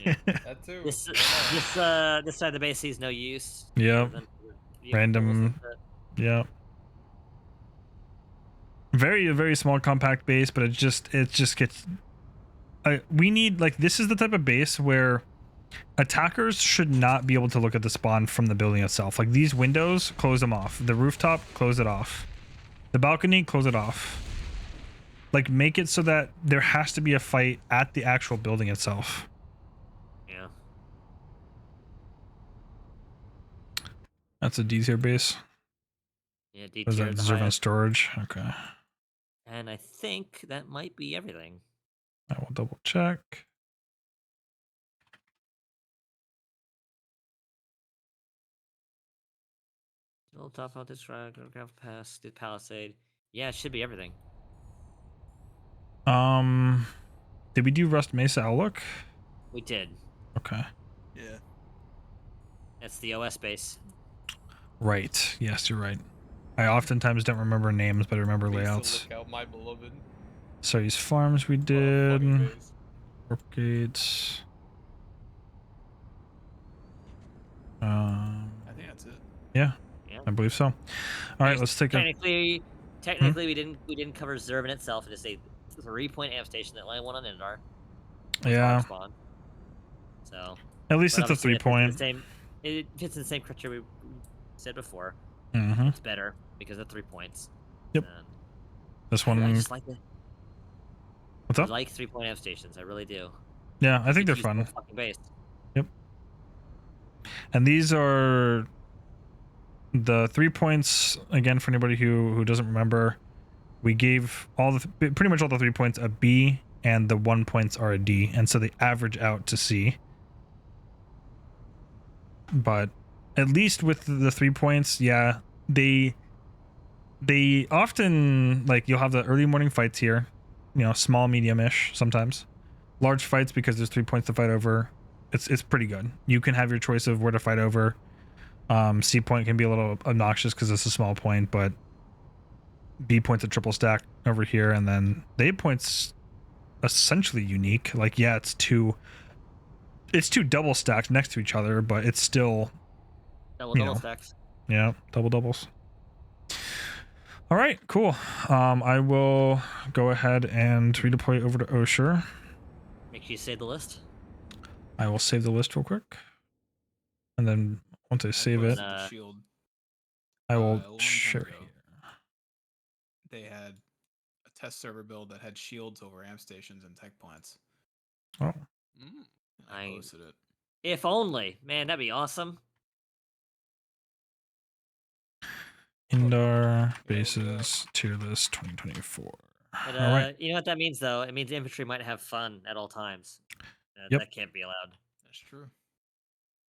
Yeah. That too. This side of the base sees no use. Yep. other than vehicles Random- and shit. Yeah. Very small compact base, but it just gets. We need, like, this is the type of base where attackers should not be able to look at the spawn from the building itself. Like, these windows, close them off. The rooftop, close it off. The balcony, close it off. Like, make it so that there has to be a fight at the actual building itself. Yeah. That's a D tier base. Yeah, D What is tier. that? the Zervan highest. storage. Okay. And I think that might be everything. I will double check. Little top out this graph pass, the Palisade. Yeah, it should be everything. Did we do Rust Mesa Outlook? We did. Okay. Yeah. That's the OS base. Right. Yes, you're right. I oftentimes don't remember names, but I remember Base to layouts. Look out, my beloved. Surrey's Farms we What a did. fucking base. Warp Gates. I think that's it. Yeah, Yeah. I believe so. All right, let's take a. Technically, we didn't cover Zervan itself. It is a 3-point amp station that only won on Indar. Yeah. Spawn. So. At least but it's a obviously 3-point. It fits in the same criteria we said before. Mm-hmm. It's better because of 3 points. Yep. And This I one. just like it. What's I up? like 3-point amp stations. I really do. Yeah, I think they're Use the whole fun. fucking base. And these are the 3 points. Again, for anybody who doesn't remember, we gave pretty much all the 3 points a B, and the 1 points are a D, and so they average out to C. But at least with the 3 points, yeah, they often, like, you'll have the early morning fights here, you know, small, medium-ish sometimes, large fights because there's 3 points to fight over. It's pretty good. You can have your choice of where to fight over. C point can be a little obnoxious because it's a small point, but B point's a triple stack over here, and then the A point's essentially unique. Like, yeah, it's two double stacked next to each other, but it's still, Double stacks. yeah, double doubles. All right, cool. I will go ahead and redeploy over to Osher. Make sure you save the list. I will save the list real quick, and then once I save put it, us at the shield. I will long-term share ago. here. they had a test server build that had shields over amp stations and tech plants. Oh, Mm. And I posted it. If only, man, that'd be awesome. Indar Yeah, bases tier list 2024. But All right. you know what that means though? It means infantry might have fun at all times. Yep. That can't be allowed. That's true.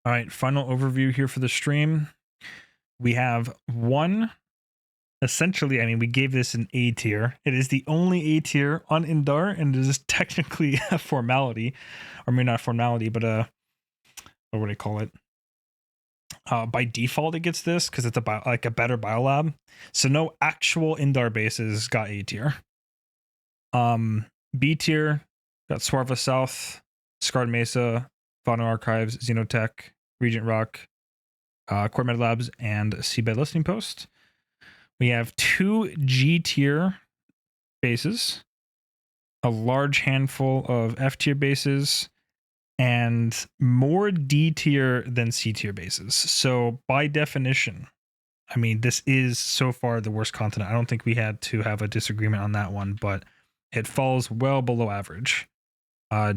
All right. Final overview here for the stream. We have one. Essentially, I mean, we gave this an A tier. It is the only A tier on Indar, and it is technically a formality, or maybe not a formality, but what would I call it? By default, it gets this because it's a a better biolab. So no actual Indar bases got A tier. B tier got Swarva South, Scarred Mesa, Fauna Archives, Xenotech, Regent Rock, Core Med Labs, and Seabed Listening Post. We have 2 G tier bases, a large handful of F tier bases, and more D tier than C tier bases. So by definition, I mean, this is so far the worst continent. I don't think we had to have a disagreement on that one, but it falls well below average.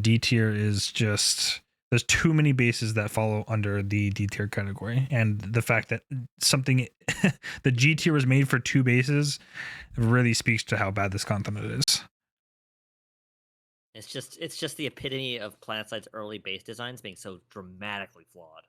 D tier is just, there's too many bases that follow under the D tier category. And the fact that something, the G tier was made for 2 bases really speaks to how bad this continent is. It's just the epitome of Planetside early base designs being so dramatically flawed.